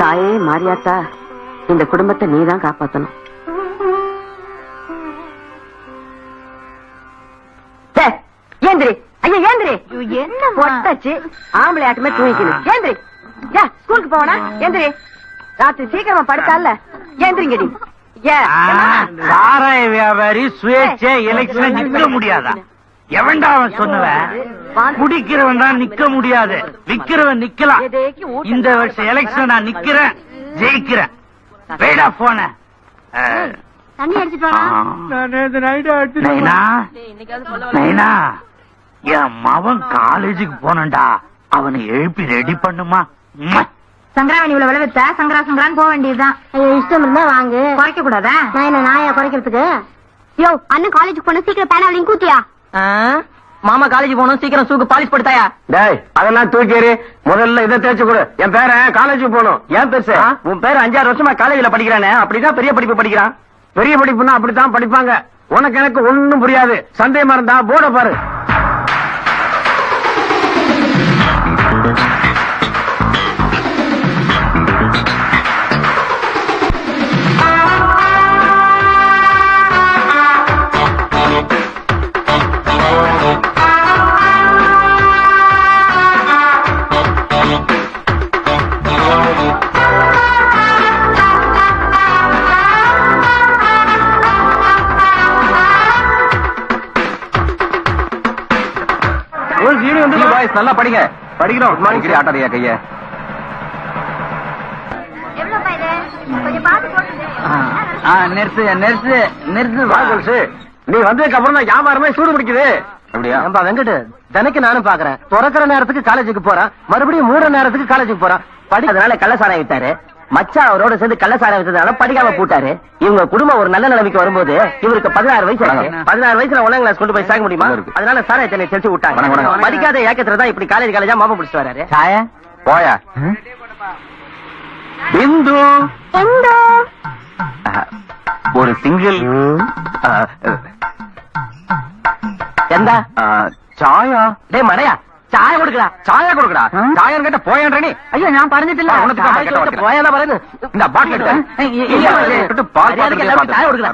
தாயே மாரியாத்தா, இந்த குடும்பத்தை நீதான் காப்பாத்தணும். ஏந்திரி ஐயா, ஏந்திரி. என்ன பொட்டாச்சு, ஆம்பளை ஆட்டமே தூங்கிக்கணும். ஏந்திரி. ஸ்கூலுக்கு போவனா? ஏந்திரி. ராத்திரி சீக்கிரமா படுத்தால. ஏந்திரிங்கடி. சாராய வியாபாரி சுயேட்சை எலெக்ஷன் நிக்க முடியாதா? எவன்டா அவன் சொன்னவன்? குடிக்கிறவன் தான் நிக்க முடியாது, விக்கிறவன் நிக்கலாம். இந்த வருஷம் எலெக்ஷன் நான் நிக்கிறேன், ஜெயிக்கிறேன். வேடா போன தண்ணி அடிச்சுட்டு என் மவன் காலேஜுக்கு போனண்டா, அவனை எழுப்பி ரெடி பண்ணுமா. சங்கராவணி இவ்வளவு விளைவித்த சங்கரா சங்கரான்னு போக வேண்டியதுதான். இஷ்டம் இருந்தா வாங்கு, குறைக்க கூடாதா? நான் என்ன நாயா குறைக்கிறதுக்கு? யோ, அண்ணன் காலேஜுக்கு போன சீக்கிரம் பேனாவளையும் கூத்தியா? மாமா காலேஜ் போனோம், சீக்கிரம் சூக்கு பாலிஷ் படுத்தாயா? டேய், அதெல்லாம் தூக்கி முதல்ல இதை தேய்ச்சு கொடு. என் பேரன் காலேஜுக்கு போகணும். ஏன் பெருசு? உன் பேரு 5-6 வருஷமா காலேஜ்ல படிக்கிறானே, அப்படிதான் பெரிய படிப்பு படிக்கிறான். பெரிய படிப்புன்னா அப்படித்தான் படிப்பாங்க. உனக்கு எனக்கு ஒண்ணும் புரியாது. சந்தேகமா இருந்தா போர்ட பாரு. நல்லா படிங்க. படிக்கிறோம். ஆட்டாரியா கைய நீ வந்ததுக்கு அப்புறம் தான் வியாபாரமே சூடு பிடிக்குது. அப்படியா வெங்கட்? தினைக்கு நானும் பாக்குறேன். துறக்கிற நேரத்துக்கு காலேஜுக்கு போறான், மறுபடியும் மூட நேரத்துக்கு காலேஜுக்கு போறான். படிக்கிறதுனால கள்ளசாராயம் விட்டாரு. மச்சா அவரோட சேர்ந்து கள்ளசாராயம் விட்டதுனால படிக்காம போட்டாரு. இவங்க குடும்பம் ஒரு நல்ல நிலைமைக்கு வரும்போது இவருக்கு 16 வயசு. 16 வயசுல 1ஆம் கிளாஸ் கொண்டு போய் சேர்க்க முடியுமா? அதனால சாராயத்தை செலுத்தி விட்டாங்க. படிக்காத ஏக்கத்துலதான் இப்படி காலேஜா மாமா பிடிச்சிட்டு வராரு. சாய போயா பிந்து ஒரு சிங்கிள் எந்த சாயா? டே மடையா, சாய கொடுக்கடா. சாயா கொடுக்கடா. சாயம் கேட்ட போயன்ற நீ? ஐயோ, நான் பறஞ்சிட்டு போயாதான் பறந்து இந்த பாட்டில் சாய கொடுக்கடா.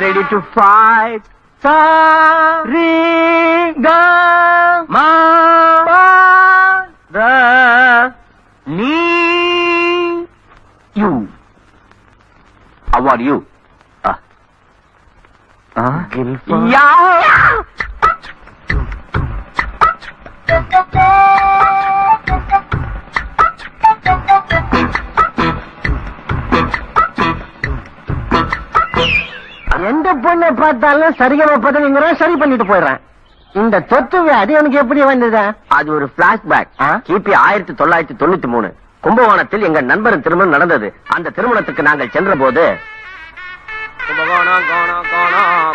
Ready to fight. Sa re ga ma pa da ni you. How are you? Yeah. எந்த பொண்ணை பார்த்தாலும் சரிகமா பார்த்தீங்க சரி பண்ணிட்டு போயிடுறேன். இந்த தொத்து வியாதி உனக்கு எப்படி வந்தது? அது ஒரு பிளாஷ்பேக். கிபி 1993 கும்பகோணத்தில் எங்க நண்பரின் திருமணம் நடந்தது. அந்த திருமணத்துக்கு நாங்கள் சென்ற போது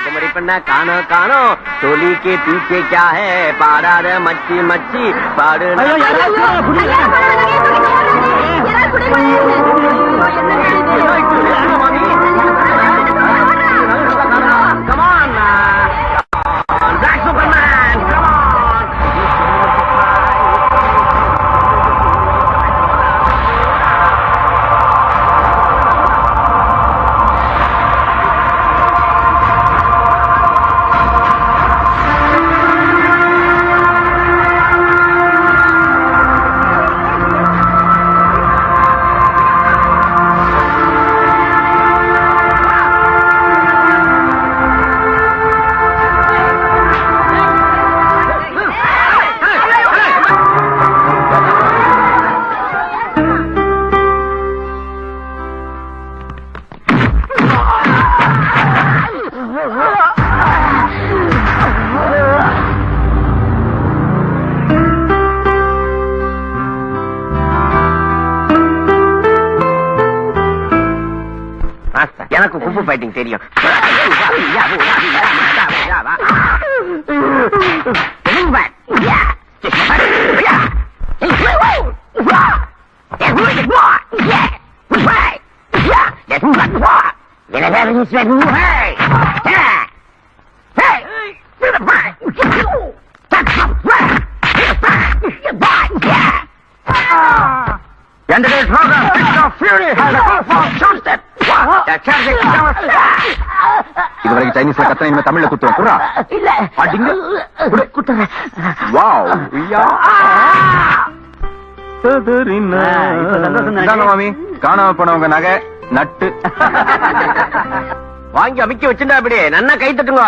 குமரி பெண்ண காணோ காணோ தோலிக்கே பீச்சே கியா ஹே பாடாத மச்சி மச்சி பாடு எனக்கு குப்பு ஃபைட்டிங் தெரியும். Yesterday's program, Fist of Fury, has a full form showstep. இதுவரைக்கும் சைனீஸ்ல கத்தனை இனிமே தமிழ்ல குத்துவோம். குறா இல்ல அடிங்க குத்துறேன். வாவ் மாமி, காணாம போனவங்க நகை நட்டு வாங்கி அமைக்க வச்சுட்டா. அப்படி நன்னா கை தட்டுங்க.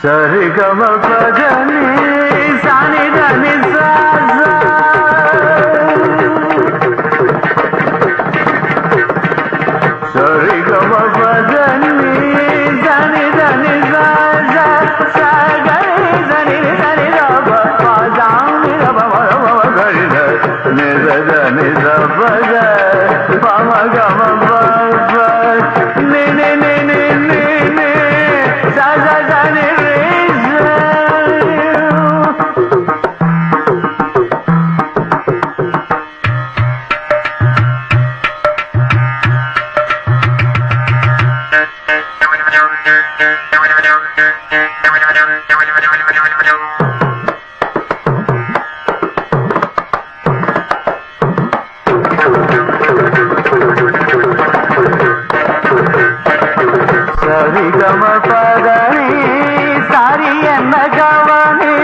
சரிகம பதனி சானி தனி சாசா சரிகம பதனி சானி தனி சாசா சகரி சனி தனி ரப பாஜாமி ரப மரப கரித நிரத நிரபக பமகம பப நினி நினி நினி சாசா சனி சரிகம பதனி சாரி என்ன கவனி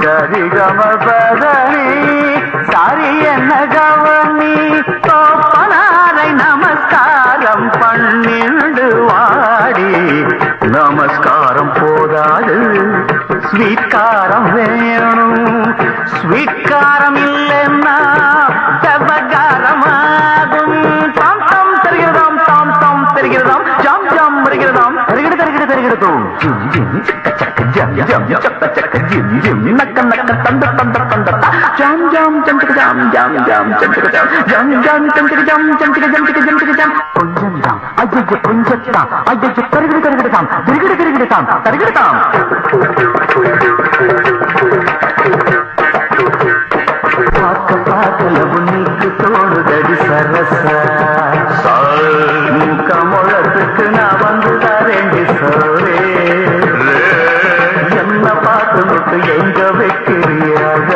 சரிகம பதனி சாரி என்ன கவனி தோப்பனாரை நமஸ்காரம் பண்ணிண்டு வாடி நமஸ்காரம் போதாது ஸ்வீட்காரம் வேணும் ஸ்வீட்காரம் இல்லைன்னா தவகாரமாகும் தாம் தாம் தெரிகிறதாம் தாம் தாம் தெரிகிறதாம் ஜாம் ஜாம் வருகிறதாம் தருகிடு தருகிடு தருகிடுதோம் ஜம் ஜம் சக்க சக்க ஜிம் ஜிம் நக்க நக்க தந்த தந்த தந்த ஜாம் ஜாம் சந்தக ஜாம் ஜாம் ஜாம் சந்தக ஜாம் ஜாம் ஜாம் சந்தக ஜாம் சந்தக ஜந்தக ஜந்தக ஜாம் கொஞ்சம் தாம் ஐயோ கொஞ்சம் தாம் ஐயோ தருகிடு தருகிடு தாம் தருகிடு தருகிடு தாம் தருகிடு தாம் பார்க்க பார்க்கல உன்னிக்கு தோடுதடி சரசா முகமுழத்துக்கு நான் வந்து தரேண்டி சோரே என்ன பார்த்து விட்டு எங்க வைக்கிறியாக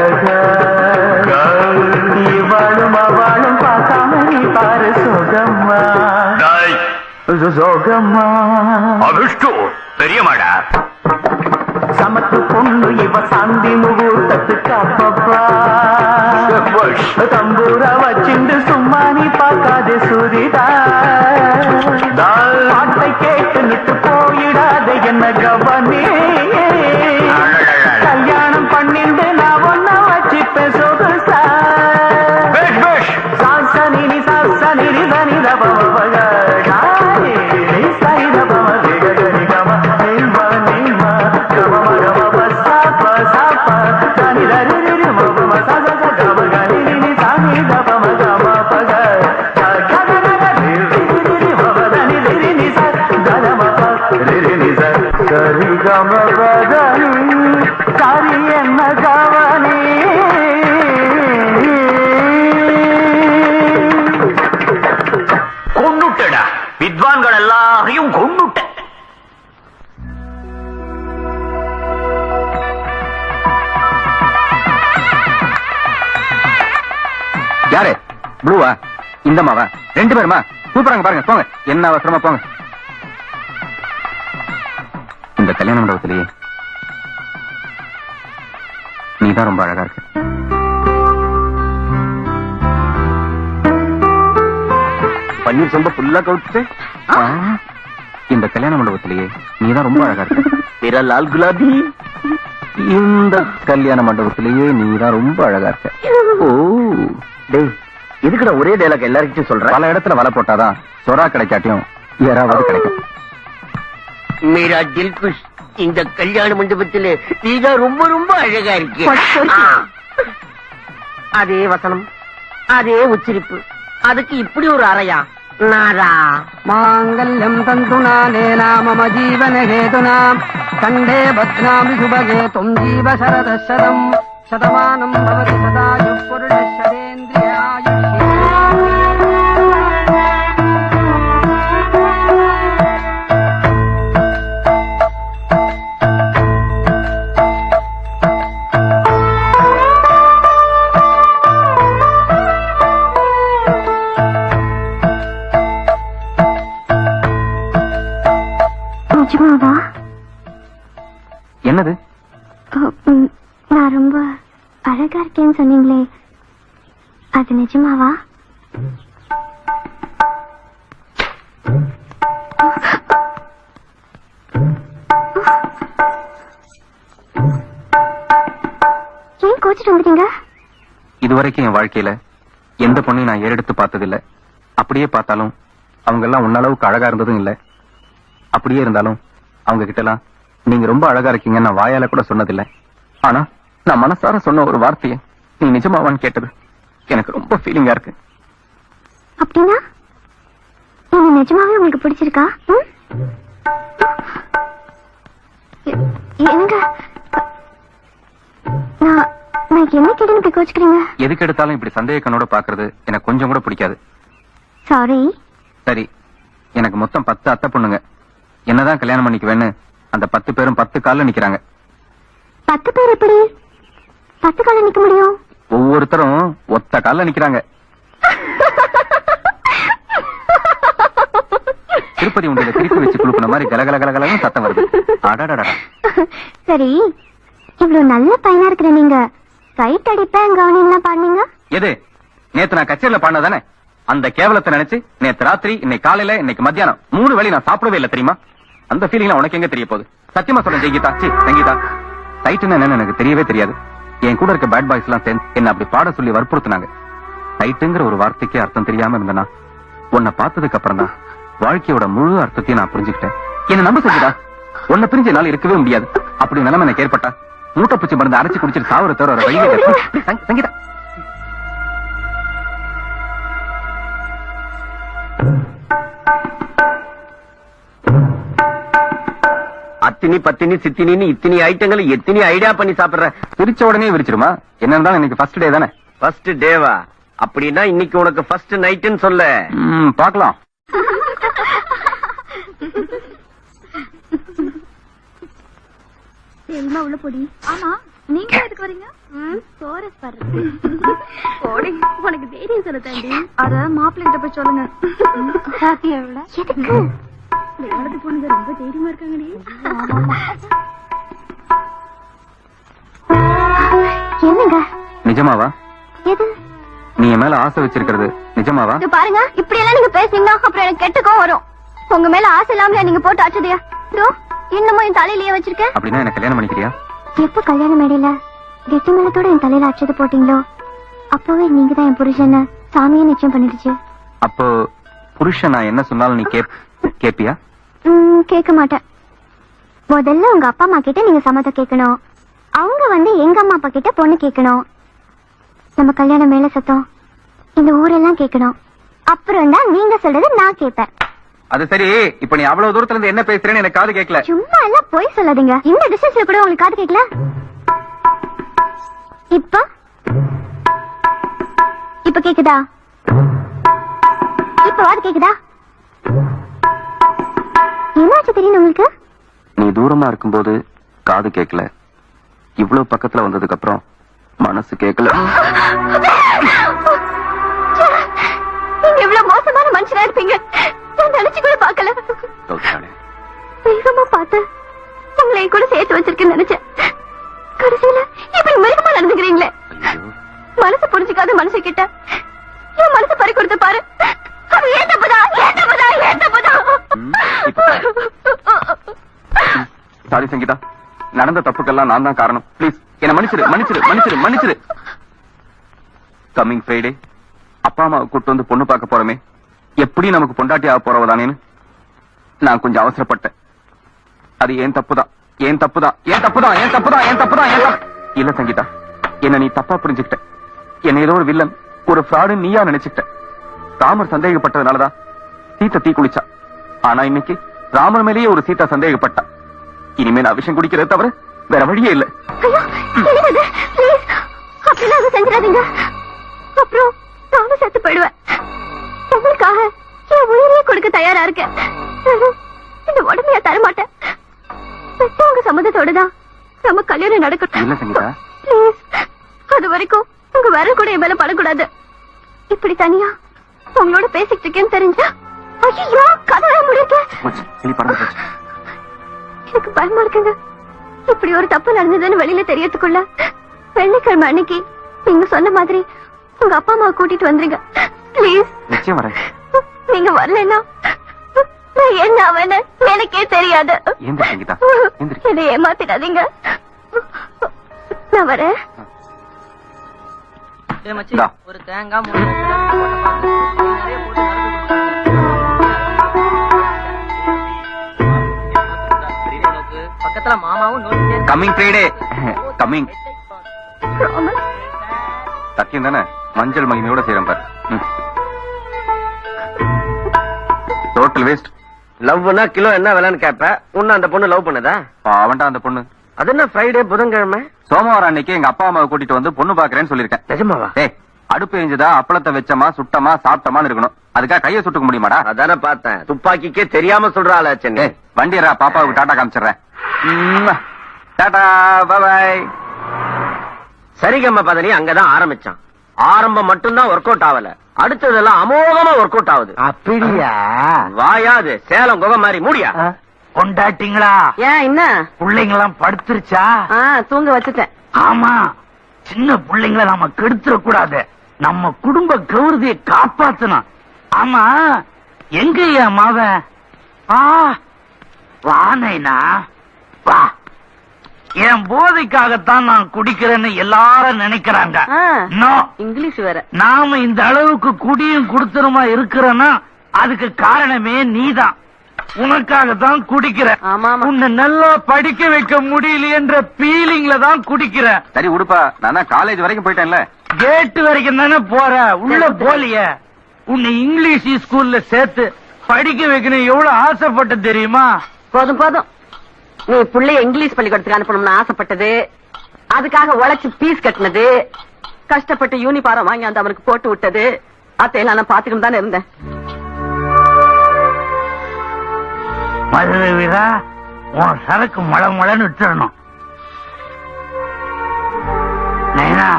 இவாளும் அவளும் பார்க்காம நீ பாரு சோகம்மா சோகம்மா அபிஷ்டு பெரியமாடா சமத்து பொண்ணு இவ சாந்தி முகூர்த்தத்துக்கு அப்பப்பா தம்பூர வச்சிண்டு சும்மா நீ பார்க்காதே சுரிதா பாட்டை கேட்டு நிட்டு போயிடாத என்ன கவனி கல்யாணம் பண்ணிண்டு நான் ஒன்ன வச்சிப்பேன் சொகுசா சாசனி சாசனி தனி தபமக சரி தபம கரி கம நிமா நிமா கம கம பசா பசா தனி தரி மம மசா கம கரி நி சானி தபம கம பக சரி கம பதனி சாரி என்ன கவனி கொண்டுட்டடா வித்வான்கள் எல்லாரையும் கொண்டுட்ட. யாரு ப்ளூவா இந்த மாவா ரெண்டு பேருமா கூப்பிடுறாங்க பாருங்க போங்க என்ன அவசரமா போங்க. இந்த கல்யாண மண்டபத்திலேயே நீதான் ரொம்ப அழகா இருக்க. பன்னீர் சொம்ப ஃபுல்லா கவுத்து. இந்த கல்யாண மண்டபத்திலேயே நீதான் ரொம்ப அழகா இருக்க. तेरा लाल गुलाबी. இந்த கல்யாண மண்டபத்திலேயே நீதான் ரொம்ப அழகா இருக்க. ஓ டேய், எதுக்குடா ஒரே டயலாக் எல்லார்கிட்டயும் சொல்ற? பல இடத்துல வலை போட்டாதான் சொரா கிடைக்காட்டியும் யாராவது கிடைக்கும். मेरा दिल खुश. இந்த கல்யாண மண்டபத்திலே நீதான் ரொம்ப ரொம்ப அழகா இருக்கு. அதே வசனம், அதே உச்சரிப்பு, அதுக்கு இப்படி ஒரு அறையா? நாரா மாங்கல்யம் தந்துநானே நாம ஜீவன ஹேதுனாம் கண்டே பத்னாமி சுபகே தும் ஜீவ சரதசதம் சதமானம் பவதி சதாயு புருஷேந்திரியாயுஷ்யே. நிஜமாவா? என்னது? நான் ரொம்ப அழகா இருக்கேன்னு சொன்னீங்களே, அது நிஜமாவா? ஏன் கோச்சிட்டு வந்துட்டீங்க? இதுவரைக்கும் என் வாழ்க்கையில எந்த பொண்ணையும் நான் ஏறெடுத்து பார்த்ததில்ல. அப்படியே பார்த்தாலும் அவங்க எல்லாம் உன்னளவுக்கு அழகா இருந்ததும் இல்ல. அப்படியே இருந்தாலும் அவங்க கிட்ட எல்லாம் நீங்க ரொம்ப அழகா இருக்கீங்க நான் வாயால கூட சொன்னதில்லை. ஆனா நான் மனசார சொன்ன ஒரு வார்த்தையை நீ நிஜமாவான்னு கேட்டது எனக்கு ரொம்ப ஃபீலிங்கா இருக்கு. அப்படின்னா நீங்க நிஜமாவே உங்களுக்கு பிடிச்சிருக்கா? என்னங்க நான் என்ன கேட்டு இப்படி கோச்சுக்கிறீங்க? எதுக்கு எடுத்தாலும் இப்படி சந்தேக கண்ணோட பாக்குறது எனக்கு கொஞ்சம் கூட பிடிக்காது. சாரி. சரி, எனக்கு மொத்தம் 10 அத்தை பொண்ணுங்க. என்னதான் கல்யாணம் பண்ணிக்குவேன்னு அந்த 10 பேரும் 10 கால்ல நிக்கிறாங்க. 10 பேர் எப்படி 10 கால்ல நிக்க முடியும்? ஒவ்வொருத்தரும் ஒத்த கால்ல நிக்கிறாங்க. திருப்பதி உண்டியில திருப்பி வச்சு குழுப்பின மாதிரி கலகல கலகலன்னு சத்தம் வருது. அடடடடா. சரி, இவ்வளவு நல்ல பையனா இருக்கிற நீங்க கைட் அடிப்பேன் கவனிங்களா பாடுனீங்க? எது? நேத்து நான் கச்சேரியில பாடினதானே? அந்த கேவலத்தை நினைச்சு நேத்து ராத்திரி, இன்னைக்கு காலையில, இன்னைக்கு மத்தியானம் 3 வேளை நான் சாப்பிடவே இல்ல தெரியுமா? அந்த ஃபீலிங்ல உனக்கு எங்க தெரிய போகுது? சத்தியமா சொல்றேன் ஜெய்கீதா, சங்கீதா, டைட்டுன்னு என்னன்னு எனக்கு தெரியவே தெரியாது. என் கூட இருக்க பேட் பாய்ஸ் எல்லாம் சேர்ந்து என்ன அப்படி பாட சொல்லி வற்புறுத்தினாங்க. டைட்டுங்கிற ஒரு வார்த்தைக்கே அர்த்தம் தெரியாம இருந்தனா உன்னை பார்த்ததுக்கு அப்புறம் தான் வாழ்க்கையோட முழு அர்த்தத்தையும் நான் புரிஞ்சுக்கிட்டேன். என்ன நம்ப செஞ்சுடா, உன்னை பிரிஞ்ச என்னால இருக்கவே முடியாது. அப்படி நிலைமை எனக்கு ஏற்பட்டா மூட்டைப்பூச்சி மருந்து அரைச்சு குடிச்சிட்டு சாவர தவிர ஒரு வழியே இல்லை. சங்கீதா, அத்தினி பத்தினி சித்தினின்னு இத்தனை ஐட்டங்களை எத்தனை ஐடியா பண்ணி சாப்பிடுற? பிரிச்ச உடனே விரிச்சிருமா? என்ன இருந்தாலும் இன்னைக்கு ஃபர்ஸ்ட் டே தானே? ஃபர்ஸ்ட் டேவா? அப்படின்னா இன்னைக்கு உனக்கு ஃபர்ஸ்ட் நைட்னு சொல்ல. பாக்கலாம். உள்ள போடி. ஆமா, நீங்க எதுக்கு வரீங்க? சோரஸ் பாரு. போடி, உனக்கு தைரியம் சொல்ல தாண்டி. அத மாப்பிள்ளை போய் சொல்லுங்க. சாத்தியா விட எதுக்கு? இந்த பொண்ணுங்க ரொம்ப தைரியமா இருக்காங்கடி. என்னங்க? நிஜமாவா? எது? நீ என் மேல ஆசை வச்சிருக்கிறது நிஜமாவா? பாருங்க, இப்படி எல்லாம் நீங்க பேசுனீங்கன்னா அப்புறம் எனக்கு கெட்டுக்கோ வரும். உங்க மேல ஆசை இல்லாமல நீங்க போட்டு அச்சதையா? இன்னமும் என் தலையிலேயே வச்சிருக்கேன். அப்படின்னா என்ன கல்யாணம் பண்ணிக்கிறியா? எப்ப கல்யாண மேடையில கெட்டி மேலத்தோட என் தலையில அச்சது போட்டீங்களோ அப்பவே நீங்க தான் என் புருஷன் சாமியே நிச்சயம் பண்ணிடுச்சு. அப்போ புருஷன் நான் என்ன சொன்னாலும் நீ கேப்பியா? கேட்க மாட்டேன். முதல்ல உங்க அப்பா அம்மா கிட்ட நீங்க சம்மதம் கேட்கணும். அவங்க வந்து எங்க அம்மா அப்பா கிட்ட பொண்ணு கேட்கணும். நம்ம கல்யாண மேல சத்தம் இந்த ஊரெல்லாம் கேட்கணும். அப்புறம் தான் நீங்க சொல்றது நான் கேட்பேன். அது சரி, இப்ப நீ அவ்வளவு தூரத்துல இருந்து என்ன பேசுறேன்னு எனக்கு காது கேட்கல. சும்மா எல்லாம் போய் சொல்லாதீங்க. இந்த டிஸ்டன்ஸ்ல கூட உங்களுக்கு காது கேட்கல. இப்ப கேக்குதா? இப்ப வாது கேக்குதா? என்னாச்சு தெரியும் உங்களுக்கு? நீ தூரமா இருக்கும்போது காது கேட்கல, இவ்வளவு பக்கத்துல வந்ததுக்கு அப்புறம் மனசு கேட்கல. நீங்க இவ்வளவு மோசமான மனுஷனா இருப்பீங்க நான் நினைச்சு கூட பாக்கல. வேகமா பார்த்து உங்களை கூட சேர்த்து வச்சிருக்கேன்னு நினைச்சேன். கடைசியில இப்படி மிருகமா நடந்துக்கிறீங்களே. மனசு புரிஞ்சுக்காத மனசு கிட்ட என் மனசு பறி கொடுத்து பாரு. அது ஏன் தப்புதான், ஏன் தப்புதான், ஏன் தப்புதான். சாரி சங்கீதா, நடந்த தப்புக்கெல்லாம் நான் தான் காரணம். ப்ளீஸ் என்ன மன்னிச்சிரு, மன்னிச்சிரு, மன்னிச்சிரு, மன்னிச்சிரு. கம்மிங் ஃப்ரைடே அப்பா அம்மாவை கூட்டு வந்து பொண்ணு பார்க்க போறோமே, எப்படி நமக்கு பொண்டாட்டி ஆக போறவதானேன்னு நான் கொஞ்சம் அவசரப்பட்டேன். அது ஏன் தப்புதான், ஏன் தப்புதான், ஏன் தப்புதான், ஏன் தப்புதான், ஏன் தப்புதான், ஏன் இல்ல சங்கீதா, என்ன நீ தப்பா புரிஞ்சுக்கிட்ட. என்ன ஏதோ ஒரு வில்லன், ஒரு ஃப்ராடு நீயா நினைச்சுக்கிட்ட. ராமர் சந்தேகப்பட்டதுனாலதான் சீத்தை தீ குளிச்சா. ஆனா இன்னைக்கு ராமர் மேலேயே ஒரு சீதா சந்தேகப்பட்டா. இனிமே நான் விஷம் குடிக்கிறத தவிர வேற வழியே இல்ல. செஞ்சிடாதீங்க, அப்புறம் நானும் செத்து போயிடுவேன். உங்களுக்காக என் உயிரையே கொடுக்க தயாரா இருக்கேன். இந்த உடமையா தரமாட்டேன். உங்க சம்மதத்தோடதான் நம்ம கல்யாணம் நடக்கட்டும். இல்ல சங்கீதா, பிளீஸ். அது வரைக்கும் உங்க விரல் கூட என் மேல படக்கூடாது. இப்படி தனியா உங்களோட பேசிட்டு இருக்கேன்னு தெரிஞ்சா ஐயோ கதவை முடிக்க எனக்கு பயமா இருக்குங்க. இப்படி ஒரு தப்பு நடந்ததுன்னு வெளியில தெரியறதுக்குள்ள வெள்ளிக்கிழமை அன்னைக்கு நீங்க சொன்ன மாதிரி உங்க அப்பா அம்மாவை கூட்டிட்டு வந்துருங்க பிளீஸ். நிச்சயம் வரேன். நீங்க வரலன்னா நான் என்ன ஆவேன்னு எனக்கே தெரியாது. என்னை ஏமாத்திடாதீங்க. நான் வரேன். ஒரு தேங்காய் பக்கத்துல மாமாவும் கம்மிங் ஃப்ரைடே கம்மிங். சத்தியம் தானே, மஞ்சள் மகிமையோட செய்யறேன் பாரு. Total waste. லவ்னா கிலோ என்ன விலைன்னு கேப்ப. உன்ன அந்த பொண்ணு லவ் பண்ணதா? அவன்டா அந்த பொண்ணு. அது என்ன ஃப்ரைடே புதன்கிழமை? சோமவாரம் அன்னைக்கு எங்க அப்பா அம்மாவை கூட்டிட்டு வந்து பொண்ணு பாக்குறேன்னு சொல்லிருக்கேன். நிஜமாவா? அடுப்பு எரிஞ்சதா, அப்பளத்தை வச்சமா, சுட்டமா, சாப்பிட்டமான்னு இருக்கணும். அதுக்காக கையை சுட்டுக்க முடியுமாடா? அதானே பார்த்தேன். துப்பாக்கிக்கே தெரியாம சொல்றாள். சென்னை வண்டியரா, பாப்பாவுக்கு டாடா காமிச்சிடுறேன். டாடா பாய். சரிகம்மா பதனி அங்கதான் ஆரம்பிச்சான். ஆரம்பம் மட்டும்தான் ஒர்க் அவுட் ஆகல, அடுத்ததெல்லாம் அமோகமா ஒர்க் அவுட் ஆகுது. அப்படியா? வாயாது சேலம் குகை மாதிரி மூடியா. கொண்டாட்டிங்களா? ஏன் என்ன பிள்ளைங்களாம் படுத்துருச்சா? தூங்க வச்சுட்டேன். ஆமா, சின்ன பிள்ளைங்களை நாம கெடுத்துட கூடாது. நம்ம குடும்ப கௌரதியை காப்பாத்தணும். ஆமா, எங்க என் மாவன்? வானைனா வா. என் போதைக்காகத்தான் நான் குடிக்கிறேன்னு எல்லாரும் நினைக்கிறாங்க. இங்கிலீஷ் வேற. நாம இந்த அளவுக்கு குடியும் குடுத்தனமா இருக்கிறோன்னா அதுக்கு காரணமே நீதான். உனக்காகத்தான் குடிக்கிற. உன்னை நல்லா படிக்க வைக்க முடியல என்ற பீலிங்ல தான் குடிக்கிற. சரி உடுப்பா, நான் காலேஜ் வரைக்கும் போயிட்டேன்ல. கேட் வரைக்கும் தானே போற, உள்ள போலிய. உன்னை இங்கிலீஷ் ஸ்கூல்ல சேர்த்து படிக்க வைக்கணும் எவ்வளவு ஆசைப்பட்ட தெரியுமா? போதும் போதும். நீ பிள்ளைய இங்கிலீஷ் பள்ளிக்கூடத்துக்கு அனுப்பணும்னு ஆசைப்பட்டது, அதுக்காக உழைச்சு பீஸ் கட்டினது, கஷ்டப்பட்டு யூனிஃபார்ம் வாங்கி அந்த அவனுக்கு போட்டு விட்டது, அத்தையெல்லாம் நான் பாத்துக்கிட்டு தானே இருந்தேன். மதுரை வீரா, உன் சரக்கு மழை மழைன்னு விட்டுறணும். நைனா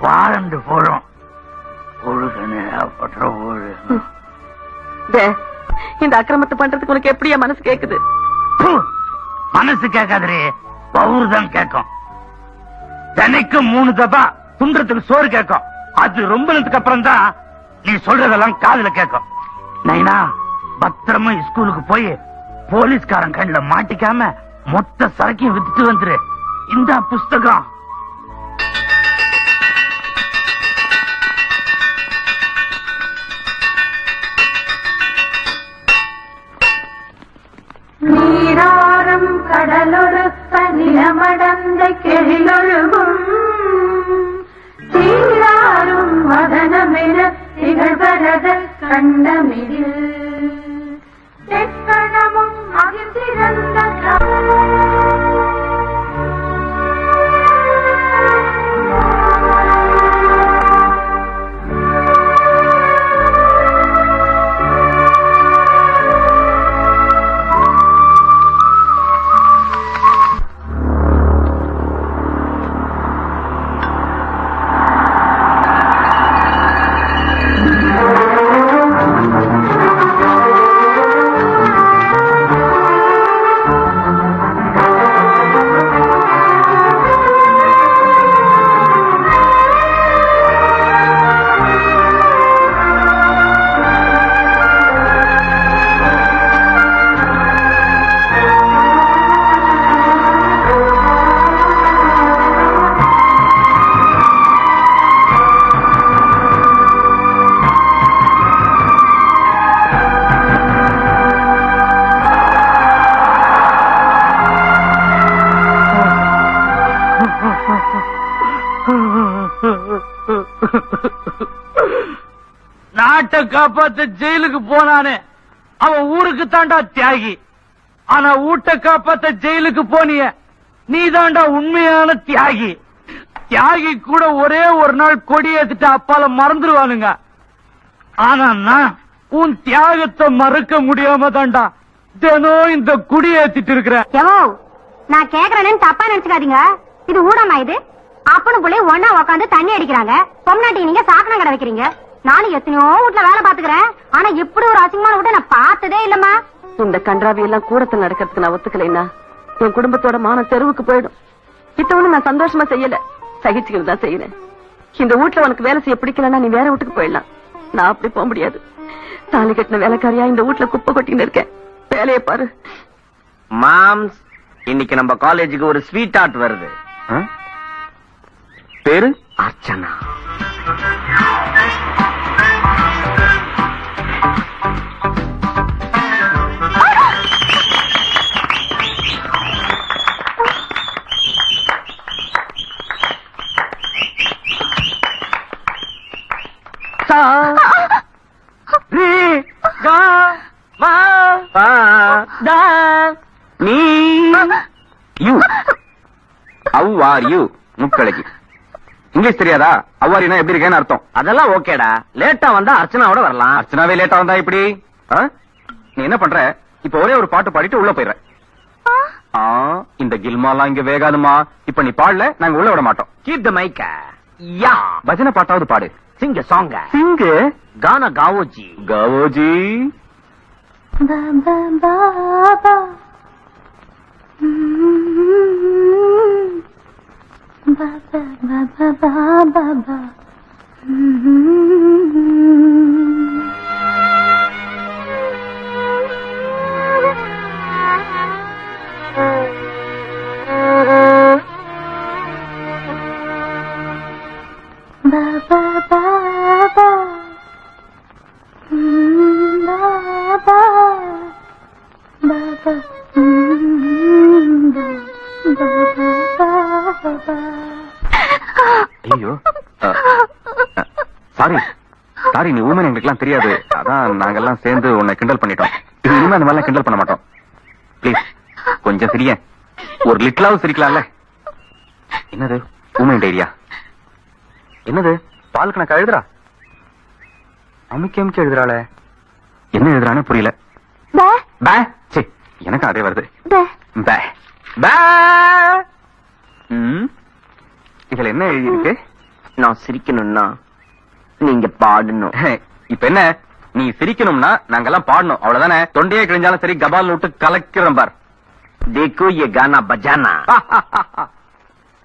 வாரண்டு போறோம். இந்த அக்கிரமத்தை பண்றதுக்கு உனக்கு எப்படியா மனசு கேக்குது? மனசு கேட்காதே, பவுர் தான் கேட்கும். தினைக்கும் 3 தப்பா துன்றதுக்கு சோறு கேட்கும். அது ரொம்பனதுக்கு அப்புறம் தான் நீ சொல்றதெல்லாம் காதுல கேட்கும். நைனா பத்திரமா ஸ்கூலுக்கு போய் போலீஸ்காரன் கண்ணில் மாட்டிக்காம மொத்த சரக்கையும் வித்துட்டு வந்துரு. இந்த புஸ்தகம் நீராறும் கடலொடுத்த நிலமடந்த கெழிலொழுகும் சீராறும் வதனமென திகழ்வரத கண்டமிடில் தெக்கணமும் அகிர்ந்திருந்த நாட்டை காப்பாத்த ஜெயிலுக்கு போனானே அவன் ஊருக்கு தாண்டா தியாகி. ஆனா ஊட்ட காப்பாத்த ஜெயிலுக்கு போனிய நீ தாண்டா உண்மையான தியாகி. தியாகி கூட ஒரே ஒரு நாள் கொடி ஏத்திட்டு அப்பால மறந்துடுவானுங்க. ஆனா நான் உன் தியாகத்தை மறக்க முடியாம தாண்டா தினம் இந்த குடி ஏத்திட்டு இருக்கிறேன். எவோ நான் கேக்குறேன்னு தப்பா நினைச்சுக்காதீங்க. இது ஊடமா? இது அப்பனு புள்ளை ஒன்னா உக்காந்து தண்ணி அடிக்கிறாங்க. பொம்னாட்டி நீங்க சாக்கணை கடை வைக்கிறீங்க. நானும் எத்தனையோ வீட்டுல வேலை பாத்துக்கிறேன். ஆனா இப்படி ஒரு அசிங்கமான வீட்டை நான் பார்த்ததே இல்லம்மா. இந்த கன்றாவி எல்லாம் கூடத்துல நடக்கிறதுக்கு நான் ஒத்துக்கலைன்னா என் குடும்பத்தோட மான தெருவுக்கு போயிடும். இத்தவனு நான் சந்தோஷமா செய்யல, சகிச்சுக்கிட்டு தான் செய்யறேன். இந்த வீட்டுல உனக்கு வேலை செய்ய பிடிக்கலன்னா நீ வேற வீட்டுக்கு போயிடலாம். நான் அப்படி போக முடியாது. தாலி கட்டின வேலைக்காரியா இந்த வீட்டுல குப்பை கொட்டின்னு இருக்கேன். வேலையை பாரு. மாம்ஸ், இன்னைக்கு நம்ம காலேஜுக்கு ஒரு ஸ்வீட் ஆர்ட் வருது. பேரு அர்ச்சனா. முக்கடைக்கு இங்கிலீஷ் தெரியாதா? அவ்வாரினா எப்படி இருக்கேன்னு அர்த்தம். அதெல்லாம் ஓகேடா. லேட்டா வந்தா அர்ச்சனாவோட வரலாம். அர்ச்சனாவே லேட்டா வந்தா இப்படி? நீ என்ன பண்ற? இப்ப ஒரே ஒரு பாட்டு பாடிட்டு உள்ள போயிடுற. இந்த கில்மாலாம் இங்க வேகாதுமா. இப்ப நீ பாடல, நாங்க உள்ள விட மாட்டோம். Keep the mic. யா, பஜனை பாட்டாவது பாடு. சிங்க சாங். சிங்கு கானா காவோஜி. காவோஜி. ஐயோ சாரி சாரி, நீ ஊமன் எங்களுக்குலாம் தெரியாது. அதான் நாங்கெல்லாம் சேர்ந்து உன்னை கிண்டல் பண்ணிட்டோம். இனிமே அந்த மாதிரிலாம் கிண்டல் பண்ண மாட்டோம். பிளீஸ் கொஞ்சம் சிரிய. ஒரு லிட்டிலாவது சிரிக்கலாம்ல. என்னது ஊமன் டைரியா? என்னது பாலுக்கு நான் எழுதுறா? அமிக்க எழுதுறாளே. என்ன எழுதுறானே புரியல. எனக்கு அதே வருது. இதுல என்ன எழுதி இருக்கு? நான் சிரிக்கணும்னா நீங்க பாடணும். இப்ப என்ன, நீ சிரிக்கணும்னா நாங்கெல்லாம் பாடணும், அவ்வளவுதானே? தொண்டையே கிழிஞ்சாலும் சரி, கபால் விட்டு கலக்கிறோம் பார். தேக்கோ ये गाना बजाना.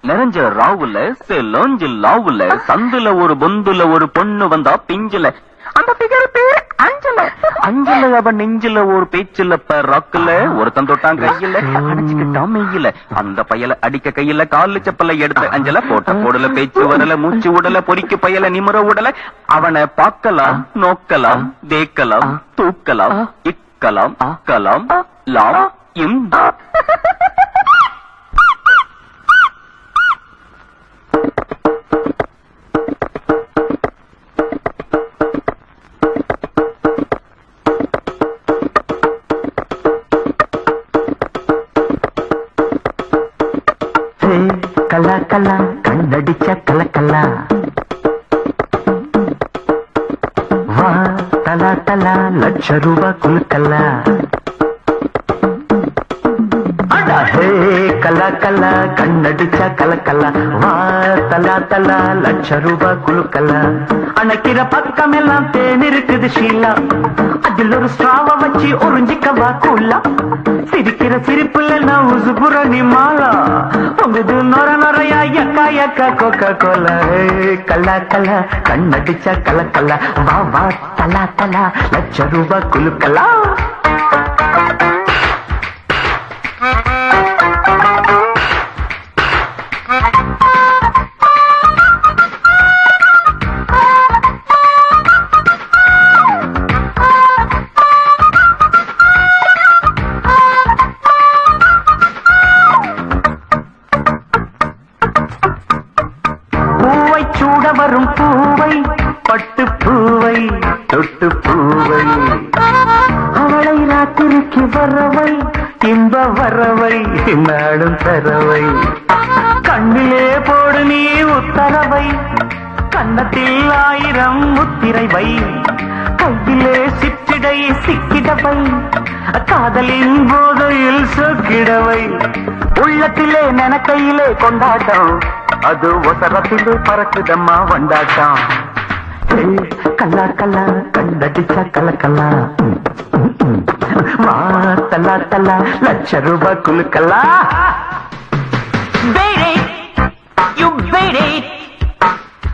நிறைஞ்ச ராவுல செலோஞ்சில் லாவுல சந்துல ஒரு பொந்துல ஒரு பொண்ணு வந்தா பிஞ்சுல அந்த பிகர் பேர் அஞ்சல. அஞ்சல அவ நெஞ்சில ஒரு பேச்சுல ராக்குல ஒரு தந்தோட்டான் கையில அடிச்சுக்கிட்டான் மெய்யில. அந்த பயல அடிக்க கையில காலு செப்பல எடுத்த அஞ்சல போட்ட போடல பேச்சு வரல மூச்சு உடல பொறிக்கு பயல நிமிர உடல. அவனை பார்க்கலாம் நோக்கலாம் தேக்கலாம் தூக்கலாம் இக்கலாம் கலாம் லாம் இம். கலா கலா கண்ணடிச்ச கலக்கல்லா வா தலா தலா லட்ச ரூபா குலுக்கல்லா. ஹே கலா கலா கண்ணடிச்ச கலக்கல்லா வா தலா தலா லட்ச ரூபா குலுக்கல்லா. அணைக்கிற பக்கம் எல்லாம் தேன் இருக்குது ஷீலா. அதில் ஒரு ஸ்ட்ராவ வச்சு உறிஞ்சிக்கவா கூலா. சிரிக்கிற சிரிப்புல நான் உசுபுரணி மாலா. உங்குது நொர நொறையா எக்கா எக்கா கொக்கா கோலா. கல்லா கல்லா கண்ணடிச்ச கலக்கல்லா வா வா தலா தலா லட்ச ரூபா குலுக்கல்லா. பூவை சூட வரும் பூவை பட்டு பூவை தொட்டு பூவை அவளை ராத்திரிக்கு வரவை இன்ப வரவை நாடும் தரவை கண்ணிலே போடு நீ உத்தரவை கன்னத்தில் 1000 முத்திரை வை கையிலே சிற்றிடை சிக்கிடவை காதலின் போதையில் சொக்கிடவை உள்ளத்திலே நனக்கையிலே கொண்டாட்டம் அது ஒசரத்திலே பறக்குதம்மா வண்டாட்டம் கல்லா கல்லா கண்டடிச்சா கலக்கல்லா வா தல்லா தல்லா ₹1,00,000 குலுக்கல்லா Beat it, you beat it,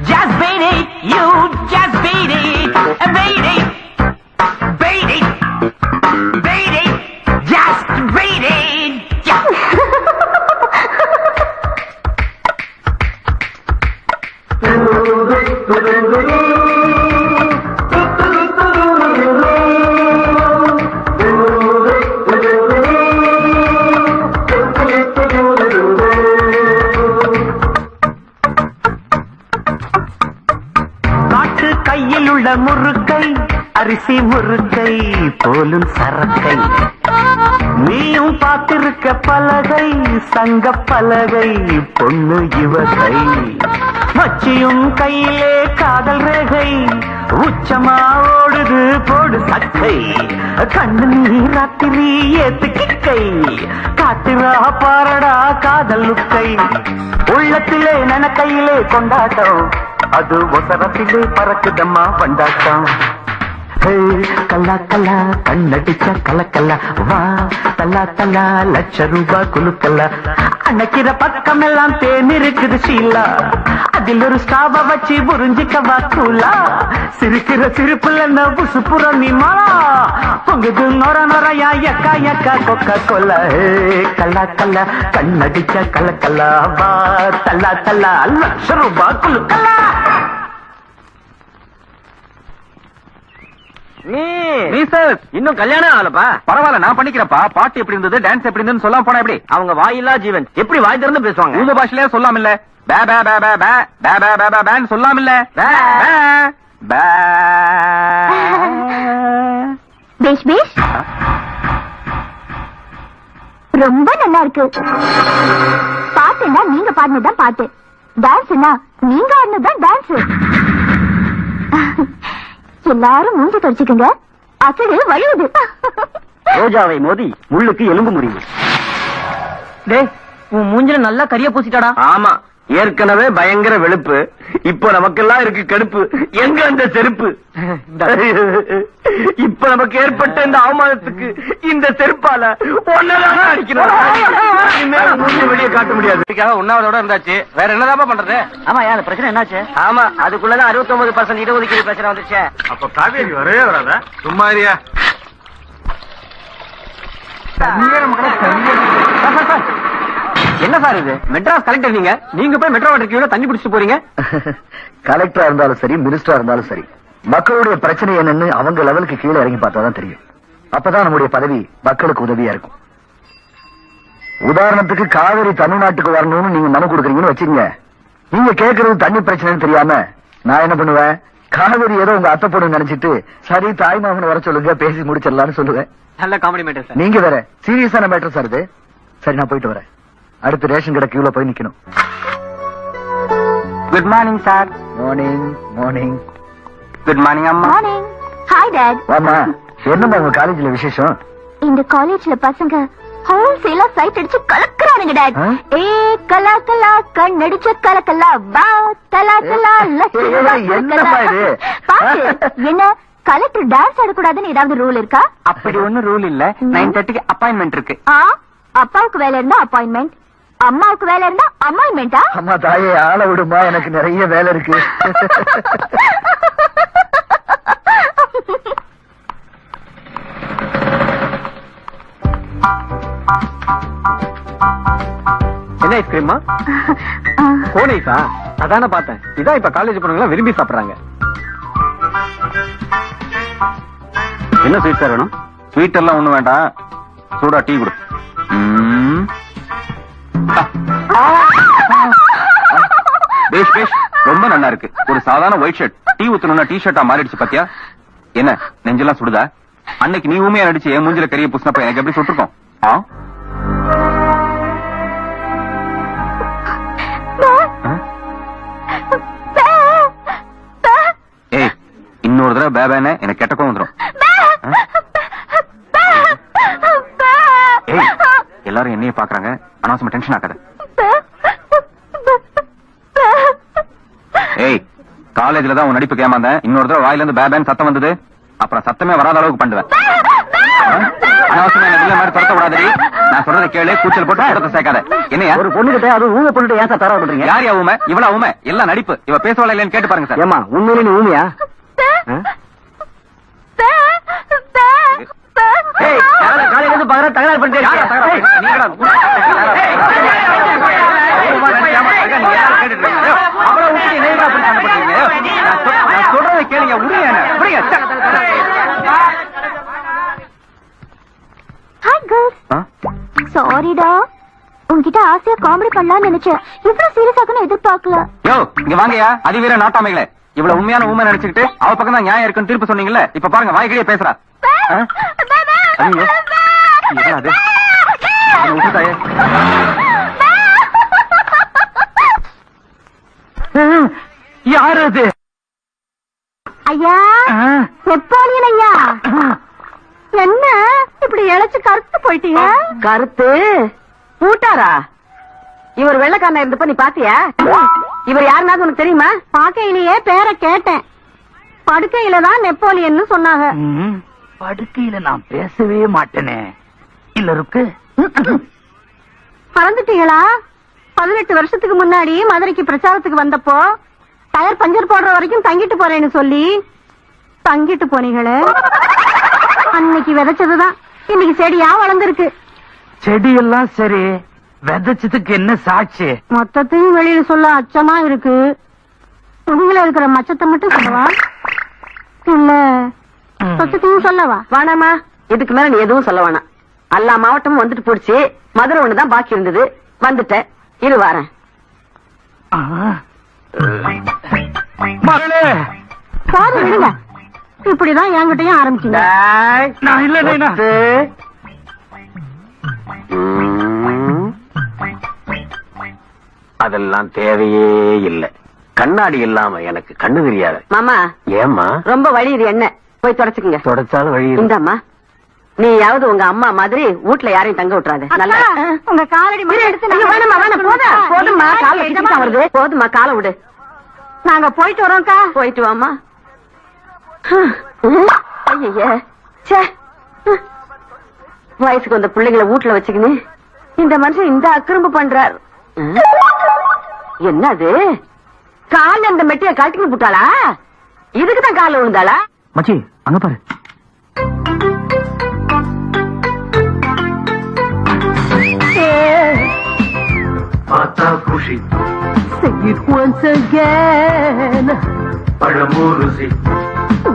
just beat it, you just beat it, beat it, beat it, beat it, just beat it. காட்டு கையில் உள்ள முறுக்கை அரிசி முறுக்கை போலும் சரக்கை நீயும் பார்த்திருக்க பலகை சங்க பலகை பொண்ணு இவகை மச்சியும் கையிலே காதல் ரேகை உச்சமா ஓடுது போடு சக்கை கண்ணு நீ ராத்திரி ஏத்து கிக்கை காத்திரா பாரடா காதல் லுக்கை உள்ளத்திலே நனக்கையிலே கொண்டாட்டம் அது ஒசரத்திலே பறக்குதம்மா வண்டாட்டம் கல்லா கல்லா கண்ணடிச்ச கலக்கல்லா வா தல்லா தல்லா ₹1,00,000 குலுக்கல்லா அன்னைக்கிற பக்கம் எல்லாம் தேன் இருக்குது ஷீலா அதில் ஒரு ஸ்டாப வச்சு புரிஞ்சிக்கவா கூலா சிரிக்கிற சிரிப்புல புசுப்புறம் நீ மாலா பொங்குது நொர நொறையா எக்கா எக்கா கொக்கா கொல்ல கல்லா கல்லா கண்ணடிச்ச கலக்கல்லா வா தல்லா தல்லா ₹1,00,000 குலுக்கல்லா இன்னும் கல்யாணம் ஆகலப்பா. பரவாயில்ல, நான் பண்ணிக்கிறப்பா. பாட்டு எப்படி இருந்தது, டான்ஸ் எப்படி இருந்ததுன்னு சொல்லாம போனா எப்படி? அவங்க வாயில்லா ஜீவன், எப்படி வாய் திறந்து பேசுவாங்க? உங்க பாஷையிலே சொல்லாம இல்ல. பே பே பே பே பே பே பே பே பே பேன்னு சொல்லாம இல்ல. பே பே பேஷ் பேஷ் ரொம்ப நல்லா இருக்கு. பாட்டுன்னா நீங்க பாடினதுதான் பாட்டு, டான்ஸ்னா நீங்க ஆடினதுதான் டான்ஸ். எல்லாரும் மூஞ்சி தொடச்சுக்குங்க, அசடு வழியுது. ரோஜாவை மோதி முள்ளுக்கு எலும்பு முறியும். டேய், உன் மூஞ்சில நல்லா கரிய பூசிட்டாடா. ஆமா, ஏற்கனவே பயங்கர வெளுப்பு, இப்போ நமக்கெல்லாம் இருக்கு கடுப்பு. எங்க அந்த செருப்பு? இப்ப நமக்கு ஏற்பட்ட இந்த அவமானத்துக்கு இந்த செருப்பால ஒன்னதான் அடிக்கணும். வெளியே காட்ட முடியாது. உண்ணாவதோட இருந்தாச்சு, வேற என்னதான் பண்றது? ஆமா, அந்த பிரச்சனை என்னாச்சு? ஆமா, அதுக்குள்ளதான் 69% இடஒதுக்கீடு பிரச்சனை வந்துச்சு. அப்ப காவேரி வரவே வராதா? சும்மா இருயா. என்ன சார் இது? மெட்ராஸ் கலெக்டர் நீங்க போய் மெட்ரோ வாட்டர் கியூல தண்ணி பிடிச்சிட்டு போறீங்க? கலெக்டரா இருந்தாலும் சரி, மினிஸ்டரா இருந்தாலும் சரி, மக்களுடைய பிரச்சனை என்னன்னு அவங்க லெவலுக்கு கீழே இறங்கி பார்த்தாதான் தெரியும். அப்பதான் நம்முடைய பதவி மக்களுக்கு உதவியா இருக்கும். உதாரணத்துக்கு காவிரி தமிழ்நாட்டுக்கு வரணும்னு நீங்க மனு கொடுக்குறீங்கன்னு வச்சுக்கீங்க. நீங்க கேட்கறது தண்ணி பிரச்சனைன்னு தெரியாம நான் என்ன பண்ணுவேன்? காவிரி ஏதோ உங்க அத்தை பொண்ணு நினைச்சிட்டு சரி தாய்மாமன் வர சொல்லுங்க, பேசி முடிச்சிடலாம்னு சொல்லுவேன். நல்ல காமெடி மேட்டர் சார். நீங்க வேற சீரியஸான மேட்டர் சார் இது. சரி, நான் போயிட்டு வரேன். அடுத்து ரேஷன் கடை கியூல போய் நிக்கணும். Good morning sir. Morning. Morning. Good morning அம்மா. மார்னிங். Hi dad. வாமா, என்னம்மா உங்க காலேஜ்ல விசேஷம்? இந்த காலேஜ்ல பசங்க ஹோல்சேலா சைட் அடிச்சு கலக்குறானுங்க டாட். ஏ கலா கலா கண்ணடிச்ச கலக்கலா வா தலா தலா என்னப்பா இது? என்ன கலெக்டர் டான்ஸ் ஆடக்கூடாதுன்னு ஏதாவது ரூல் இருக்கா? அப்படி ஒண்ணும் ரூல் இல்ல. 9:30க்கு அப்பாயின்மெண்ட் இருக்கு. அப்பாவுக்கு வேலை இருந்தா அப்பாயின்மெண்ட், அம்மாவுக்கு வேலை இருந்தா அம்மாயின்மெண்டா? அம்மா தாயே, ஆள விடுமா, எனக்கு நிறைய வேலை இருக்கு. என்ன ஐஸ்கிரீமா? கோன் ஐஸா? அதான பார்த்தேன். இதான் இப்ப காலேஜ் பொண்ணுங்க விரும்பி சாப்பிடுறாங்க. என்ன ஸ்வீட் சார் வேணும்? ஸ்வீட் எல்லாம் ஒண்ணும் வேண்டாம், சூடா டீ கொடு. பேஷ் பேஷ், ரொம்ப நல்லா இருக்கு. ஒரு சாதாரண ஒயிட் ஷர்ட் டீ ஊத்தணும்னா டீ ஷர்ட்டா மாறிடுச்சு பாத்தியா? என்ன நெஞ்செல்லாம் சுடுதா? அன்னைக்கு நீ ஊமையா நடிச்சு என் மூஞ்சில கரிய புஷ்னப்ப எனக்கு எப்படி சுட்டுருக்கோம்? ஏய், இன்னொரு தடவை பேபேன்னு எனக்கு கெட்ட கோவம் வந்துடும். ஏய், எல்லாரும் என்னைய பாக்குறாங்க, அனாவசியமா டென்ஷன் ஆக்காத. ஏய், காலேஜ்ல தான் உன் நடிப்பு கேமாந்தேன். இன்னொரு தடவை வாயில இருந்து பேபேன்னு சத்தம் வந்தது, அப்புறம் சத்தமே வராத அளவுக்கு பண்ணுவேன். அனாவசியமா என்ன மாதிரி துரத்த விடாதடி. நான் சொல்றதை கேளு, கூச்சல் போட்டு இடத்த சேர்க்காத. என்னையா ஒரு பொண்ணுகிட்ட அது ஊமை பொண்ணுகிட்ட ஏன் சார் தர பண்றீங்க? யார் யா ஊமை? இவ்வளவு ஊமை? எல்லாம் நடிப்பு. இவ பேசுவாளா இல்லையான்னு கேட்டு பாருங்க சார். ஏமா உண்மையிலே நீ ஊமையா? காலையில இருந்து பாக்குற தகராறு பண்ணிட்டே சொல்றதை கேளுங்க. Hi girls. சாரிடா, உன்கிட்ட ஆசையா காமெடி பண்ணலாம்னு நினைச்சேன். இவ்வளவு சீரியஸ் ஆகணும் எதிர்பார்க்கல. யோ, இங்க வாங்கயா. அதிவீர நாட்டாமைகளே, இவ்வளவு உண்மையான ஊமை நினைச்சுக்கிட்டு அவ பக்கம் தான் நியாயம் இருக்குன்னு தீர்ப்பு சொன்னீங்கல்ல. இப்ப பாருங்க, வாய்க்கிலேயே பேசுறா. யாரு அது? ஐயா, நெப்போலியன் ஐயா. என்ன இப்படி இழைச்சு கருத்து போயிட்டீங்க? கருத்து பூட்டாரா? இவர் வெள்ளக்காரனா இருந்தப்ப நீ பாத்தியா? இவர் யாருனாவது உனக்கு தெரியுமா? பாக்கையிலேயே பேரை கேட்டேன். படுக்கையில தான் நெப்போலியன் சொன்னாங்க. படுக்கையில நான் பேசவே மாட்டேனே. இல்ல இருக்கு. மறந்துட்டீங்களா? 18 வருஷத்துக்கு முன்னாடி மதுரைக்கு பிரச்சாரத்துக்கு வந்தப்போ டயர் பஞ்சர் போடுற வரைக்கும் தங்கிட்டு போறேன்னு சொல்லி தங்கிட்டு போனீங்களே. அன்னைக்கு விதைச்சதுதான் இன்னைக்கு செடியா வளர்ந்துருக்கு. செடி எல்லாம் சரி, விதைச்சதுக்கு என்ன சாட்சி? மொத்தத்தையும் வெளியில சொல்ல அச்சமா இருக்கு. உங்களை இருக்கிற மச்சத்தை மட்டும் சொல்லவா, இல்ல சொச்சத்தையும் சொல்லவா? வேணாமா, இதுக்கு மேல நீ எதுவும் சொல்ல வேணாம். எல்லா மாவட்டமும் வந்துட்டு போடுச்சு. மதுரை ஒண்ணுதான் பாக்கி இருந்தது. வந்துட்டேன், இரு வாரேன். மகளே, சாரி விடுங்க. இப்படிதான் என்கிட்டயும் ஆரம்பிச்சீங்க. நான் இல்ல. அதெல்லாம் தேவையே இல்ல. கண்ணாடி இல்லாம எனக்கு கண்ணு தெரியாது. மாமா, ஏம்மா ரொம்ப வழியுது என்ன, போய் தொடச்சுக்குங்க. தொடச்சாலும் வழி இந்தாம்மா, நீயாவது உங்க அம்மா மாதிரி வீட்டுல யாரையும் தங்க விட்டுறாது. நல்லா உங்க காலடி மட்டும் எடுத்து ஐயோ, வேணாம்மா, வேணாம், போதும்மா, காலை வச்சுட்டு வருது. போதும்மா, காலை விடு. நாங்க போயிட்டு வரோம்க்கா. போயிட்டு வாமா. ஐயே, வயசுக்கு வந்த பிள்ளைங்களை வீட்டுல வச்சுக்கின்னு இந்த மனுஷன் இந்த அக்கிரம்பு பண்றார். என்னது, கால அந்த மெட்டிய கழட்டின்னு போட்டாளா? இதுக்குதான் கால விழுந்தாளா? மச்சி அங்க பாரு. மாதா குஷி Sing it once again. பழமூருசி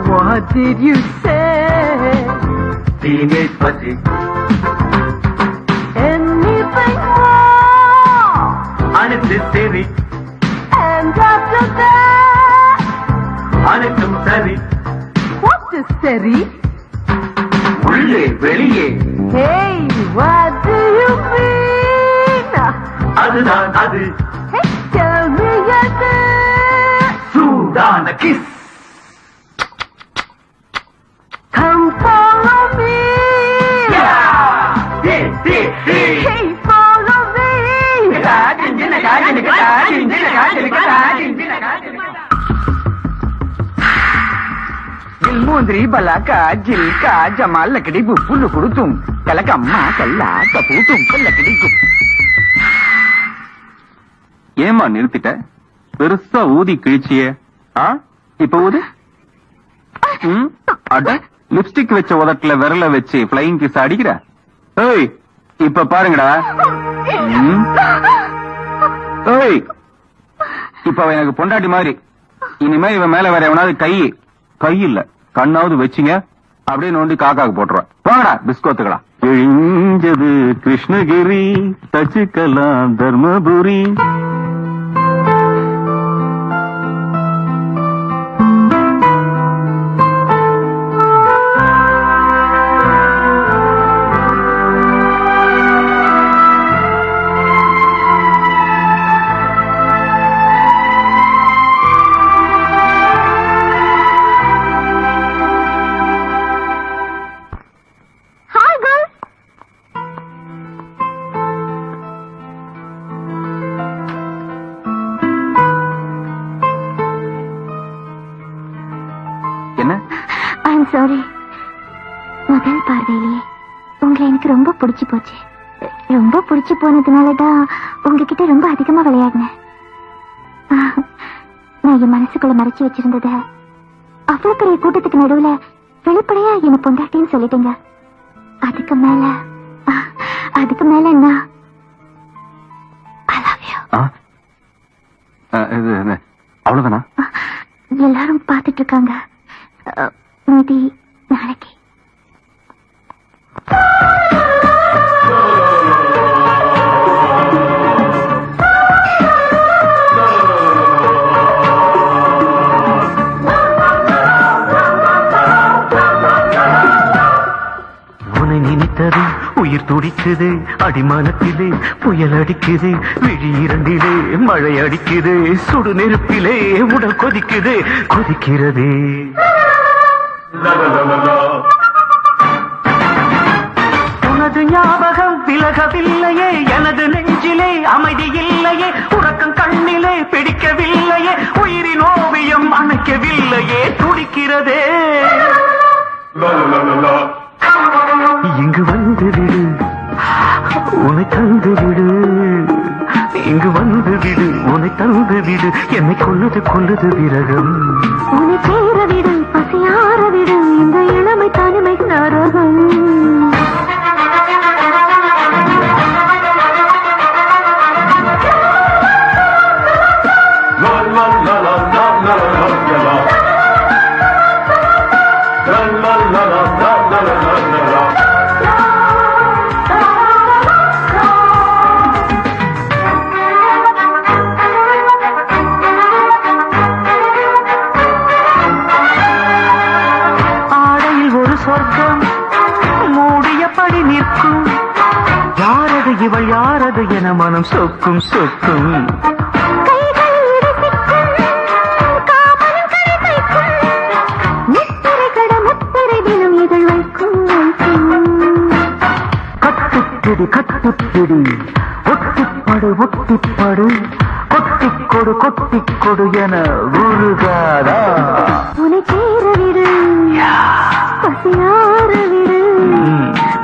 What did you say? Teenage பசி Anything more? அனைத்து சரி And after that, அனைத்தும் சரி. what is Seri? உள்ளே வெளியே Hey, what do you mean? அதுதான் அது. Hey, tell me again. சூடான kiss. Come follow me. Hey, follow me. జిల్మూంద్రి బలాక జిల్క జమాల్లకిడి బుప్పులు కుడుతుం కలకమ్మ కల్లా కపూతుం కల్లకిడి ஏமா நிறுத்திட்ட? பெருசா ஊதி கிழிச்சியே. இப்ப ஊது. அட, லிப்ஸ்டிக் வச்ச உதட்டுல விரல வச்சு பிளைங் கிஸ் அடிக்கிற. ஏய், இப்ப பாருங்கடா. ஏய், இப்ப அவ எனக்கு பொண்டாட்டி மாதிரி. இனிமே இவன் மேல வேற எவனாவது கை இல்ல கண்ணாவது வச்சிங்க, அப்படியே நோண்டி காக்காக்கு போட்டுருவான். போங்கடா பிஸ்கோத்துக்கலாம். கிழிஞ்சது கிருஷ்ணகிரி, தச்சுக்கலாம் தர்மபுரி. சாரி. முதல் பார்வையிலேயே உங்களை எனக்கு ரொம்ப பிடிச்சு போச்சு. ரொம்ப பிடிச்சு போனதுனாலதான் உங்ககிட்ட ரொம்ப அதிகமா விளையாடினேன். நான் என் மனசுக்குள்ள மறைச்சு வச்சிருந்தத அவ்வளவு பெரிய கூட்டத்துக்கு நடுவுல வெளிப்படையா என்ன பொண்டாட்டின்னு சொல்லிட்டீங்க. அதுக்கு மேல என்ன? I love you. அவ்வளவுதானா? எல்லாரும் பார்த்துட்டு இருக்காங்க. மீதி நாளைக்கு. உன்னை நினைத்தது உயிர் துடிக்குது, அடிமானத்திலே புயல் அடிக்குது, விழி இரண்டிலே மழை அடிக்குது, சுடு நெருப்பிலே உடல் கொதிக்குது, கொதிக்கிறது. உனது ஞாபகம் விலகவில்லையே, எனது நெஞ்சிலே அமைதி இல்லையே, உறக்கம் கண்ணிலே பிடிக்கவில்லையே, உயிரின் ஓவியம் அணைக்கவில்லையே, துடிக்கிறதே. இங்கு வந்து விடு, உன்னை தந்து விடு, இங்கு வந்து விடு, உன்னை தந்து விடு, என்னை கொல்லுது விரகம். உன்னை சேர விடு, பசியார விடு, இந்த இளமை தனிமை நரகம். சொர்க்கம் மூடியபடி நிற்கும், யாரது இவள் யாரது என மனம் சொக்கும் சொக்கும். கட்டுப்பிடி கட்டுப்பிடி, ஒட்டிப்படு ஒட்டிப்படு, கொட்டிக்கொடு கொட்டிக்கொடு என உருகாதா. உன்னை சேர விடு, பசியார விடு,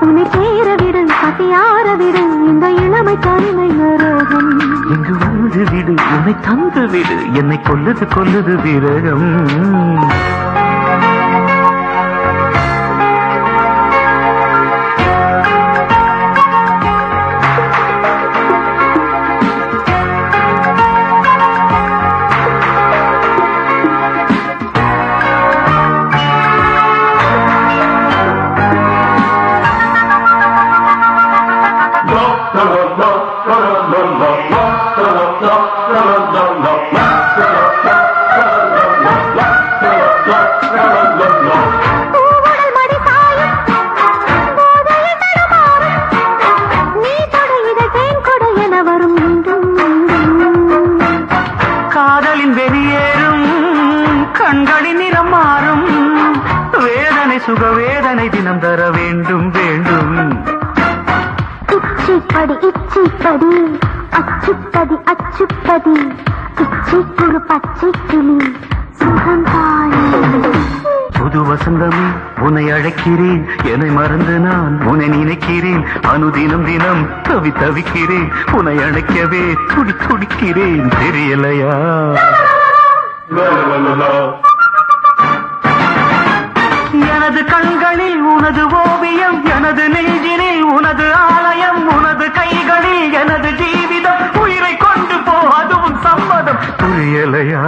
உன்னை சேர விடு, பசியார விடு, இந்த இளமை தனிமை நரகம். இங்கு வந்து விடு, உன்னை தந்து விடு, என்னை கொல்லுது விரகம். காதலின் வெளியேறும் கண்களின் நிறம் மாறும், வேதனை சுகவேதனை தினம் தர வேண்டும் வேண்டும். இச்சிப்படி இச்சிப்படி, அச்சுப்பதி அச்சுப்பதி, இச்சிக்குழு பச்சை கிளி சுகம் தாழ். புது வசந்தமே உன்னை அழைக்கிறேன், என்னை மறந்து நான் உன்னை நினைக்கிறேன், அனுதினம் தினம் தவிக்கிறேன், உன்னை அழைக்கவே துடிக்கிறேன், தெரியலையா? எனது கண்களில் உனது ஓவியம், எனது நெஞ்சினில் உனது ஆலயம், உனது கைகளில் எனது ஜீவிதம், உயிரை கொண்டு போ அதுவும் சம்மதம், புரியலையா?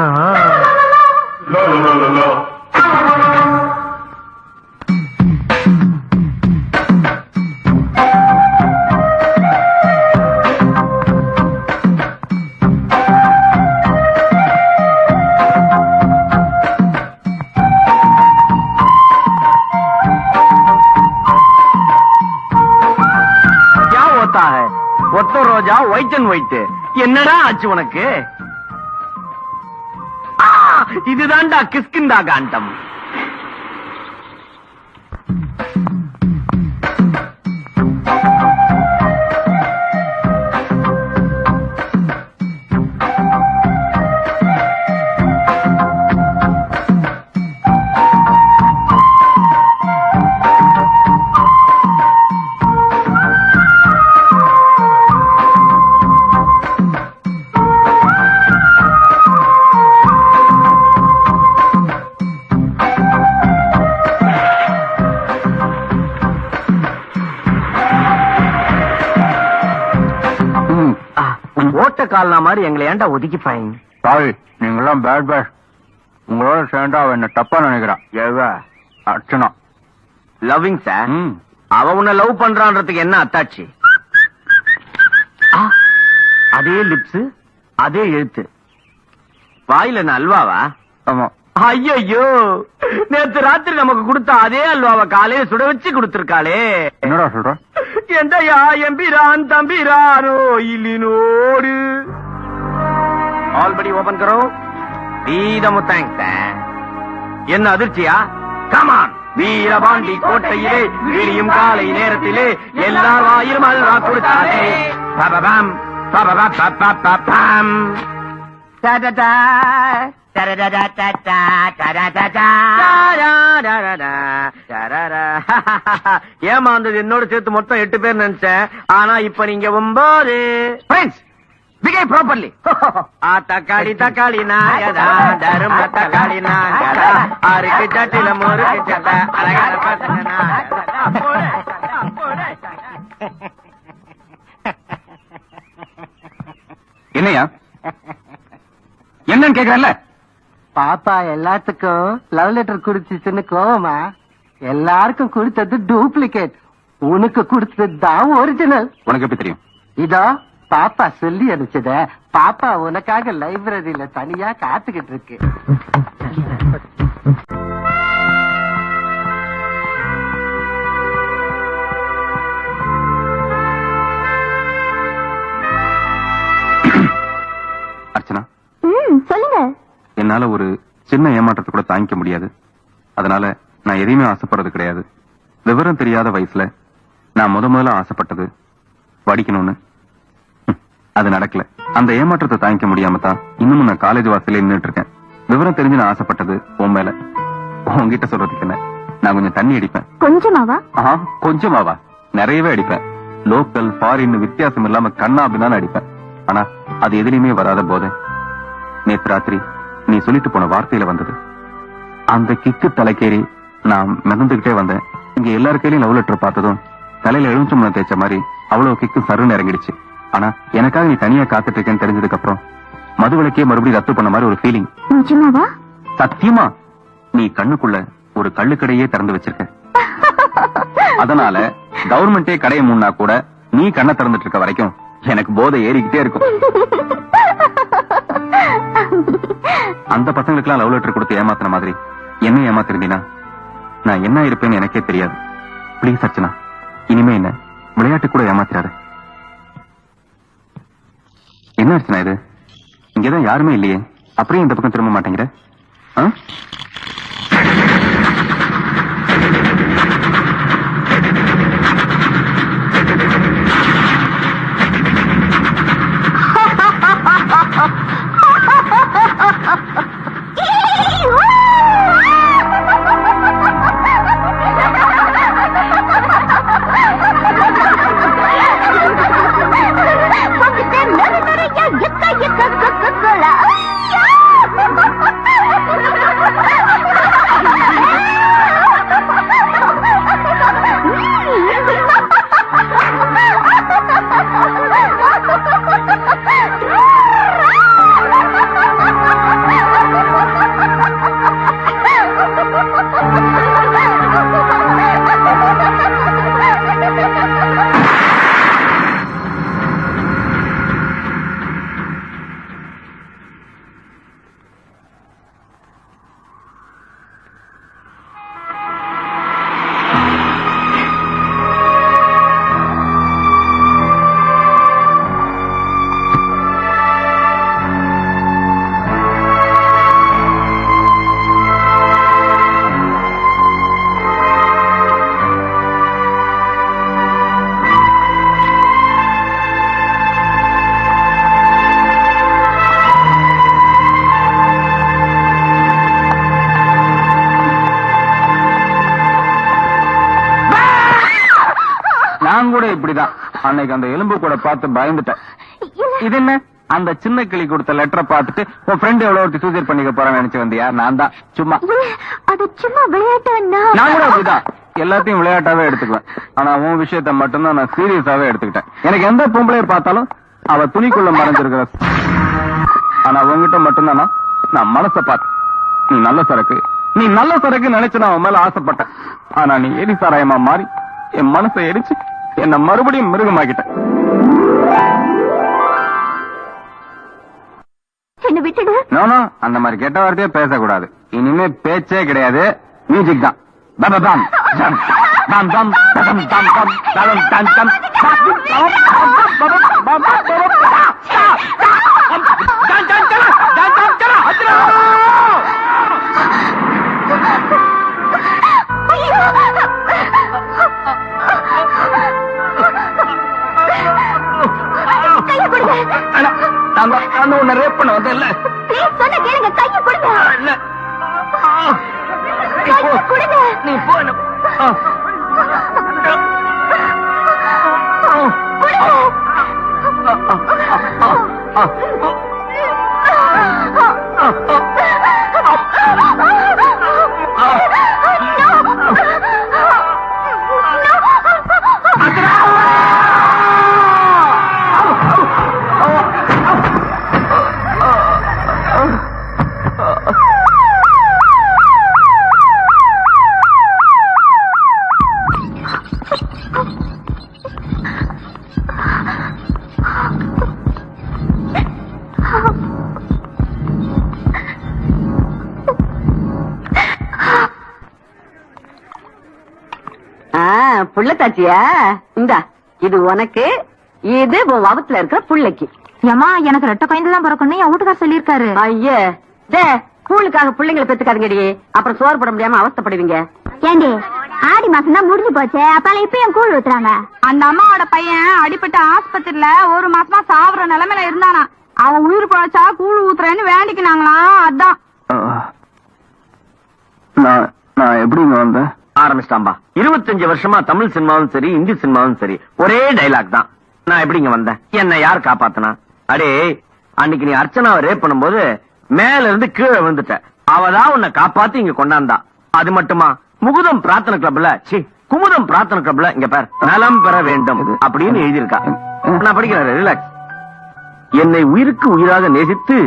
ஒத்த ரோஜா ஒயிட் அண்ட் ஒயிட், என்னடா ஆச்சு உனக்கு? இதுதான்டா கிஸ்கிந்தா காண்டம். ஓட்ட கால்னா மாதிரி எங்களை ஏன்டா ஒதுக்கிப்பாங்க? சாரி, நீங்களாம் பேட் பேட். உங்களோட சேர்ந்தா அவ என்ன தப்பா நினைக்கிறான். எவ அர்ச்சனா லவ்விங் சார். அவ உன்னை லவ் பண்றான்றதுக்கு என்ன அத்தாட்சி? அதே லிப்ஸ், அதே எழுத்து, வாயில என்ன அல்வாவா? ஆமா. ஐயோ, நேத்து ராத்திரி நமக்கு கொடுத்த அதே அல்வாவை காலையில சுட வச்சு கொடுத்திருக்காளே. என்னடா சொல்ற? எந்தையா எம்பிரான் தம்பிரானோ இல்லினோடு ஆல்படி ஓபன் கரோ. வீதமு தேங்க்ஸ். என்ன அதிர்ச்சியா? கமான். வீரபாண்டி கோட்டையிலே விடியும் காலை நேரத்திலே எல்லார் வாயிலும் அல்வா கொடுத்தாலே. பபபம் பபபம். ஏமாந்தது என்னோட சேர்த்து மொத்தம் 8 பேர் நினைச்சேன். ஆனா இப்ப நீங்க 9. Behave properly. தக்காளி தக்காளி நாயதா, தரும தக்காளி நாயதா, அருக்கு சட்டில முறுக்கு சட்ட அழகான பசங்க. என்னையா என்னன்னு கேக்குறல்ல? பாப்பா எல்லாத்துக்கும் லவ் லெட்டர் குடுத்துச்சுன்னு கோவமா? எல்லாருக்கும் கொடுத்தது டூப்ளிகேட், உனக்கு கொடுத்தது தான் ஒரிஜினல். உனக்கு எப்படி தெரியும்? இதோ பாப்பா சொல்லி அனுப்பிச்சத பாப்பா உனக்காக லைப்ரரியில தனியா காத்துக்கிட்டு இருக்கு. அர்ச்சனா, சொல்லுங்க. என்னால ஒரு சின்ன ஏமாற்றத்தை கூட தாங்கிக்க முடியாது. அதனால நான் எதையுமே ஆசைப்படுறது கிடையாது. விவரம் தெரியாத வயசுல நான் முதல்ல ஆசைப்பட்டது படிக்கணும்னு. அது நடக்கல. அந்த ஏமாற்றத்தை தாங்கிக்க முடியாம தான் இன்னமும் நான் காலேஜ் வாசலே நின்னுட்டு இருக்கேன். விவரம் தெரிஞ்சு நான் ஆசைப்பட்டது உன் மேல. உன்கிட்ட சொல்றதுக்கு என்ன, நான் கொஞ்சம் தண்ணி அடிப்பேன். கொஞ்சமாவா? கொஞ்சமாவா? நிறையவே அடிப்பேன். லோக்கல் ஃபாரின் வித்தியாசம் இல்லாம கண்ணா அப்படின்னு அடிப்பேன். ஆனா அது எதுலையுமே வராத போது நேத்து ராத்திரி நீ சொல்லிட்டு போன வார்த்தையில வந்தது. அந்த கிக்கு தலைக்கேறி நான் மிதந்துகிட்டே வந்தேன். இங்க எல்லாரு கையிலும் லவ் லெட்டர் பார்த்ததும் தலையில எலுமிச்சம்பழம் தேய்ச்ச மாதிரி அவ்வளவு கிக்கு சருன்னு இறங்கிடுச்சு. ஆனா எனக்காக நீ தனியா காத்துட்டு இருக்கேன்னு தெரிஞ்சதுக்கு அப்புறம் மதுவிலக்கே மறுபடியும் ரத்து பண்ண மாதிரி ஒரு ஃபீலிங். நிஜமாவா? சத்தியமா. நீ கண்ணுக்குள்ள ஒரு கள்ளுக்கடையே திறந்து வச்சிருக்க. அதனால கவர்மெண்டே கடையை மூடனா கூட நீ கண்ணை திறந்துட்டு இருக்க வரைக்கும் எனக்கு போதை ஏறிக்கிட்டே இருக்கும். அந்த பசங்களுக்கெல்லாம் லவ் லெட்டர் கொடுத்து ஏமாத்தின மாதிரி என்ன ஏமாத்திருந்தீனா நான் என்ன இருப்பேன்னு எனக்கே தெரியாது. பிளீஸ் அர்ச்சனா, இனிமே என்ன விளையாட்டு கூட ஏமாத்திராரு. என்ன அர்ச்சனா இது? இங்கதான் யாருமே இல்லையே, அப்படியே இந்த பக்கம் திரும்ப மாட்டேங்கிற? நான் கூட இப்படிதான் அன்னைக்கு அந்த எலும்பு கூட பார்த்து பயந்துட்டேன். இது என்ன, அந்த சின்ன கிளி கொடுத்த லெட்டரை பார்த்துட்டு உன் ஃப்ரெண்ட் எவ்வளவு சூசைட் பண்ணிக்க போறான்னு நினைச்சு வந்தியா? நான் தான் சும்மா அது சும்மா விளையாட்டு. நான் கூட அப்படிதான் எல்லாத்தையும் விளையாட்டாவே எடுத்துக்குவேன். ஆனா உன் விஷயத்த மட்டும்தான் நான் சீரியஸாவே எடுத்துக்கிட்டேன். எனக்கு எந்த பொம்பளைய பார்த்தாலும் அவ துணிக்குள்ள மறைஞ்சிருக்கிற ஆனா உங்ககிட்ட மட்டும்தானா நான் மனச பார்த்து நீ நல்ல சரக்கு நினைச்சு நான் உன் மேல ஆசைப்பட்டேன். ஆனா நீ எரி சாராயமா மாறி என் மனசை எரிச்சு என்ன மறுபடியும் மிருகமாக்கிட்ட. என்ன விட்டுடு. நோ அந்த மாதிரி கெட்ட வார்த்தையே பேசக்கூடாது. இனிமே பேச்சே கிடையாது, மியூசிக் தான். பபபம் ஜம் பம் பம் பம் பம் பம் பம் பம் பம் நான் உன்னை ரேப் பண்ண வந்தேன் இல்ல. சொன்ன கேளுங்க, கையை கொடுங்க. இல்ல கையை கொடுங்க. நீ போ. புள்ளத்தாச்சியா, இந்தா இது உனக்கு, இது உன் வகுத்துல இருக்கிற புள்ளைக்கு. ஏமா எனக்கு ரெட்ட குழந்தை தான் பிறக்கணும் என் வீட்டுக்கார சொல்லியிருக்காரு. ஐயே டே, கூழுக்காக பிள்ளைங்களை பெத்துக்காதுங்கடி, அப்புறம் சோறு போட முடியாம அவஸ்தைப்படுவீங்க. ஏண்டி ஆடி மாசம் தான் முடிஞ்சு போச்சு, அப்பால இப்ப என் கூழ் ஊத்துறாங்க. அந்த அம்மாவோட பையன் அடிபட்ட ஆஸ்பத்திரியில 1 மாசமா சாவுற நிலைமையில இருந்தானா. அவன் உயிர் பழச்சா கூழ் ஊத்துறேன்னு வேண்டிக்கினாங்களாம். அதான் நான் எப்படி இங்க வந்தேன்? ஆரம்பிச்சிட்டாம்பா. 25 வருஷமா தமிழ் சினிமாவும் சரி இந்தி சினிமாவும் சரி ஒரே டைலாக் தான். நான் எப்படி இங்க வந்தேன், என்ன யார் காப்பாத்தினா? அடே, அன்னைக்கு நீ அர்ச்சனாவை ரேப் பண்ணும்போது மேல இருந்து கீழே விழுந்துட்ட. அவதான் உன்னை காப்பாத்தி இங்க கொண்டாந்தா. அது மட்டுமா, முகுதம் பிரார்த்தனை கிளப்ல குமுதம் பிரார்த்தனை கிளப்ல இங்க பேர் நலம் பெற வேண்டும் அப்படின்னு எழுதியிருக்கா. நான் படிக்கிறேன், ரிலாக்ஸ். என்னை உயிருக்கு உயிராக நேசித்து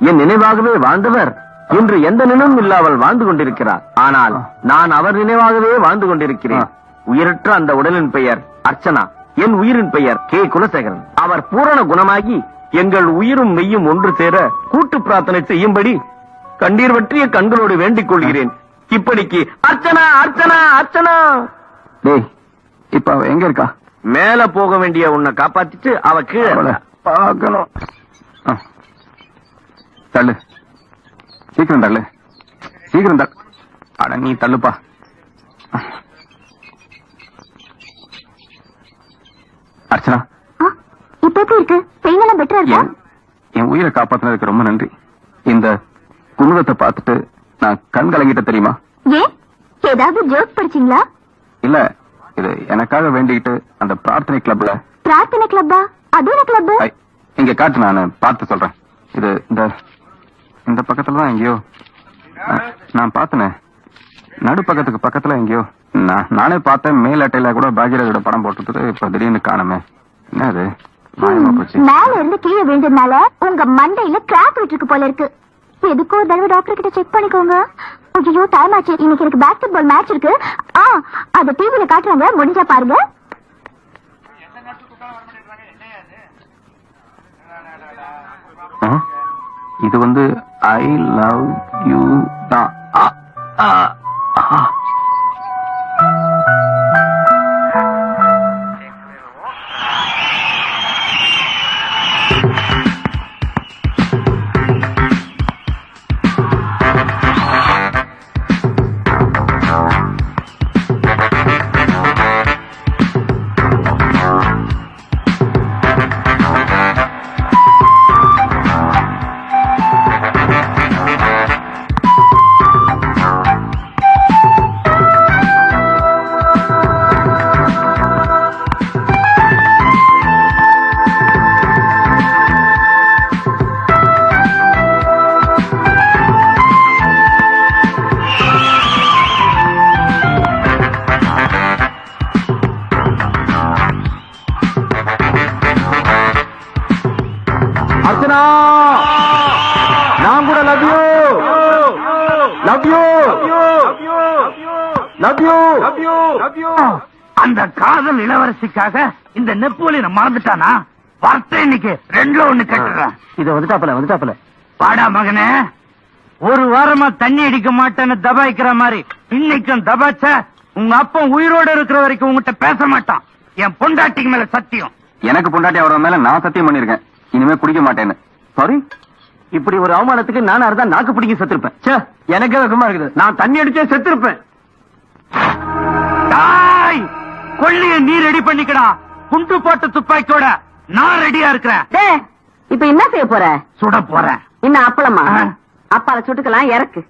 என் நினைவாகவே வாழ்ந்தவர் இன்று எந்த நினைவும் இல்லாமல் வாழ்ந்து கொண்டிருக்கிறார். ஆனால் நான் அவர் நினைவாகவே வாழ்ந்து கொண்டிருக்கிறேன். உயிரற்ற அந்த உடலின் பெயர் அர்ச்சனா, என் உயிரின் பெயர் கே குலசேகரன். அவர் பூரண குணமாகி எங்கள் உயிரும் மெய்யும் ஒன்று சேர கூட்டு பிரார்த்தனை செய்யும்படி கண்ணீர் வற்றிய கண்களோடு வேண்டிக் கொள்கிறேன். இப்படிக்கு அர்ச்சனா அர்ச்சனா அர்ச்சனா. டேய், இப்ப அவ எங்க இருக்கா? மேல போக வேண்டிய உன்னை காப்பாத்திட்டு அவ கீழே பார்க்கணும். தள்ளு, சீக்கிரம் தள்ளு, சீக்கிரம் தள்ளு. அட நீ தள்ளுப்பா. அர்ச்சனா, இப்ப எப்படி இருக்கு? பெயின் எல்லாம் பெட்டரா இருக்கா? என் உயிரை காப்பாத்தினதுக்கு ரொம்ப நன்றி. இந்த குமுதத்தை பார்த்துட்டு நான் கண் கலங்கிட்ட தெரியுமா? ஏன், ஏதாவது ஜோக் படிச்சீங்களா? இல்ல, இது எனக்காக வேண்டிக்கிட்டு அந்த பிரார்த்தனை கிளப்ல. பிரார்த்தனை கிளப்பா? அது என்ன கிளப்? இங்க காட்டு, நான் பார்த்து சொல்றேன். இது இந்த பக்கத்துலதான் எங்கேயோ நான் பார்த்தனே. நடு பக்கத்துக்கு பக்கத்துல எங்கேயோ நானே பார்த்தேன். மேல் அட்டையில கூட பாக்யராஜோட படம் போட்டுட்டு இப்ப திடீர்னு காணுமே. என்ன அது, மாயமா போச்சு. மேல இருந்து கீழே விழுந்ததுனால உங்க மண்டையில கிராக் விட்டுருக்கு போல இருக்கு. எதுக்கோ ஒரு தடவை டாக்டர் கிட்ட செக் பண்ணிக்கோங்க. ஐயோ, டைம் ஆச்சு. இன்னைக்கு எனக்கு பேஸ்கெட் பால் மேட்ச் இருக்கு. அத டிவில காட்டுறாங்க, முடிஞ்சா பாருங்க. இது ஐ லவ் யூ தான். அர்ச்சனா, நான் கூட love you, love you, love you, love you. அந்த காதல் இளவரசிக்காக இந்த நெப்போலியனை மறந்துட்டானா? வார்த்தை இன்னைக்கு 2ல 1 கட்டுறேன். இத வந்துட்டாப்ல. பாடா மகனே, ஒரு வாரமா தண்ணி அடிக்க மாட்டேன்னு தபாய்க்கிற மாதிரி இன்னைக்கும் தபாச்ச உங்க அப்பா உயிரோட இருக்கிற வரைக்கும் உங்ககிட்ட பேச மாட்டான். என் பொண்டாட்டிக்கு மேல சத்தியம். எனக்கு பொண்டாட்டி அவர மேல நான் சத்தியம் பண்ணிருக்கேன், இனிமே குடிக்க மாட்டேன்னு. சாரி. இப்படி ஒரு அவமானத்துக்கு நானா இருந்தா நாக்கு பிடிக்க செத்துருப்பேன். ச்சே, எனக்கே வெக்கமா இருக்குது. நான் தண்ணி அடிச்சே செத்துருப்பேன். டாய், கொள்ளிய நீ ரெடி பண்ணிக்கடா. குண்டு போட்ட துப்பாக்கியோட நான் ரெடியா இருக்கிறேன். டேய், இப்ப என்ன செய்ய போற? சுட போறேன். இன்னும் அப்பளமா? அப்பால சுட்டுக்கலாம், இறக்கு.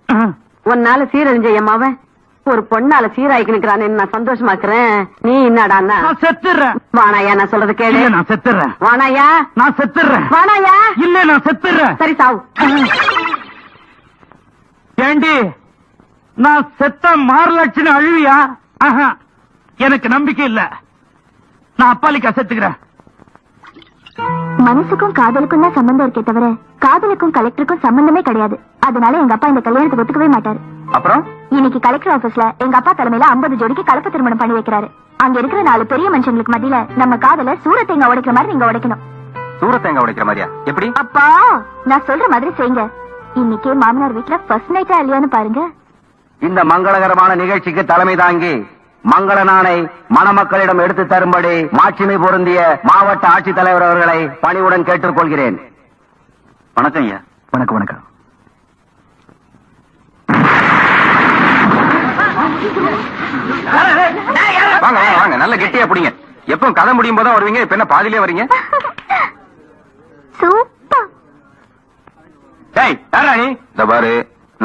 உன்னால சீரழிஞ்ச என் மவன் ஒரு பொண்ணால சீராய்க்கு நிக்கிறான்னு நான் சந்தோஷமாக்குறேன். நீ என்னடா? நான் செத்துறேன். வானாயா, நான் சொல்றது கேளு. நான் செத்துறேன். வானாயா, நான் செத்துறேன். வானாயா. இல்ல, நான் செத்துறேன். சரி, சாவு. ஏண்டி, நான் செத்த மாரலட்சுமி அழுவியா? எனக்கு நம்பிக்கை இல்ல. நான் அப்பாலிக்கா செத்துக்கிறேன். மனசுக்கும் காதலுக்கும் தான் சம்பந்தம் இருக்கே தவிர காதலுக்கும் கலெக்டருக்கும் சம்பந்தமே கிடையாது. அதனால எங்க அப்பா இந்த கல்யாணத்துக்கு ஒத்துக்கவே மாட்டாரு. அப்புறம் இன்னைக்கு கலெக்டர் ஆபீஸ்ல எங்க அப்பா தலைமையில 50 ஜோடிக்கு கலப்பு திருமணம் பண்ணி வைக்கிறாரு. அங்க இருக்கிற 4 பெரிய மனுஷங்களுக்கு மத்தியில நம்ம காதல சூரத்தேங்க உடைக்கிற மாதிரி நீங்க உடைக்கணும். சூரத்தேங்க உடைக்கிற மாதிரியா? எப்படி? அப்பா, நான் சொல்ற மாதிரி செய்யுங்க. இன்னைக்கே மாமனார் வீட்டுல ஃபர்ஸ்ட் நைட்டா இல்லையான்னு பாருங்க. இந்த மங்களகரமான நிகழ்ச்சிக்கு தலைமை தாங்கி மங்கள நாளை மணமக்களிடம் எடுத்து தரும்படி மாட்சிமை பொருந்திய மாவட்ட ஆட்சித்தலைவர் அவர்களை பணிவுடன் கேட்டுக்கொள்கிறேன். வணக்கம் ஐயா. வணக்கம். வாங்க வாங்க, நல்ல கெட்டியா பிடிங்க. எப்பவும் கதை முடியும் போதான் வருவீங்க, இப்ப என்ன பாதியிலே வரீங்க? சூப்பர். டேய், யாரா நீ? இந்த பாரு,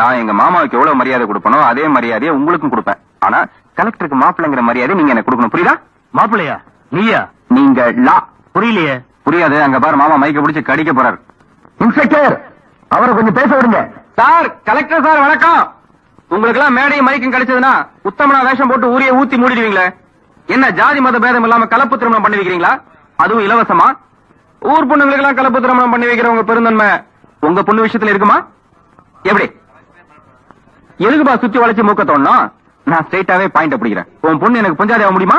நான் எங்க மாமாவுக்கு எவ்வளவு மரியாதை கொடுப்பனோ அதே மரியாதையை உங்களுக்கும் கொடுப்பேன். ஆனா கலெக்டருக்கு மாப்பிள்ளைங்கிற மரியாதை நீங்க எனக்கு கொடுக்கணும், புரியுதா? மாப்பிள்ளையா? நீயா? நீங்க லா. புரியலையே. புரியாது. அங்க பாரு, மாமா மைக்க பிடிச்சு கடிக்க போறாரு. இன்ஸ்பெக்டர், அவரை கொஞ்சம் பேச விடுங்க. சார், கலெக்டர் சார், வணக்கம். உங்களுக்கு எல்லாம் மேடையும் மைக்கும் கிடைச்சதுன்னா உத்தமனா வேஷம் போட்டு ஊரையே ஊத்தி மூடிடுவீங்களே. என்ன ஜாதி மத பேதம் இல்லாம கலப்பு திருமணம் பண்ணி வைக்கிறீங்களா? அதுவும் இலவசமா? ஊர் பொண்ணுங்களுக்கு எல்லாம் கலப்பு திருமணம் பண்ணி வைக்கிறவங்க பெருந்தன்மை உங்க பொண்ணு விஷயத்துல இருக்குமா? எப்படி? எதுக்குப்பா சுத்தி வளைச்சு மூக்க தோணும்? நான் ஸ்ட்ரைட்டாவே பாயிண்ட் பிடிக்கிறேன். உன் பொண்ணு எனக்கு பஞ்சாதி ஆக முடியுமா?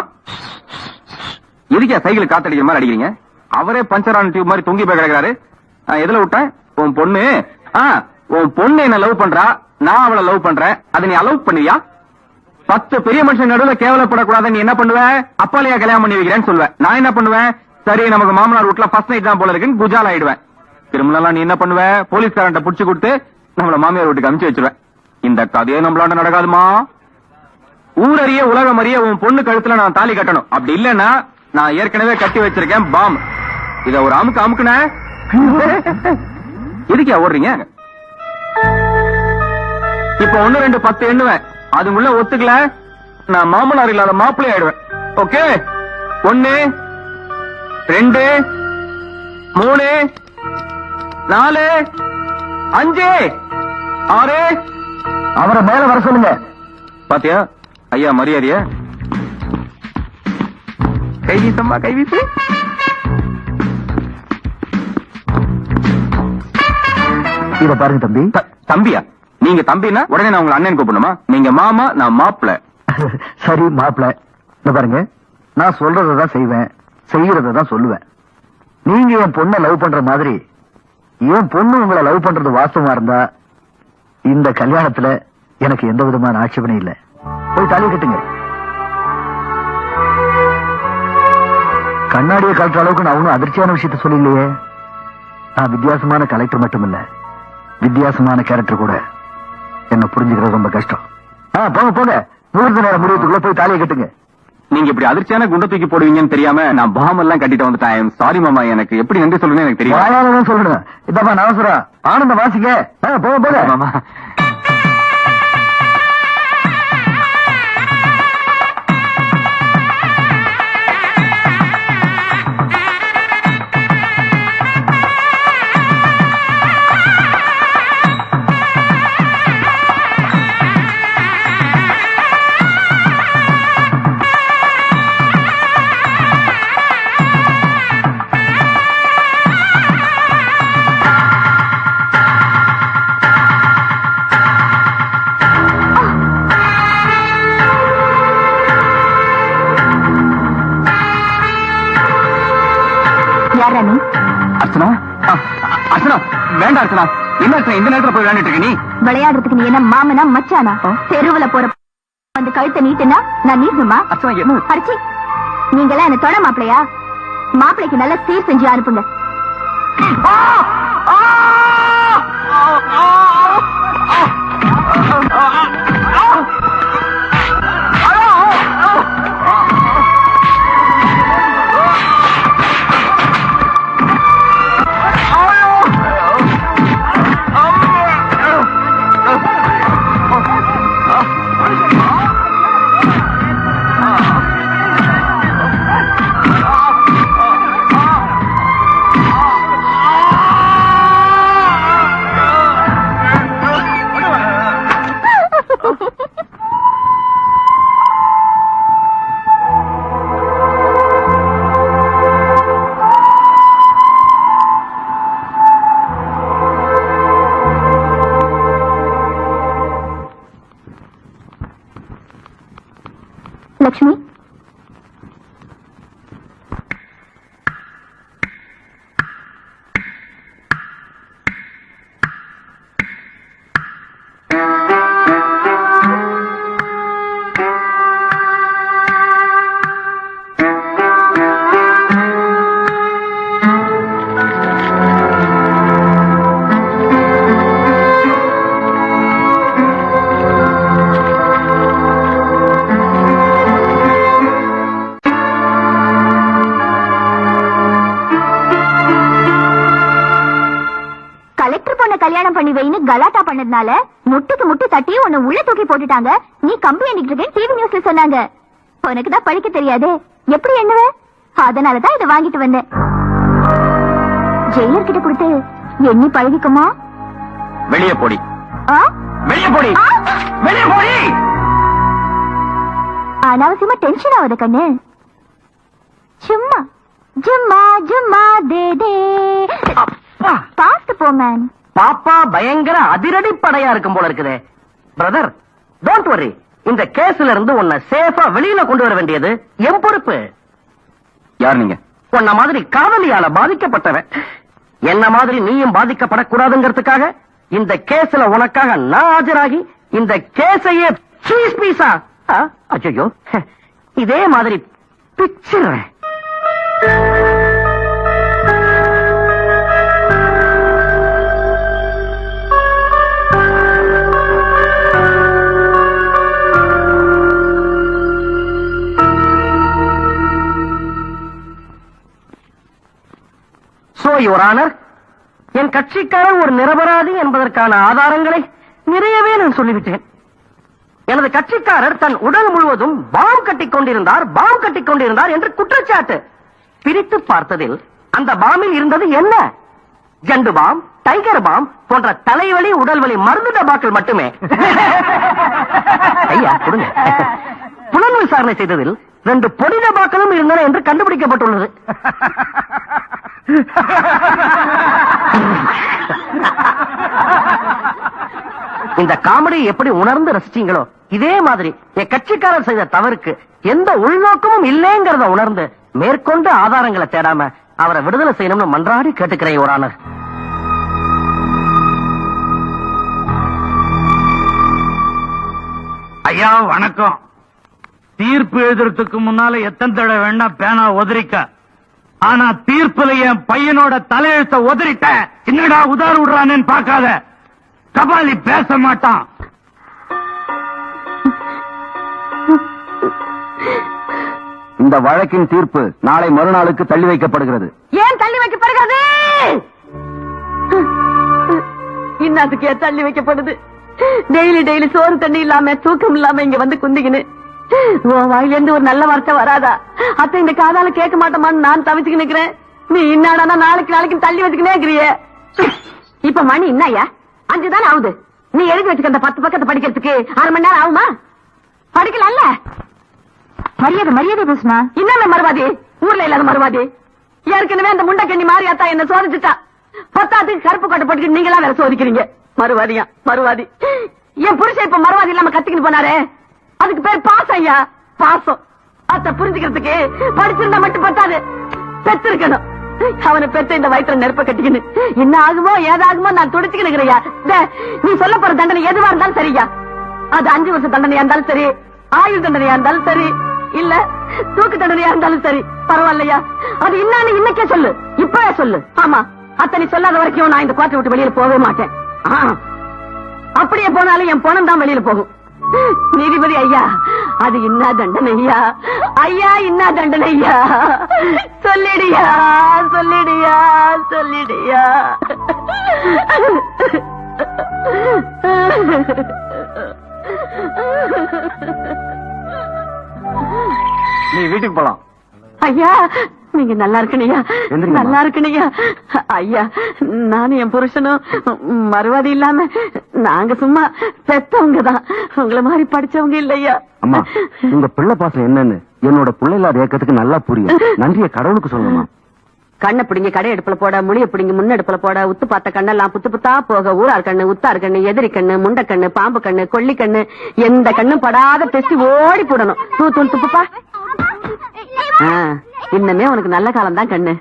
எதுக்கா சைக்கிள் காத்தடிக்கிற மாதிரி அடிக்கிறீங்க? அவரே பஞ்சரான டியூப் மாதிரி தொங்கி போய் கிடக்குறாரு. எதுல விட்டேன்? உன் பொண்ணு என்ன லவ் பண்றா, நான் அவளை லவ் பண்றேன். அதை நீ அலோவ் பண்ணுவியா? 10 பெரிய மனுஷன் நடுவில் கேவலப்படக்கூடாது. நீ என்ன பண்ணுவ? அப்பாலையா கல்யாணம் பண்ணி வைக்கிறேன்னு சொல்லுவேன். நான் என்ன பண்ணுவேன்? சரி, நமக்கு மாமனார் வீட்டுல ஃபர்ஸ்ட் நைட் தான் போல இருக்குன்னு குஜால் ஆயிடுவேன். திருமணம் நீ என்ன பண்ணுவ? போலீஸ்காரன்ட்ட புடிச்சு கொடுத்து நம்மள மாமியார் வீட்டுக்கு அனுப்பிச்சு வச்சிருவேன். இந்த கதையே நம்மளாண்ட நடக்காதுமா. ஊரறிய உலகம் அறிய உன் பொண்ணு கழுத்துல நான் தாலி கட்டணும். அப்படி இல்லன்னா நான் ஏற்கனவே கட்டி வச்சிருக்கேன் பாம். இத ஒரு அமுக்குன எதுக்கா ஓடுறீங்க? இப்ப 1 2 10 எண்ணுவேன். அது உள்ள ஒத்துக்கல, நான் மாமனார் இல்லாத மாப்பிள்ளை ஆயிடுவேன். ஓகே? 1 2 3 4 5 6. அவரை மேல வர சொல்லுங்க. பாத்தியா ஐயா மரியாதைய? கைவீசம்மா, கைவீசு. இத பாருங்க தம்பி. தம்பியா? நீங்க தம்பினா உடனே நான் உங்களை அண்ணன் கூப்பிடணுமா? நீங்க மாமா, நான் மாப்பிள்ள. சரி மாப்பிள்ள, இத பாருங்க, நான் சொல்றதான் செய்வேன், செய்யறதான் சொல்லுவேன். நீங்க என் பொண்ணை லவ் பண்ற மாதிரி என் பொண்ணு உங்களை லவ் பண்றது வாஸ்தவமா இருந்தா இந்த கல்யாணத்துல எனக்கு எந்த விதமான ஆட்சேபனையும் இல்ல. போய் தாலி கட்டுங்க. கண்ணாடியை கழற்ற அளவுக்கு நான் ஒன்னும் அதிர்ச்சியான விஷயத்த சொல்லலையே. நான் வித்தியாசமான கலெக்டர் மட்டுமில்ல, வித்தியாசமான கேரக்டர் கூட. என்ன புரிஞ்சுக்கிறது ரொம்ப கஷ்டம். போங்க போங்க, முகூர்த்த நேரம் முடியத்துக்குள்ள போய் தாலியை கட்டுங்க. நீங்க இப்படி அதிர்ச்சியான குண்டை தூக்கி போடுவீங்கன்னு தெரியாம நான் பாம் எல்லாம் கட்டிட்டு வந்துட்டேன். சாரி மாமா, எனக்கு எப்படி நன்றி சொல்லுன்னு எனக்கு தெரியும். சொல்லணும். இதப்பா நான் ஆனந்த வாசிக்க. போக போக மாமா. அர்ச்சனா வேண்டாம் அர்ச்சனா. என்ன அர்ச்சனா இந்த நேரத்துல போய் விளையாண்டுட்டு இருக்க நீ? விளையாடுறதுக்கு நீ என்ன மாமனா மச்சானா? தெருவுல போற அந்த கழுத்தை நீட்டுனா நான் நீட்டுமா? அர்ச்சனா என்ன? அடிச்சி நீங்க எல்லாம் என்ன தொட மாப்பிளையா? மாப்பிளைக்கு நல்லா சீர் செஞ்சு அனுப்புங்க. லட்சுமி, கல்யாணம் பண்ணி வைன்னு கலாட்டா பண்ணதுனால முட்டுக்கு முட்டு தட்டி உன்னை உள்ள தூக்கி போட்டுட்டாங்க. நீ கம்பி எண்ணிட்டு இருக்கேன் டிவி நியூஸ்ல சொன்னாங்க. உனக்கு தான் படிக்க தெரியாது, எப்படி எண்ணுவ? அதனாலதான் இதை வாங்கிட்டு வந்தேன். ஜெயிலர் கிட்ட கொடுத்து எண்ணி பழகிக்குமா? வெளியே போடி, வெளியே போடி, வெளியே போடி. அனாவசியமா டென்ஷன் ஆகுது கண்ணு. சும்மா ஜும்மா ஜும்மா தே தே. பாத்து போ மேன். பாப்பா பயங்கர அதிரடி படையா இருக்கும் போல இருக்குதே. Brother, don't worry. இந்த கேஸ்ல இருந்து உன்னை சேஃபா வெளியில கொண்டு வர வேண்டியது என் பொறுப்பு. யார் நீங்க? உன்ன மாதிரி காதலியால பாதிக்கப்பட்டவன். என்ன மாதிரி நீயும் பாதிக்கப்படக்கூடாதுங்கிறதுக்காக இந்த கேஸ்ல உனக்காக நான் ஆஜராகி இந்த கேஸையே பீஸ் பீஸா ஐயோ இதே மாதிரி பிச்சிடுறேன். யுவர் ஆனர், என் கட்சிக்காரர் ஒரு நிரபராதி என்பதற்கான ஆதாரங்களை நிறையவே நான் சொல்லிவிட்டேன். எனது கட்சிக்காரர் தன் உடல் முழுவதும் பாம் கட்டிக் கொண்டிருந்தார் என்று குற்றச்சாட்டு. பிரித்து பார்த்ததில் அந்த பாமில் இருந்தது என்ன? ஜண்டு பாம், டைகர் பாம் போன்ற தலைவலி உடல்வலி மருந்து டப்பாக்கள் மட்டுமே. ஐயா கொடுங்க. புலன் விசாரணை செய்ததில் 2 பொடி டப்பாக்களும் இருந்தன என்று கண்டுபிடிக்கப்பட்டுள்ளது. இந்த காமெடி எப்படி உணர்ந்து ரசிச்சீங்களோ இதே மாதிரி என் கட்சிக்காரர் செய்த தவறுக்கு எந்த உள்நோக்கமும் இல்லைங்கிறத உணர்ந்து மேற்கொண்டு ஆதாரங்களை தேடாம அவரை விடுதலை செய்யணும்னு மன்றாடி கேட்டுக்கிறேன் யுவர் ஆனர். ஐயா வணக்கம். தீர்ப்பு எழுதுறதுக்கு முன்னால எத்தனை தடவை வேணா பேனா உதறிக்க. ஆனா தீர்ப்புல என் பையனோட தலையெழுத்த உதறிட்ட. என்னடா உதாறு விடுறானு பாக்காத. கபாலி பேச மாட்டான். இந்த வழக்கின் தீர்ப்பு நாளை மறுநாளுக்கு தள்ளி வைக்கப்படுகிறது. ஏன் தள்ளி வைக்கப்படுகிறது? இன்னதுக்கு ஏன் தள்ளி வைக்கப்படுது? டெய்லி சோறு தண்ணி இல்லாம தூக்கம் இல்லாம இங்க வந்து குந்திக்கின்னு வாயிலிருந்து ஒரு நல்ல வார்த்தை வராதா? அத்தை இந்த காதால கேட்க மாட்டோமான்னு நான் தவிச்சுக்கு நிக்கிறேன். நீ இன்னாடா நாளைக்கு தள்ளி வச்சுக்கினே இருக்கிறிய. இப்ப மணி என்னையா 5 தானே ஆகுது. நீ எழுதி வச்சுக்க அந்த 10 பக்கத்தை படிக்கிறதுக்கு 1/2 மணி நேரம் ஆகுமா? படிக்கல. மரியாதை பேசுமா? இன்னும் மறுவாதி, ஊர்ல இல்லாத மறுவாதி. ஏற்கனவே அந்த முண்டக்கண்ணி மாரியாத்தா என்ன சோதிச்சுட்டா. 10ஆத்துக்கு கருப்பு கோட்டை போட்டுக்கிட்டு நீங்களா வேற சோதிக்கிறீங்க. மறுவாதி. என் புருஷன் இப்ப மறுவாதி இல்லாம கத்திக்கிட்டு போனாரே, அதுக்கு பேர் பாசம் ஐயா, பாசம். அத புரிஞ்சுக்கிறதுக்கு படிச்சிருந்தா மட்டும் பத்தாது, பெற்றிருக்கணும். அவனை பெற்ற இந்த வயிற்றுல நெருப்ப கட்டிக்கின்னு என்ன ஆகுமோ ஏதாகுமோ நான் துடிச்சுக்கினுங்கிறையா. நீ சொல்ல போற தண்டனை எதுவா இருந்தாலும் சரியா, அது 5 வருஷம் தண்டனையா இருந்தாலும் சரி, ஆயுள் தண்டனையா இருந்தாலும் சரி, இல்ல தூக்கு தண்டனையா இருந்தாலும் சரி, பரவாயில்லையா? அது என்னன்னு இன்னைக்கே சொல்லு, இப்பவே சொல்லு. ஆமா, அத்தனை சொல்லாத வரைக்கும் நான் இந்த கோட்டை விட்டு வெளியில போகவே மாட்டேன். அப்படியே போனாலும் என் பணம் தான் வெளியில போகும். நீதிபதி ஐயா, அது என்ன தண்டனை ஐயா? ஐயா என்ன தண்டனை ஐயா? சொல்லிடுயா, சொல்லிடுயா, சொல்லிடுயா. நீ வீட்டுக்கு போலாம். ஐயா நீங்க நல்லா இருக்கணையா, நல்லா இருக்கணையா. ஐயா நானும் என் புருஷனும் மறுவாதி இல்லாம நாங்க சும்மா பெத்தவங்க தான், உங்களை மாதிரி படிச்சவங்க இல்லையா. அம்மா, உங்க பிள்ளை பாசம் என்னன்னு என்னோட பிள்ளைலாத இயக்கத்துக்கு நல்லா புரியும். நன்றிய கடவுளுக்கு சொல்லணுமா? கண்ணை பிடிங்க கடை அடுப்புல போட, முழிய பிடிங்க முன்னெடுப்புல போட, உத்து பார்த்த கண்ணெல்லாம் புத்து புத்தா போக, ஊரார் கண்ணு, உத்தார் கண்ணு, எதிரி கண்ணு, முண்டை கண்ணு, பாம்பு கண்ணு, கொல்லி கண்ணு, எந்த கண்ணும் படாத டெஸ்ட் ஓடி போடணும். தூ துப்புப்பா. இன்னமே உனக்கு நல்ல காலம் தான் கண்ணு.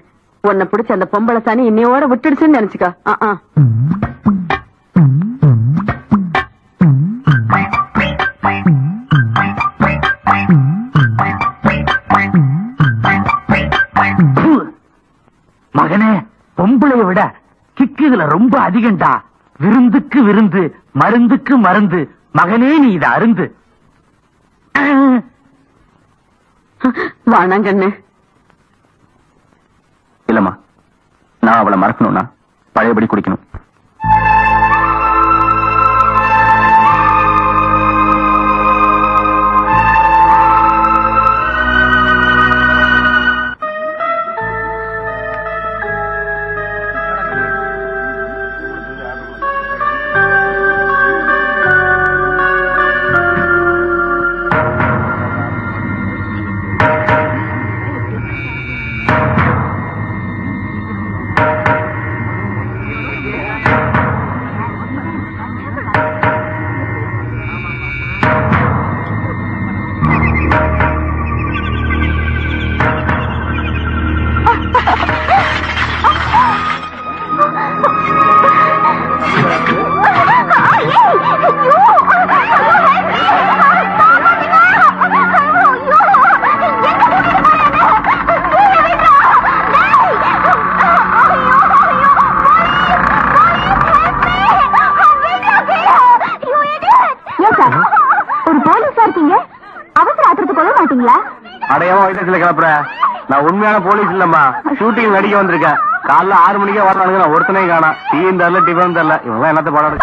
உன்னை பிடிச்ச அந்த பொம்பளை சாணி இன்னையோட விட்டுடுச்சுன்னு நினைச்சுக்கோ. மகனே, பொம்பளைய விட கிக்கு இதுல ரொம்ப அதிகண்டா. விருந்துக்கு விருந்து, மருந்துக்கு மருந்து. மகனே நீ இத அருந்து. வாணாங்கண்ணு. இல்லம்மா, நான் அவளை மறக்கணும்னா பழையபடி குடிக்கணும். அடையாம வயிற்றுல கிளப்புற. நான் உண்மையான போலீஸ் இல்லம்மா, ஷூட்டிங் நடிக்க வந்திருக்கேன். காலைல 6 மணிக்கே வர்றானுங்க, நான் ஒருத்தனையும் காணா. டீயும் தரல, டிஃபன் தரல. இவங்க என்னத்த பாடம்?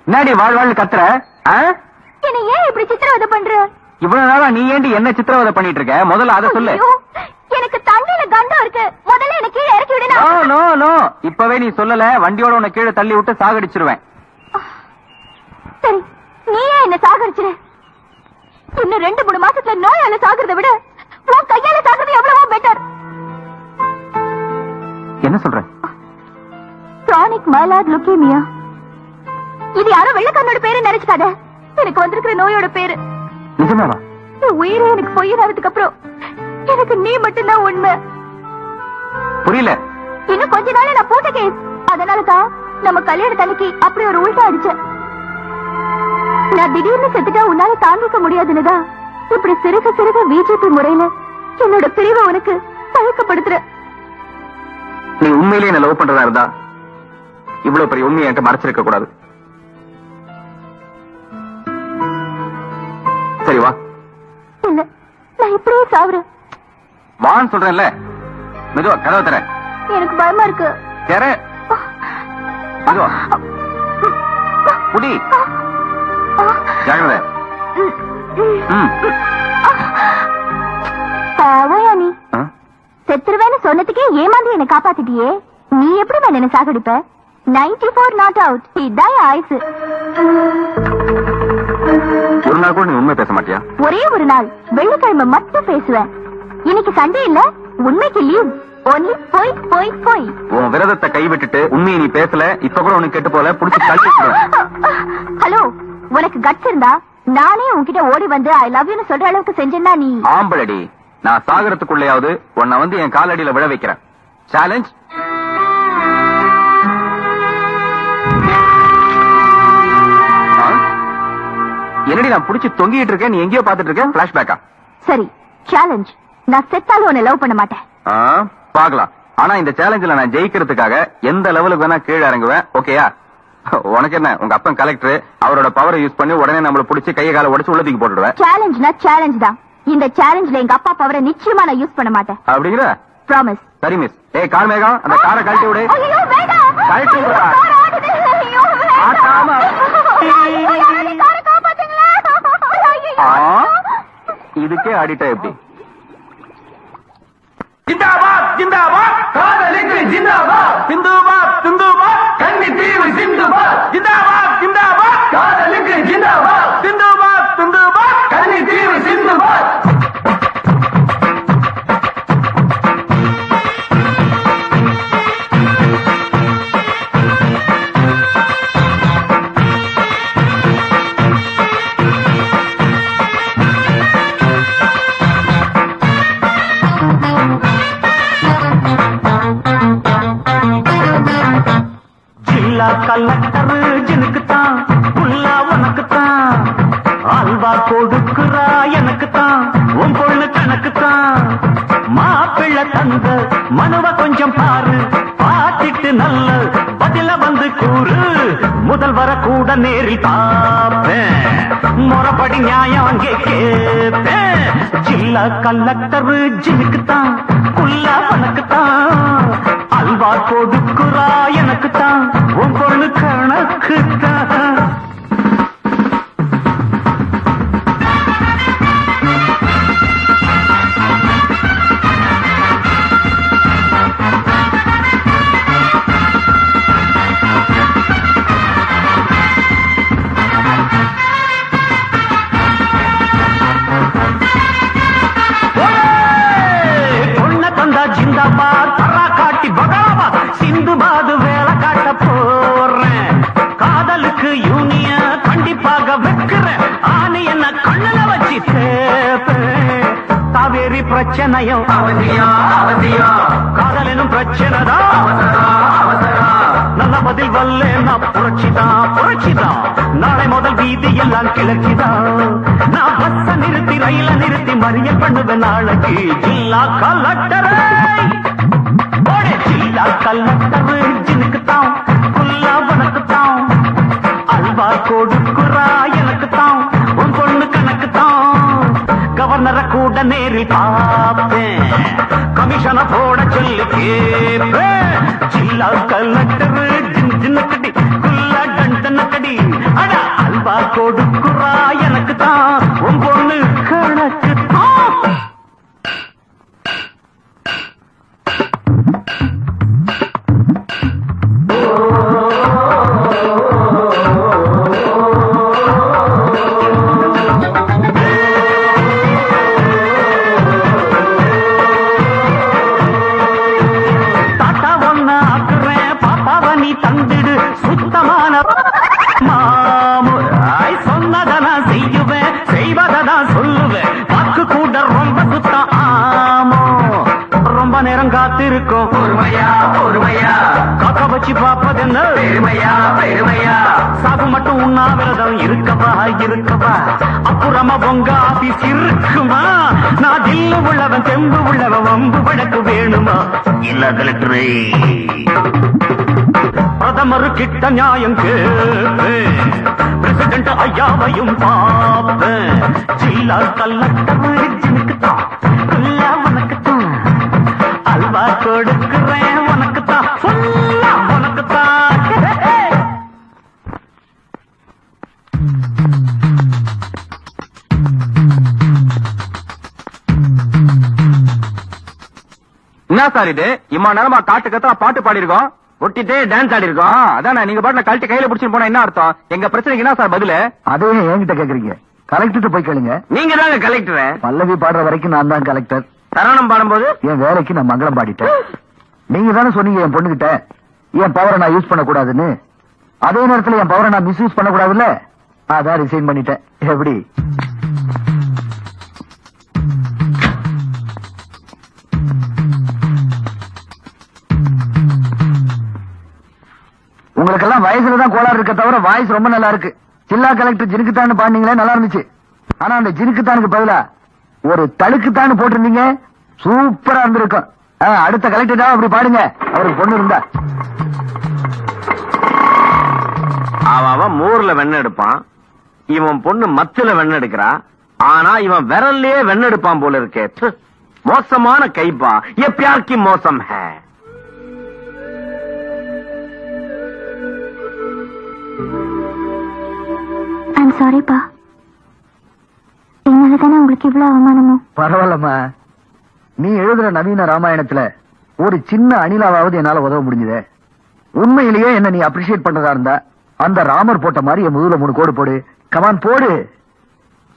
என்னடி வாழ்வாள் கத்துற? என்ன ஏன் இப்படி சித்திரவதை பண்ற? இவ்வளவு நாளா நீ ஏண்டி என்ன சித்திரவதை பண்ணிட்டு இருக்க? முதல்ல அதை சொல்லு. எனக்கு தண்ணியில கண்டம் இருக்கு, முதல்ல என்ன கீழே இறக்கி விடு. நோ நோ, இப்பவே நீ சொல்லல, வண்டியோட உன்னை கீழே தள்ளி விட்டு சாகடிச்சிருவேன். சரி, நீயே என்ன சாகடிச்சிரு. இன்னும் 2-3 மாசத்துல நோயால சாகுறதை விட உன் கையால சாகுறது எவ்வளவோ பெட்டர். என்ன சொல்ற? Chronic myeloid leukaemia. இது யாரோ வெள்ளக்காரனோட பேரு நினைச்சுக்காத, எனக்கு வந்திருக்கிற நோயோட பேரு. நிஜமாவா? உயிரே எனக்கு பொய்யானதுக்கு அப்புறம் எனக்கு நீ மட்டும்தான் உண்மை. புரியல. இன்னும் கொஞ்ச நாள் நான் போட்ட கேஸ், அதனாலதான் நம்ம கல்யாண தண்ணிக்கு அப்படி ஒரு உள்டா அடிச்சேன். நான் திடீர்னு செத்துட்டா உன்னால தாங்கிக்க முடியாதுன்னுதான் இப்படி சிறுக சிறுக பிஜேபி முறையில என்னோட பிரிவை உனக்கு பழக்கப்படுத்துற. நீ உண்மையிலேயே என்ன லவ் பண்றதா இருந்தா இவ்வளவு பெரிய உண்மையை என்கிட்ட மறைச்சிருக்க கூடாது. சரி வா. இல்ல, நான் இப்படியே சாவுறேன். வான்னு சொல்றேன்ல. மெதுவா கதவை தர. எனக்கு பயமா இருக்கு. தர. மெதுவா. புடி. ஜாகிரதை. பாவையா நீ செத்துருவேன்னு சொன்னதுக்கே ஏமாந்து என்ன காப்பாத்திட்டியே. நீ எப்படி நான் என்ன சாகடிப்ப? 94 நாட் அவுட். இதான் ஆயுசு. ஒரு நாள் கூட நீ உண்மை பேச மாட்டியா? ஒரே ஒரு நாள் வெள்ளிக்கிழமை மட்டும் பேசுவேன். இன்னைக்கு சண்டே இல்ல, உண்மைக்கு லீவ். ஒன்லி போய் போய் போய். உன் விரதத்தை கைவிட்டுட்டு உண்மையை நீ பேசல. இப்ப கூட உனக்கு கெட்டு போல புடிச்சு தள்ளி. ஹலோ, உனக்கு கட்ஸ் இருந்தா நானே உன்கிட்ட ஓடி வந்து ஐ லவ் யூன்னு சொல்ற அளவுக்கு செஞ்சேன்னா நீ ஆம்பளடி. நான் சாகரத்துக்குள்ளையாவது உன்னை வந்து என் காலடியில விழ வைக்கிறேன். சேலஞ்ச். என்னடி நான் புடிச்சு தொங்கிட்டு இருக்கேன், நீ எங்கேயோ பாத்துட்டு இருக்க? பிளாஷ்பேக்கா? சரி, சேலஞ்ச். நான் செத்தாலும் உன்னை லவ் பண்ண மாட்டேன். பாக்கலாம். ஆனா இந்த சேலஞ்சில நான் ஜெயிக்கிறதுக்காக எந்த லெவலுக்கு வேணா கீழே இறங்குவேன். ஓகேயா? உனக்கு என்ன, உங்க அப்பன் கலெக்டர், அவரோட பவரை யூஸ் பண்ணி உடனே நம்மள புடிச்சு கையை கால உடைச்சு உள்ளதுக்கு போட்டுடுவேன். சேலஞ்ச்னா சேலஞ்ச் தான். இந்த சேலஞ்ச்ல எங்க அப்பா பவரை நிச்சயமா நான் யூஸ் பண்ண மாட்டேன். அப்படிங்கிற? ப்ராமிஸ். சரி மிஸ். ஏய் கார்மேகம், அந்த காரை கழட்டி விடு. ஐயோ வேண்டாம். கழட்டி விடுடா. ஐயோ வேண்டாம். ஆட்டாம. காரை காப்பாத்துங்களே. இதுக்கே ஆடிட்டா எப்படி? ஜிந்தாபாத் ஜிந்தாபாத், காதலுக்கு ஜிந்தாபாத், சிந்துபாத் சிந்துபாத், கன்னி தீவு சிந்துபாத். ஜிந்தாபாத் ஜிந்தாபாத், காதலுக்கு ஜிந்தாபாத், சிந்துபாத் சிந்துபாத், கன்னி தீவு சிந்துபாத். ஜில்லா கலெக்டர் ஜினுக்குத்தான், புல்லா உனக்குத்தான், அல்வா கொடுக்குறா எனக்குத்தான், உன் பொண்ணு கணக்குத்தான். மாப்பிள்ளை தந்த மனுவ கொஞ்சம் பாரு, பார்த்துட்டு நல்ல பதில வந்து கூறு. முதல்வர கூட நேரில் பார்ப்பேன், முறைப்படி நியாயம் அங்கே கேட்பேன். ஜில்லா கலெக்டர் ஜினுக்குத்தான், புல்லா உனக்குத்தான், அல்வா கொடுக்குறா எனக்குத்தான், உன் பொண்ணு கணக்குத்தான். பொண்ண தந்தா ஜிந்தாபாத், தரா காட்டி பகாபாத், சிந்துபாத் வேலை காட்ட போறேன். காதலுக்கு யூனிய கண்டிப்பாக வைக்கிறேன், ஆனி என்ன கண்ணுல வச்சு தேப்பேன். காவேரி பிரச்சனையும் அவசியம் அவசியம், காதல் எனும் பிரச்சனைதான் அவசரம். நல்ல பதில் வல்ல நான் புரட்சிதான் புரட்சிதான், நாளை முதல் வீதி எல்லாம் கிளர்ச்சிதான். நான் பஸ்ஸ நிறுத்தி ரயில நிறுத்தி மறியல் பண்ணுவேன் நாளைக்கு. ஜில்லா கலெக்டரை ஜில்லா கலெக்டர் ஜினுக்குத்தான், புல்லா உனக்குத்தான், அல்வா கொடுக்குறா எனக்குத்தான், உன் பொண்ணு கணக்குத்தான். கவர்னரை கூட நேரில் பார்ப்பேன், கமிஷனை போட சொல்லி கேட்பேன். ஜில்லா கலெக்டர் ஜின் ஜின்னக்கடி, குல்லா டண்டனக்கடி, அட அல்வா கொடுக்குறா எனக்குத்தான், உன் பொண்ணு கணக்குத்தான். தாத்தா ஒன்ன ஆக்குறேன், பாப்பாவ நீ தந்திடு, சுத்தமான மாமுராய். சொன்னதை நான் செய்யுவேன், செய்வதை நான் சொல்லுவேன், வாக்கு கூட ரொம்ப சுத்தம். ஆமோ ரொம்ப நேரம் காத்திருக்கும், பொறுமையா பொறுமையா, காக்க வச்சு பார்ப்பதென்ன பெருமையா பெருமையா. சாகு மட்டும் உண்ணாவிரதம் இருக்கவா இருக்கவா, அப்புறமா பொங்க ஆபீஸ் இருக்குமா. நான் தில்லு உள்ளவன் தெம்பு உள்ளவன், வம்பு வழக்கு வேணுமா இல்ல கலெக்டரே. பிரதமரு கிட்ட நியாயம் கேட்பேன், பிரசிடென்ட் ஐயாவையும் பார்ப்பேன். ஜில்லா கலெக்டர் ஜினுக்குத்தான், குல்லா உனக்குத்தான், என்ன சார் இது இம்மா நேரமா காட்டு கத்தா பாட்டு பாடி இருக்கோம், ஒட்டிட்டு டான்ஸ் ஆடி இருக்கோம். அதான் நீங்க பாட்டுல கழட்டி கையில பிடிச்சிட்டு போனா என்ன அர்த்தம்? எங்க பிரச்சனைக்கு என்ன சார் பதிலு? அதையும் என்கிட்ட கேக்குறீங்க? கலெக்டர் போய் கேளுங்க. நீங்க தாங்க கலெக்டர். பல்லவி பாடுற வரைக்கும் நான் தான் கலெக்டர். தரணம் பாடும்போது என் வேலைக்கு நான் மங்களம் பாடிட்டேன். நீங்க தானே சொன்னீங்க என் பொண்ணுகிட்ட என் பவரை நான் யூஸ் பண்ண கூடாதுன்னு. அதே நேரத்துல என் பவரை நான் மிஸ்யூஸ் பண்ண கூடாதுல்ல, அதான் ரிசைன் பண்ணிட்டேன். எப்படி? உங்களுக்கெல்லாம் வயசுலதான் கோளாறு இருக்க தவிர வாய்ஸ் ரொம்ப நல்லா இருக்கு. ஜில்லா கலெக்டர் ஜினுக்குத்தான்னு பாடினீங்களே, நல்லா இருந்துச்சு. ஆனா அந்த ஜினுக்குத்தானுக்கு பதிலா ஒரு தழுக்குத்தான்னு போட்டிருந்தீங்க, சூப்பரா இருந்திருக்கும். அடுத்த கலெக்டர் தான் அப்படி பாடுங்க, அவருக்கு பொண்ணு இருந்தா. அவன் மோர்ல வெண்ணெய் எடுப்பான், இவன் பொண்ணு மத்தில வெண்ணெய் எடுக்கிறா. ஆனா இவன் விரல்லே வெண்ணெய் எடுப்பான் போல இருக்கே. மோசமான கைப்பா, ये प्यार की मौसम है. ஐம் சாரிப்பா, என்னால தானே உங்களுக்கு இவ்வளவு அவமானமும். பரவாயில்லம்மா, நீ எழுதுற நவீன ராமாயணத்துல ஒரு சின்ன அணிலாவது என்னால உதவ முடிஞ்சதே. உண்மையிலேயே என்ன நீ அப்ரிஷியேட் பண்றதா இருந்தா அந்த ராமர் போட்ட மாதிரி என் முதுகுல 3 கோடு போடு. கமான் போடு.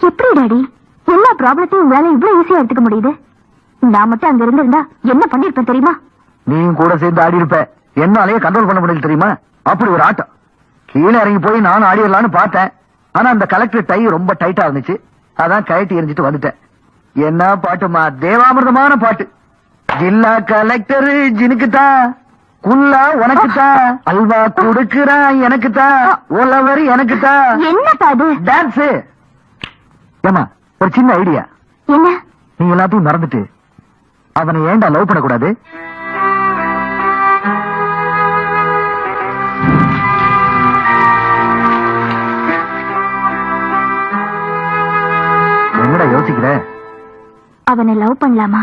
எப்படி டாடி எல்லா ப்ராப்ளத்தையும் உங்களால இவ்வளவு ஈஸியா எடுத்துக்க முடியுது? நான் மட்டும் அங்க இருந்திருந்தா என்ன பண்ணிருப்பேன் தெரியுமா? நீயும் கூட சேர்ந்து ஆடி இருப்ப. என்னாலேயே கண்ட்ரோல் பண்ண முடியல தெரியுமா? அப்படி ஒரு ஆட்டம். கீழே இறங்கி போய் நானும் ஆடிடலான்னு பார்த்தேன். ஆனா அந்த கலெக்டர் டை ரொம்ப டைட்டா இருந்துச்சு, அதான் கழட்டி எரிஞ்சிட்டு வந்துட்டேன். என்ன பாட்டுமா, தேவாமிர்தமான பாட்டு. ஜில்லா கலெக்டர் ஜினுக்குதான், குல்லா உனக்குதான், அல்வா கொடுக்கிறா எனக்குதான், ஓலவர் எனக்குதான். என்னப்பா அது? டான்ஸ். ஏமா ஒரு சின்ன ஐடியா. என்ன? நீ எல்லாத்தையும் மறந்துட்டு அவனை ஏன்டா லவ் பண்ணக்கூடாது? என்னடா யோசிக்கிற? அவனை லவ் பண்ணலாமா,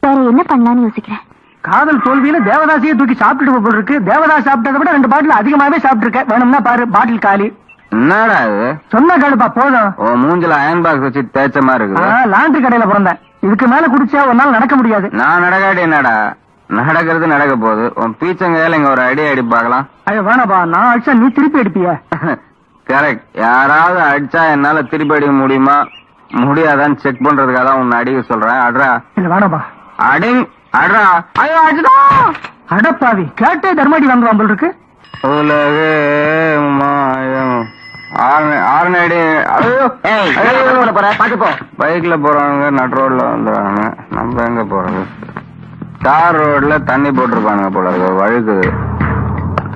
வேற என்ன பண்ணலாம்னு யோசிக்கிறேன். காதல் தோல்வியில தேவதாசியை தூக்கி சாப்பிட்டுட்டு போல் இருக்கு. தேவதாஸ் சாப்பிட்டதை விட 2 பாட்டில் அதிகமாவே சாப்பிட்டு இருக்க. வேணும்னா பாரு, பாட்டில் காலி. என்னடா இது? சொன்ன காடுப்பா போதும். ஓ மூஞ்சில அயன் பாக்ஸ் வச்சு தேய்ச்ச மாதிரி இருக்கு. லாண்டரி கடையில பிறந்தேன். இதுக்கு மேல குடிச்சா ஒரு நாள் நடக்க முடியாது. நான் நடக்காட்டி என்னடா, நடக்கிறது நடக்க போகுது. உன் பீச்சங்கையில இங்க ஒரு அடி அடி பார்க்கலாம். ஐயோ வேணாப்பா, நான் அடிச்சா நீ திருப்பி அடிப்பிய. கரெக்ட். யாராவது அடிச்சா என்னால திருப்பி அடிக்க முடியுமா முடியாதான்னு செக் பண்றதுக்காக தான் உன்னை அடிக்க சொல்றேன். அட்ரா. இல்ல வேணாப்பா. அடிங் அட்ரா. ஐயோ அடிச்சுடா. அடப்பாவி, கேட்டே தர்மாடி வாங்குவான் போல் இருக்கு. உலகே மாயம். ஆறு அடி. பாத்துப்போ. பைக்ல போறவங்க நட் ரோட்ல வந்துடுறாங்க, நம்ம எங்க போறது? தார் ரோட்ல தண்ணி போட்டிருப்பானுங்க போல இருக்கு, வழுக்குது.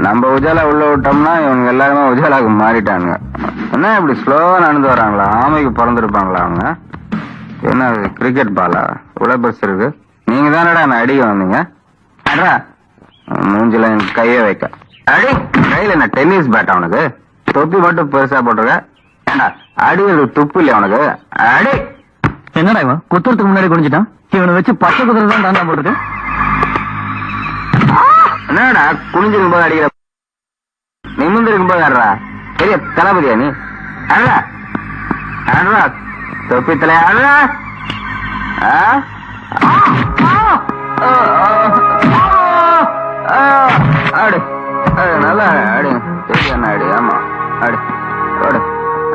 நம்ம உஜாலா உள்ள விட்டோம்னா இவங்க எல்லாருமே உஜாலாக்கு மாறிட்டாங்க. என்ன இப்படி ஸ்லோவா நடந்து வராங்களா? ஆமைக்கு பிறந்திருப்பாங்களா அவங்க? என்ன கிரிக்கெட் பாலா இவ்வளவு பெருசு இருக்கு? நீங்க தானடா என்ன அடிக்க வந்தீங்க? அடா மூஞ்சில கைய வைக்க. அடி கையில என்ன டென்னிஸ் பேட்? அவனுக்கு தொப்பி மட்டும் பெருசா போட்டிருக்க. ஏண்டா அடிக்கிறது துப்பு இல்லையா அவனுக்கு? அடி. என்னடா இவன் குத்துறதுக்கு முன்னாடி குடிஞ்சிட்டான். இவனை வச்சு 10 குதிரை தான் தாண்டா போட்டுருக்கு. என்னடா குனிஞ்சிருக்கும் போது அடிக்கிற, நிமிர்ந்து இருக்கும் போது ஆடுறா? பெரிய தளபதியா நீ? அடா அடா தொப்பி தலையா அடா. ஆடு நல்லா அடி. என்ன அடி? ஆமா அடி அடி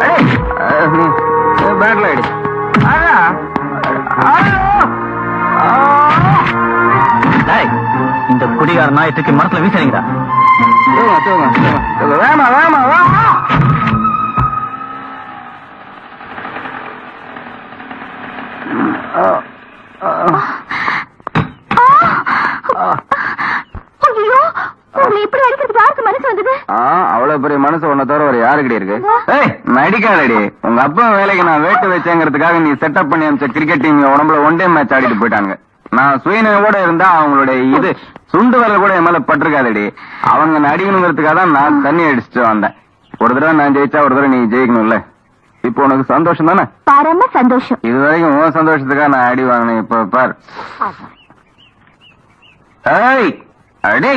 அடி. பேட்ல அடி. இந்த குடிகார நாயத்துக்கு மரத்துல வீசுறீங்களா? வேமா வேமா வேமா. ஐயோ, உங்களை இப்படி அடிக்கிறதுக்கு யாருக்கு மனசு வந்தது? அவ்வளவு பெரிய மனசு உன்னை தவிர ஒரு யாருக்கிட்ட இருக்கு? நடிக்காதடி. உங்க அப்பா வேலைக்கு நான் வேட்டு வச்சேங்கிறதுக்காக நீ செட்டப் பண்ணி அமைச்ச கிரிக்கெட் டீம் உடம்புல 1 டே மேட்ச் ஆடிட்டு போயிட்டாங்க. நான் சுயநினைவோட இருந்தா அவங்களுடைய இது சுண்டு வரல கூட என் மேல பட்டிருக்காதடி. அவங்க நடிக்கணுங்கிறதுக்காக தான் நான் தண்ணி அடிச்சுட்டு வந்தேன். ஒரு தடவை நான் ஜெயிச்சா ஒரு தடவை நீ ஜெயிக்கணும்ல. இப்போ உனக்கு சந்தோஷம் தானே? பரம சந்தோஷம். இது வரைக்கும் உன் சந்தோஷத்துக்காக நான் அடி வாங்கினேன். இப்ப பார். ஏய் அடி.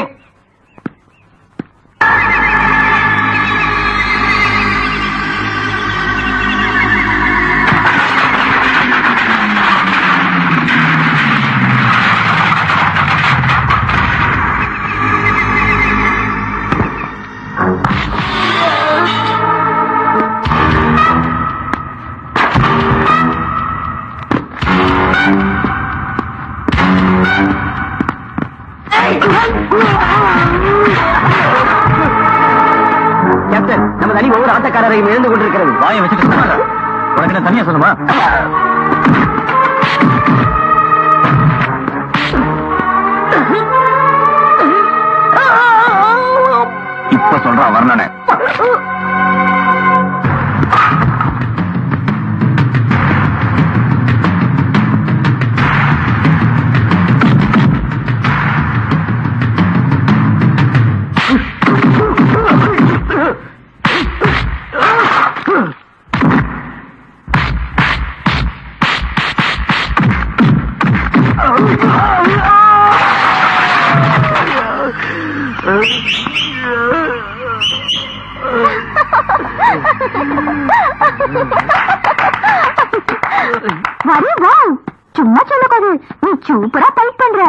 தேவதையும் எழுந்து கொண்டிருக்கிறது. வாயை வச்சுட்டு சும்மா இரு. உனக்கு என்ன தனியா சொல்லுமா? இப்ப சொல்றான் வர்ணனை. சும்மா சொல்லக்கூடாது. நீ சூப்பரா ஃபைட் பண்ற.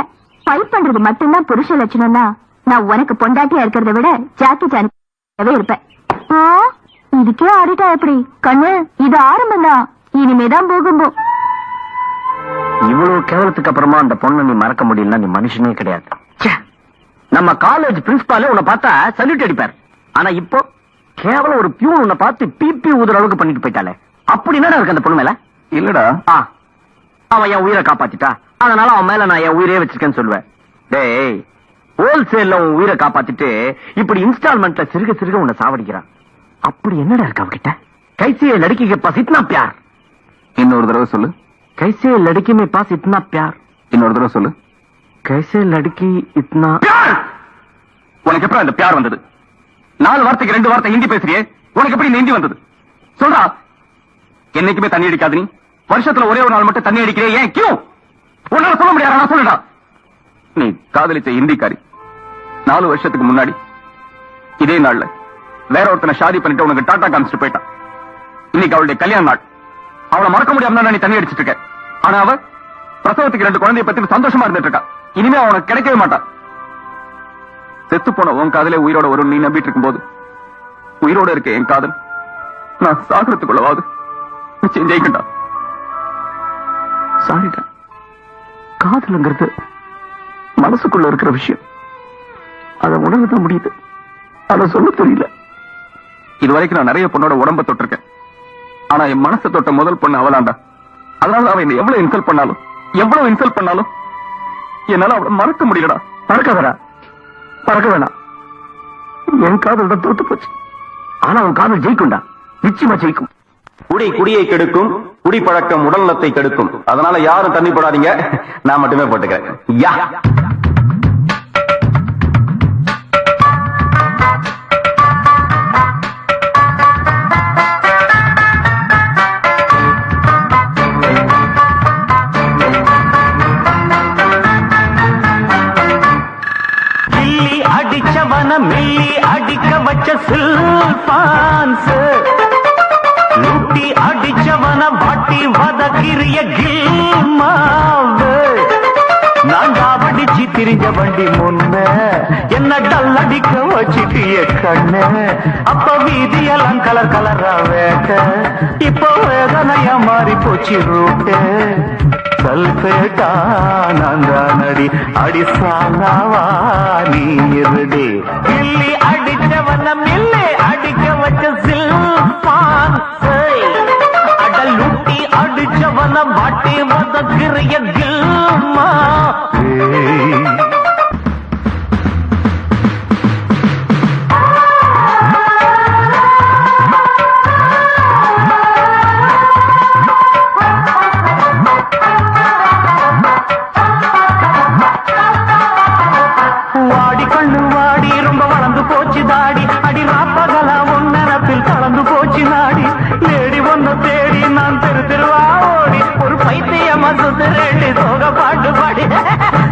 ஃபைட் பண்றது மட்டும்தான் புருஷ லட்சணம்னா நான் உனக்கு பொண்டாட்டியா இருக்கிறத விட ஜாக்கி சானியாவே இருப்பேன். இதுக்கே ஆடிட்டா எப்படி கண்ணு? இது ஆரம்பம் தான், இனிமேதான் போகும்போ. இவ்வளவு கேவலத்துக்கு அப்புறமா அந்த பொண்ணை நீ மறக்க முடியலன்னா நீ மனுஷனே கிடையாது. நம்ம காலேஜ் பிரின்சிபாலே உன்னை பார்த்தா சல்யூட் அடிப்பார். ஆனா இப்போ கேவலம் ஒரு பியூன் உன்னை பார்த்து பிபி ஊதுற அளவுக்கு பண்ணிட்டு போயிட்டாலே. அப்படி என்ன இருக்கு அந்த பொண்ணு மேல? இல்லடா, அவன் என் உயிரை காப்பாத்திட்டா, அதனால அவன் மேல நான் என் உயிரே வச்சிருக்கேன்னு சொல்லுவேன். டேய், ஹோல்சேல்ல உன் உயிரை காப்பாத்திட்டு இப்படி இன்ஸ்டால்மெண்ட்ல சிறுக சிறுக உன்னை சாவடிக்கிறான். அப்படி என்னடா இருக்கு அவகிட்ட? கைசியே லड़की के पास इतना प्यार. இன்னொரு தடவை சொல்லு. कैसे लड़की में पास इतना प्यार. இன்னொரு தடவை சொல்லு. कैसे लड़की इतना प्यार. உனக்கு எப்படி அந்த பியார் வந்தது? 4 வார்த்தைக்கு 2 வார்த்தை ஹிந்தி பேசுறியே, உனக்கு எப்படி இந்த ஹிந்தி வந்தது? சொல்றா. என்னைக்குமே தண்ணி அடிக்காது நீ. வருஷத்துல ஒரே ஒரு நாள் மட்டும் தண்ணி அடிக்கிறே, ஏன்? கியூ? உன்னால சொல்ல முடியாது. நான் சொல்லுடா. நீ காதலிச்ச ஹிந்திக்காரி 4 வருஷத்துக்கு முன்னாடி இதே நாள்ல வேற ஒருத்தனை ஷாதி பண்ணிட்டு உனக்கு டாடா காமிச்சிட்டு போயிட்டான். இன்னைக்கு அவளுடைய கல்யாண நாள். அவளை மறக்க முடியாம நீ தண்ணி அடிச்சிட்டு இருக்க. ஆனா அவ பிரசவத்துக்கு 2 குழந்தைய பத்தி சந்தோஷமா இருந்துட்டு இருக்கா. இனிமே அவனுக்கு கிடைக்கவே மாட்டான். செத்து போன உன் காதலே உயிரோட வரும் நீ நம்பிட்டு இருக்கும் போது உயிரோட இருக்க என் காதல் நான் சாகிறதுக்குள்ளவாது நிச்சயம் ஜெயிக்கண்டா. சாரிடா. காதலுங்கிறது மனசுக்குள்ள இருக்கிற விஷயம். அதை உணரதான் முடியுது, அதை சொல்ல தெரியல. இதுவரைக்கும் நான் நிறைய பொண்ணோட உடம்ப தொட்டிருக்கேன். ஆனா என் மனசை தொட்ட முதல் பொண்ணு அவதான்டா. அதனால அவன் என்ன எவ்வளவு இன்சல்ட் பண்ணாலும் என்னால அவளை மறக்க முடியலடா. மறக்காதடா, மறக்க வேணாம். என் காதல் தான் தோத்து போச்சு. ஆனா அவன் காதல் ஜெயிக்கும்டா, நிச்சயமா ஜெயிக்கும். குடி குடியை கெடுக்கும், குடிப்பழக்கம் உடல் நலத்தை கெடுக்கும். அதனால யாரும் தண்ணி போடாதீங்க, நான் மட்டுமே போட்டுக்கிறேன். யா மில்லி அடிக்க வச்ச சில்பான்ஸ் லூட்டி அடிச்சவன வாட்டி வதக்கிறிய கில்மாவு நான் டாவடிச்சு திரிஞ்ச வண்டி முன்ன என்ன டல் அடிக்க வச்சிட்டிய கண்ணு அப்ப வீதியெல்லாம் கலர் கலரா வேட்ட இப்போ வேதனையா மாறி போச்சு ரூட்டு சல்பேட்டா நடி அடி சாலாவா நீ இருடி மில்லி அடிச்சவன மில்லி அடிக்க வச்ச சில்பான்ஸ் அடலூட்டி அடிச்சவன வாட்டி வதக்கிறிய கில்மா வாடி கண்ணு வாடி ரொம்ப வளர்ந்து போச்சு தாடி அடி ராப்பகலா உன்னப்பில் கலந்து போச்சு நாடி தேடி ஒன்ன தேடி நான் தெரு தெருவா ஓடி ஒரு பைத்தியமா சுத்துறேண்டி சோக பாட்டு பாடி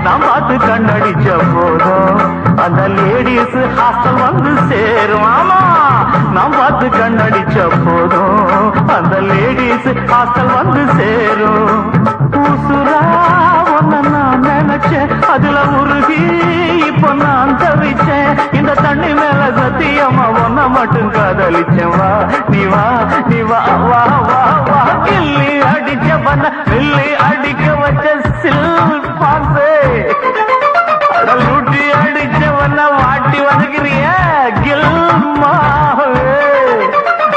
நான் பார்த்து கண்ணடிச்ச போதும் அந்த லேடிஸ் ஹாஸ்டல் வந்து சேரும். ஆமா நான் பார்த்து கண்ணடிச்ச போதும் அந்த லேடிஸ் ஹாஸ்டல் வந்து சேரும். பூசுரா ஒன்ன நான் நினைச்சேன் அதுல உருகி இப்ப நான் தவிச்சேன் இந்த தண்ணி மேல சத்தியமா ஒன்ன மட்டும் காதலிச்சேன். வா நீ வா நீ வா வா வா வா கில்லி அடிச்ச பண்ண கில்லி அடிக்க வச்ச சில்பான்ஸே லூட்டி அடிச்சவன வாட்டி வதக்கிறிய கில்மாவே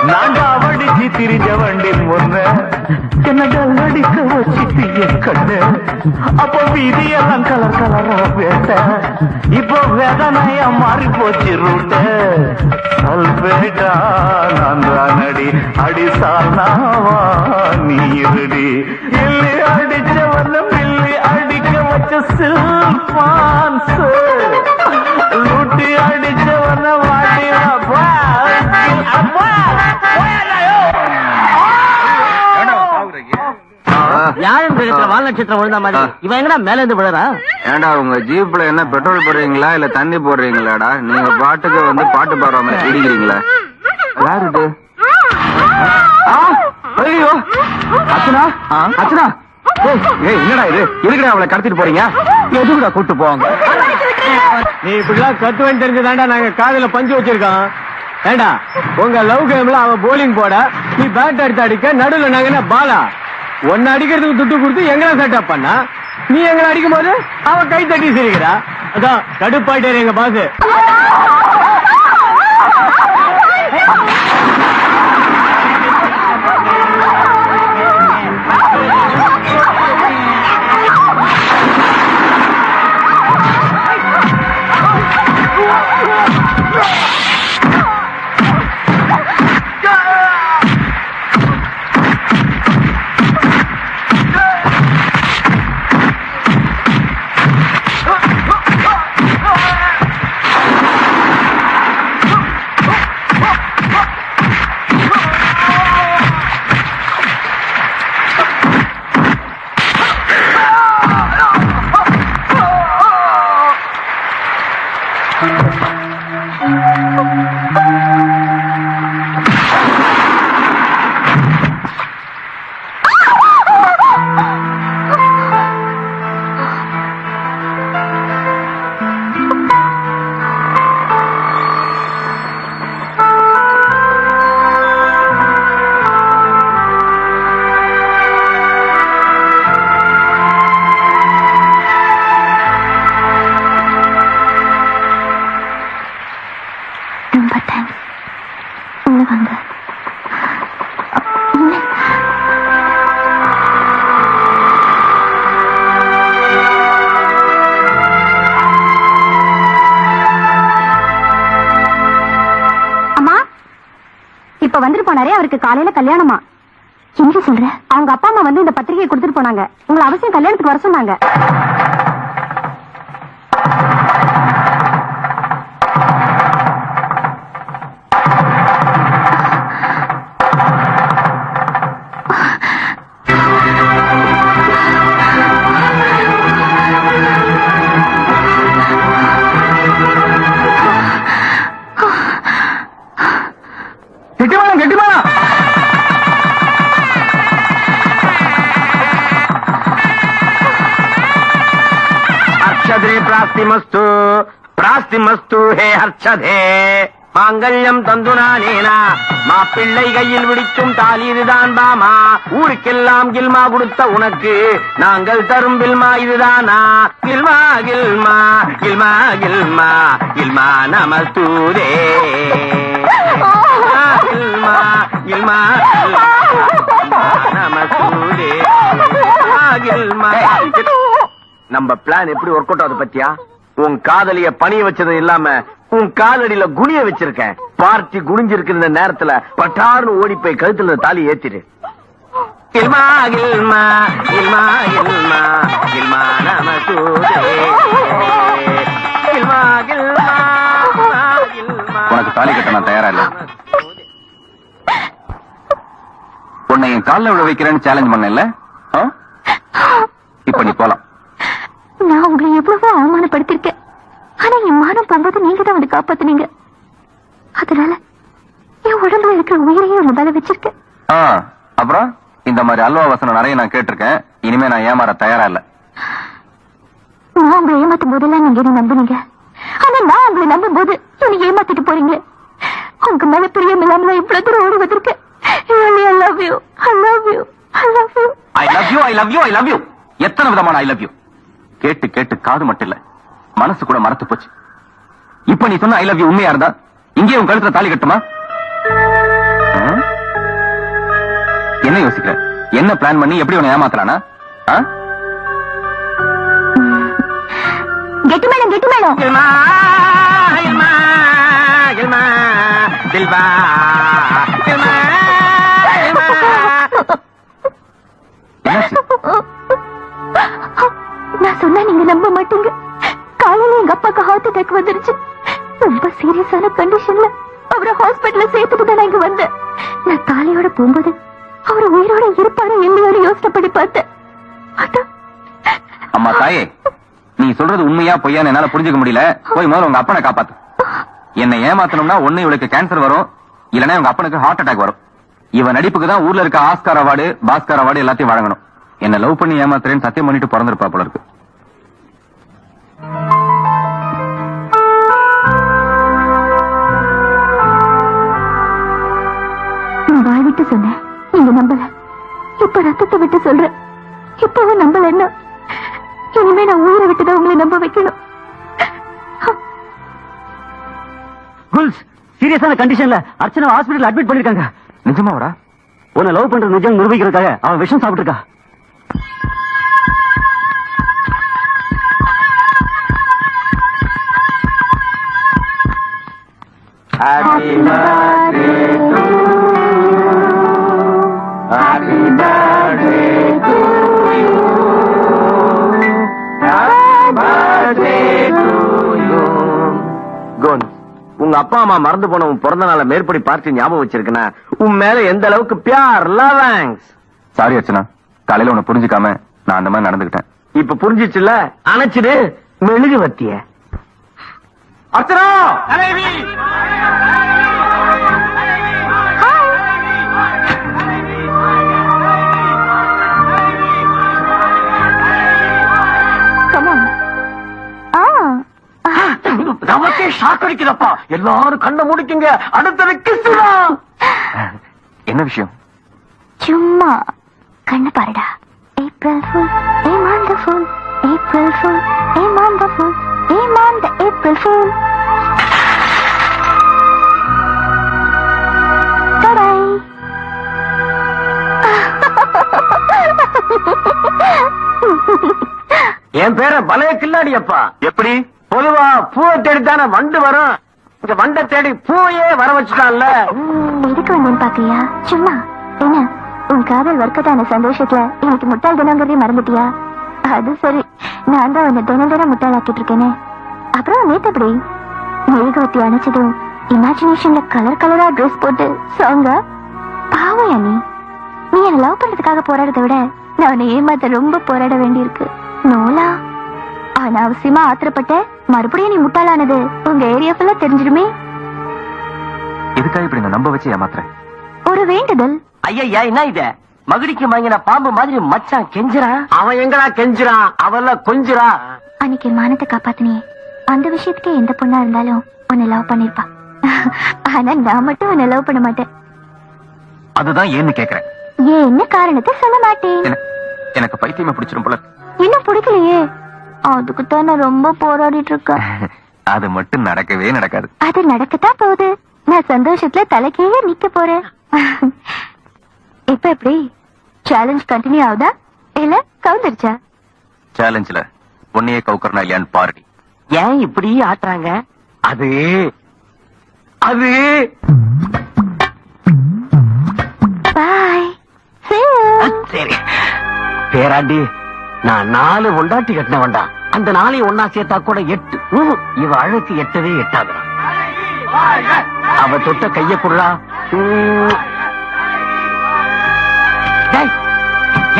நான் திரிஞ்ச வண்டி முன்ன என்ன கல்லடிக்க வச்சிட்டு என் கண்ணு அப்போ வீதியெல்லாம் கலர் கலரா வேட்ட இப்போ வேதனையா மாறி போச்சு ரூட்ட அல்பேட்டா நான் தானடி அடி சார்னாவா நீ இருடி இல்லி அடிச்சவன மில்லி அடிக்க வச்ச சில்பான்ஸ் லூட்டி அடிச்சவன வாடி அப்பா யாரும் வால் நட்சத்திரம் விழுந்த மாதிரி இவன் எங்கடா மேல இருந்து விழுறா? ஏண்டா உங்க ஜீப்ல என்ன பெட்ரோல் போடுறீங்களா இல்ல தண்ணி போடுறீங்களாடா? நீங்க பாட்டுக்கு வந்து பாட்டு பாடுற மாதிரி இடிக்கிறீங்களா? யாரு இது? ஐயோ அச்சனா அச்சனா என்னடா இது? எதுக்குடா அவளை கடத்திட்டு போறீங்க? எதுக்குடா கூட்டு போவாங்க? நீ இப்படிலாம் கத்துவேன்னு தெரிஞ்சுதாண்டா நாங்க காதுல பஞ்சு வச்சிருக்கோம். ஏண்டா உங்க லவ் கேம்ல அவன் போலிங் போட நீ பேட் எடுத்து அடிக்க நடுவுல நாங்க என்ன பாலா ஒன்னு அடிக்கிறதுக்கு துட்டு கொடுத்து எங்களை செட்டப் பண்ணா நீ எங்களை அடிக்கும் போது அவன் கை தட்டி சிரிக்கிறா. அதான் கடுப்பாயிட்டாரு எங்க பாசு. அவருக்கு காலையில கல்யாணமா? என்ன சொல்ற? அவங்க அப்பா அம்மா வந்து இந்த பத்திரிகையை கொடுத்துட்டு போனாங்க. உங்களை அவசியம் கல்யாணத்துக்கு வர சொன்னாங்க. ప్రాస్తిమస్తు ప్రాస్తిమస్తు హే హర్షదే மாங்கல்யம் தந்துனானேனா மா பிள்ளை கையில் விடிக்கும் தாலி இதுதான் பாமா ஊருக்கெல்லாம் கில்மா கொடுத்த உனக்கு நாங்கள் தரும் பில்மா இதுதானா கில்மா கில்மா கில்மா கில்மா கில்மா நமஸ்தூரே கில்மா கில்மா நமஸ்தூரே கில்மா. நம்ம பிளான் எப்படி ஒர்க் அவுட் ஆகுது பத்தியா? உன் காதலிய பணிய வச்சது இல்லாம உன் காலடியில குனிய வச்சிருக்கேன். பார்ட்டி குனிஞ்சிருக்கிற நேரத்துல பட்டார்னு ஓடி போய் கழுத்துல தாலி ஏத்திரு. கில்மா கில்மா கில்மா கில்மா கில்மா நமஸ்தூரே கில்மா கில்மா கில்மா. உனக்கு தாலி கட்ட நான் தயாரா இல்ல. உன்னை என் காலில் விழ வைக்கிறேன்னு சேலஞ்ச் பண்ணல. இப்ப நீ போலாம். நான் உங்களை எவ்வளவோ அவமானப்படுத்திருக்கேன். ஆனா என் மானம் போகும்போது நீங்க தான் வந்து காப்பாத்துனீங்க. அதனால என் உடம்புல இருக்கிற உயிரையும் உங்க மேல வச்சிருக்கேன். அப்புறம் இந்த மாதிரி அல்வா வசனம் நிறைய நான் கேட்டிருக்கேன். இனிமே நான் ஏமாற தயாரா இல்ல. நான் உங்களை ஏமாத்தும் போதெல்லாம் நீங்க என்ன நம்புனீங்க. ஆனா நான் உங்களை நம்பும் போது நீங்க ஏமாத்திட்டு போறீங்க. உங்க மேல பிரியம் இல்லாம இவ்வளவு தூரம் ஓடி வந்திருக்கேன். I love you. I love you. I love you. I love you. I love you. I love you. எத்தனை விதமான ஐ லவ் யூ கேட்டு கேட்டு காது மட்டும் இல்ல மனசு கூட மறத்து போச்சு. இப்ப நீ சொன்ன ஐ லவ் யூ உண்மையா இருந்தா இங்கே உன் கழுத்துல தாலி கட்டுமா? என்ன யோசிக்கிற? என்ன பிளான் பண்ணி எப்படி உன்னை ஏமாத்தலானா? கெட்டு மேளம் கெட்டு மேளம். நான் சொன்னா நீங்க நம்ப மாட்டீங்க. காலையில எங்க அப்பாக்கு ஹார்ட் அட்டாக் வந்துருச்சு. ரொம்ப சீரியஸான கண்டிஷன்ல அவரை ஹாஸ்பிட்டல்ல சேர்த்துட்டு தான் இங்க வந்தேன். நான் தாலியோட போகும்போது அவரை உயிரோட இருப்பாரு இல்லையோட யோசனை பண்ணி பார்த்தேன். அம்மா தாயே, நீ சொல்றது உண்மையா பொய்யான்னு என்னால புரிஞ்சுக்க முடியல. போய் முதல்ல உங்க அப்பனை காப்பாத்து. என்னை ஏமாத்தணும்னா ஒண்ணு இவளுக்கு கேன்சர் வரும், இல்லன்னா உங்க அப்பனுக்கு ஹார்ட் அட்டாக் வரும். இவன் நடிப்புக்கு தான் ஊர்ல இருக்க ஆஸ்கார் அவார்டு, பாஸ்கர் அவார்டு எல்லாத்தையும் வழங்கணும். என்ன லவ் பண்ணி ஏமாத்துறேன்னு சத்தியம் பண்ணிட்டு பிறந்திருப்பா போல இருக்கு. வாய் விட்டு சொன்னேன், நீங்க நம்பல. இப்ப ரத்தத்தை விட்டு சொல்றேன், இப்பவும் நம்பல. என்ன இனிமே நான் ஊரை விட்டுதான் உங்களை நம்ப வைக்கணும். குல்ஸ், சீரியஸான கண்டிஷன்ல அர்ச்சனா ஹாஸ்பிடல் அட்மிட் பண்ணிருக்காங்க. நிஜமாவடா? உன்னை லவ் பண்ற நிஜம் நிரூபிக்கிறதுக்காக அவன் விஷம் சாப்பிட்டு இருக்கா. Happy birthday to you. Happy birthday to you. Happy birthday to you. கோன், உங்க அப்பா அம்மா மறந்து போன உன் பிறந்த நாள மேற்படி பார்த்து ஞாபகம் வச்சிருக்கனா உன் மேல எந்த அளவுக்கு பியார் லவ்ஸ். சாரி அர்ச்சனா, காலையில உன்னை புரிஞ்சுக்காம நான் அந்த மாதிரி நடந்துகிட்டேன். இப்ப புரிஞ்சிச்சுல, அணைச்சிடு மெழுகு வத்திய. அர்ச்சனா நமக்கே ஷாக் அடிக்குதப்பா. எல்லாரும் கண்ணை முடிக்குங்க, அடுத்தது கிஸ்ஸுடா. என்ன விஷயம்? சும்மா கண்ணு பாருடா. ஏப்ரல் ஃபுல், ஏ மாந்த ஃபுல், ஏப்ரல் ஃபுல், ஏ மாந்த ஃபுல், ஏ மாந்த ஏப்ரல் ஃபுல். டடாய். என் பேர பலைய கில்லாடி அப்பா. எப்படி? பொதுவா பூவை தேடித்தானே வண்டு வரும், இங்க வண்டை தேடி பூவையே வர வச்சுட்டான்ல. எதுக்கு வந்தேன்னு பாக்கியா? சும்மா. என்ன உன் காதல் வர்க்கத்தான சந்தோஷத்துல எனக்கு முட்டாள் தினங்கிறதே மறந்துட்டியா? அது சரி, நான் தான் உன்னை தினம் தினம் முட்டாளாக்கிட்டு இருக்கேனே. அப்புறம் நேத்து எப்படி மெழுகுவத்தி அணைச்சதும் இமேஜினேஷன்ல கலர் கலரா ட்ரெஸ் போட்டு சாங்கா? பாவையா நீ என்ன லவ் பண்றதுக்காக போராடுறத விட நான் உன்னை ஏமாத்த ரொம்ப போராட வேண்டியிருக்கு. நோலா, அனாவசியமா ஆத்திரப்பட்ட மறுபடியும் நீ முட்டாளானது உங்க ஏரியா ஃபுல்லா தெரிஞ்சிடுமே. எதுக்காக இப்படி நான் நம்ப வச்சு ஏமாத்துறேன்? ஒரு வேண்டுதல். ஐயா, என்ன இத மகுடிக்கு வாங்கின பாம்பு மாதிரி மச்சான் கெஞ்சுறான். அவன் எங்கடா கெஞ்சுறான், அவள கொஞ்சுறா. அன்னைக்கு மானத்தை காப்பாத்தினியே, அந்த விஷயத்துக்கு எந்த பொண்ணா இருந்தாலும் உன்னை லவ் பண்ணிருப்பா. ஆனா நான் மட்டும் உன்னை லவ் பண்ண மாட்டேன். அதுதான் ஏன்னு கேக்குறேன். என்ன காரணத்தை சொல்ல மாட்டேன். எனக்கு பைத்தியமா பிடிச்சிரும் போல. இன்னும் பிடிக்கலையே, அதுக்குத்தான் நான் ரொம்ப போராடிட்டு இருக்கேன். அது மட்டும் நடக்கவே நடக்காது. அது நடக்கத்தான் போகுது. நான் சந்தோஷத்துல தலைக்கீழே நிக்க போறேன். இப்ப எப்படி சேலஞ்ச் கண்டினியூ ஆகுதா இல்ல கவுந்துருச்சா? சேலஞ்ச்ல ஒன்னையே கவுக்கறனா இல்லையான்னு பாருடி. ஏன் இப்படி ஆட்டுறாங்க? அது பாய். சரி பேராண்டி, நான் 4 பொண்டாட்டி கட்டினவன்டா. அந்த 4 ஒன்னா சேர்த்தா கூட 8. இவ அழகு 8வே 8ஆகுறான். அவ தொட்ட கைய குடுறா.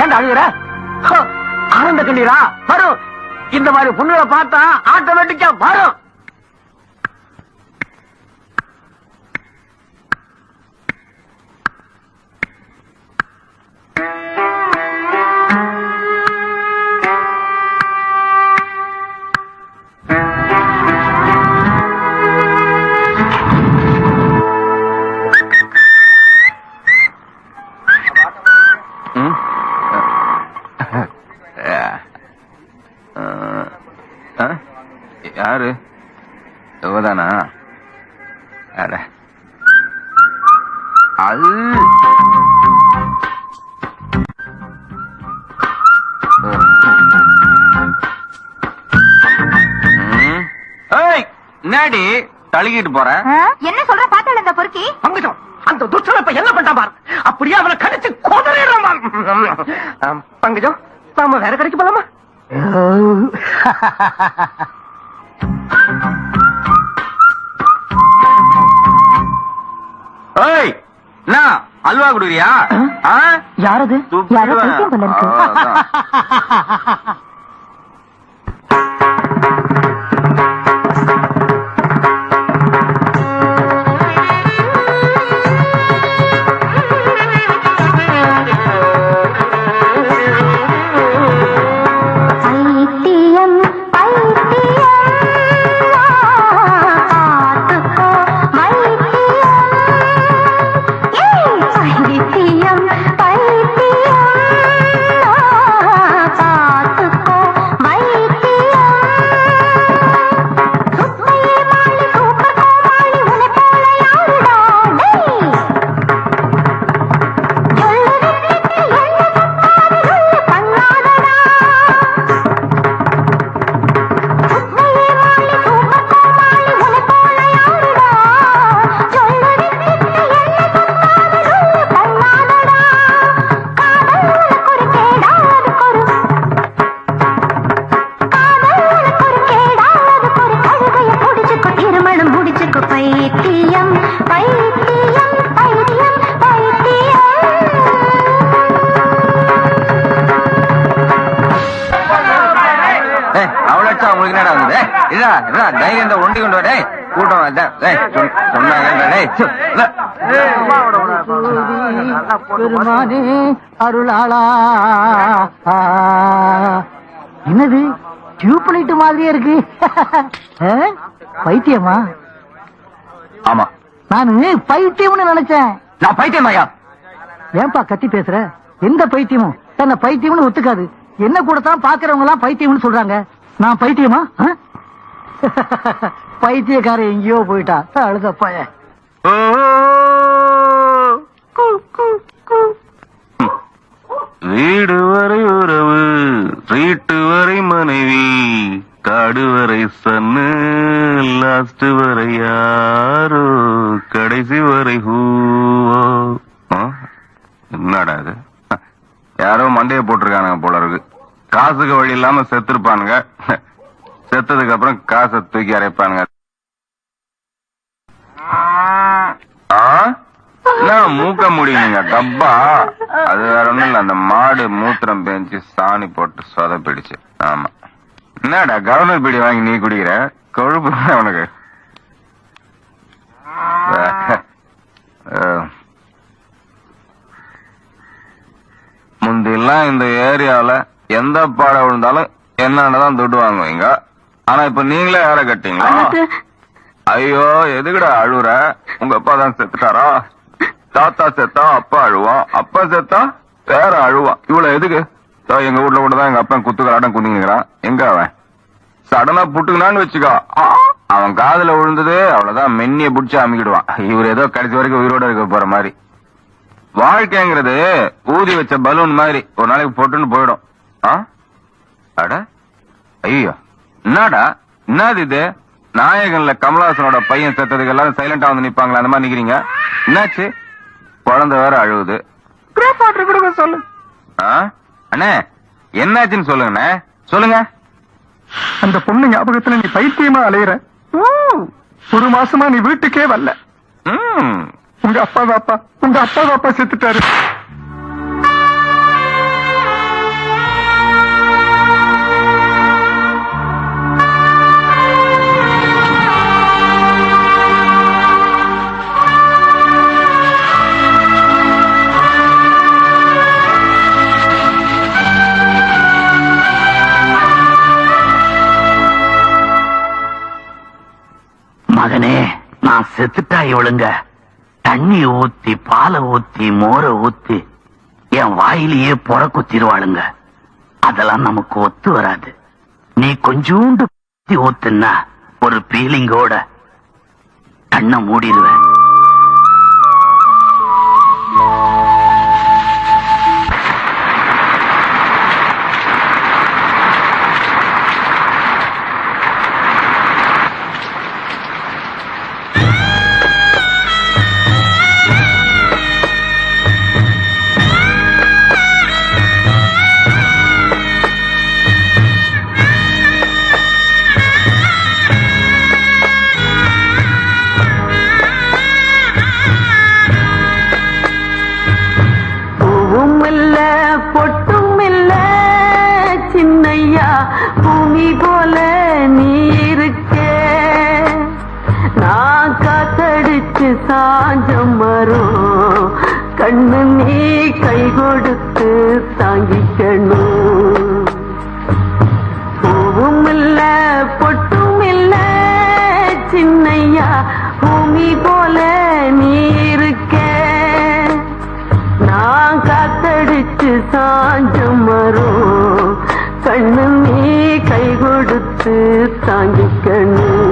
ஏன்டா அழுகுற? ஆனந்த கண்ணீரா வரும். இந்த மாதிரி பொண்ணுகளை பார்த்தா ஆட்டோமேட்டிக்கா வரும். யாரு? இவதானா? என்னடி தழுகிட்டு போற? என்ன சொல்ற பாத்தாள் இந்த பொறுக்கி? பங்கஜம், அந்த துஷ்டனை இப்ப என்ன பண்ணா பாரு. அப்படியே அவனை கடிச்சு கொதறிடுறான். பங்கஜம், நாம வேற கடைக்கு போலாமா? ஏய், என்ன அல்வா குடுக்குறியா? யாரது? யாரோ பைத்தியம் போல இருக்கு. உங்களுக்கு என்னடா வந்து தைரியம் இந்த ஒண்டி கொண்டு வர கூட்டம் பெருமானே அருளாளா. என்னது டியூப் லைட் மாதிரியே இருக்கு. பைத்தியமா? ஆமா, நானு பைத்தியம்னு நினைச்சேன். நான் பைத்தியமாயா? ஏன்பா கத்தி பேசுற? எந்த பைத்தியமும் தன்னை பைத்தியம்னு ஒத்துக்காது. என்ன கூட தான் பாக்குறவங்க எல்லாம் பைத்தியம்னு சொல்றாங்க. நான் பைத்தியமா? பைத்தியக்காரன் எங்கேயோ போயிட்டா. அழுத பையன். வீடு வரை உறவு, வீட்டு வரை மனைவி, காடு வரை சன்னு, லாஸ்ட் வரை யாரோ, கடைசி வரை ஹூவோ. என்னடா இது? யாரோ மண்டைய போட்டிருக்கானுங்க போல இருக்கு. காசுக்கு வழி இல்லாம செத்துருப்பானுங்க. செத்ததுக்கு அப்புறம் காசை தூக்கி அரைப்பானுங்க. மூக்க முடியுங்க டப்பா. அது வேற ஒண்ணும் இல்ல, அந்த மாடு மூத்திரம் பேஞ்சு சாணி போட்டு சொதப்பிடுச்சு. ஆமா. என்னடா கவர்னர் பீடி வாங்கி நீ குடிக்கிற? கொழுப்பு உனக்கு. முந்திலாம் இந்த ஏரியால எந்த பாட விழுந்தாலும் என்னதான் துட்டு வாங்குவீங்க. ஆனா இப்ப நீங்களே ஏற கட்டீங்களா? ஐயோ, எதுக்குடா அழுவுற? உங்க அப்பா தான் செத்துட்டாரா? தாத்தா செத்தா அப்பா அழுவான், அப்பா செத்தா வேற அழுவான். இவ்வளவு எதுக்கு? எங்க வீட்டுல கூட தான் எங்க அப்பா குத்துக்கலாட்டம் குந்திங்கிறான். எங்க அவன் சடனா புட்டுக்குனான்னு வச்சுக்கோ, அவன் காதுல விழுந்தது அவ்வளவுதான், மென்னிய புடிச்சு அமுக்கிடுவான். இவர் ஏதோ கடைசி வரைக்கும் உயிரோட இருக்க போற மாதிரி. வாழ்க்கைங்கிறது ஊதி வச்ச பலூன் மாதிரி ஒரு நாளைக்கு போட்டுன்னு போயிடும். அட ஐயோ, என்னடா என்னது இது? நாயகன்ல கமலஹாசனோட பையன் செத்ததுக்கு எல்லாரும் சைலண்டா வந்து நிப்பாங்களா, அந்த மாதிரி நிக்கிறீங்க. என்னாச்சு? குழந்தை வேற அழுவுது. சொல்லு அண்ணே, என்னாச்சுன்னு சொல்லுங்கண்ணே, சொல்லுங்க. அந்த பொண்ணு ஞாபகத்துல நீ பைத்தியமா அலையிற. ஒரு மாசமா நீ வீட்டுக்கே வரல. உங்க அப்பா தாப்பா செத்துட்டாரு. மகனே, நான் செத்துட்டா இவளுங்க தண்ணி ஊத்தி பாலை ஊத்தி மோரை ஊத்தி என் வாயிலேயே புற குத்திடுவாளுங்க. அதெல்லாம் நமக்கு ஒத்து வராது. நீ கொஞ்சோண்டு ஊத்துன்னா ஒரு பீலிங்கோட கண்ணை மூடிடுவேன். காத்தடிச்சு சாஞ்ச மரம் கண்ணு நீ கை கொடுத்து தாங்கிக்கணும். பூவும் இல்ல பொட்டும் இல்ல சின்னையா பூமி போல நீ இருக்க. நான் காத்தடிச்சு சாஞ்ச மரம் கண்ணு நீ கை கொடுத்து தாங்கிக்கணும்.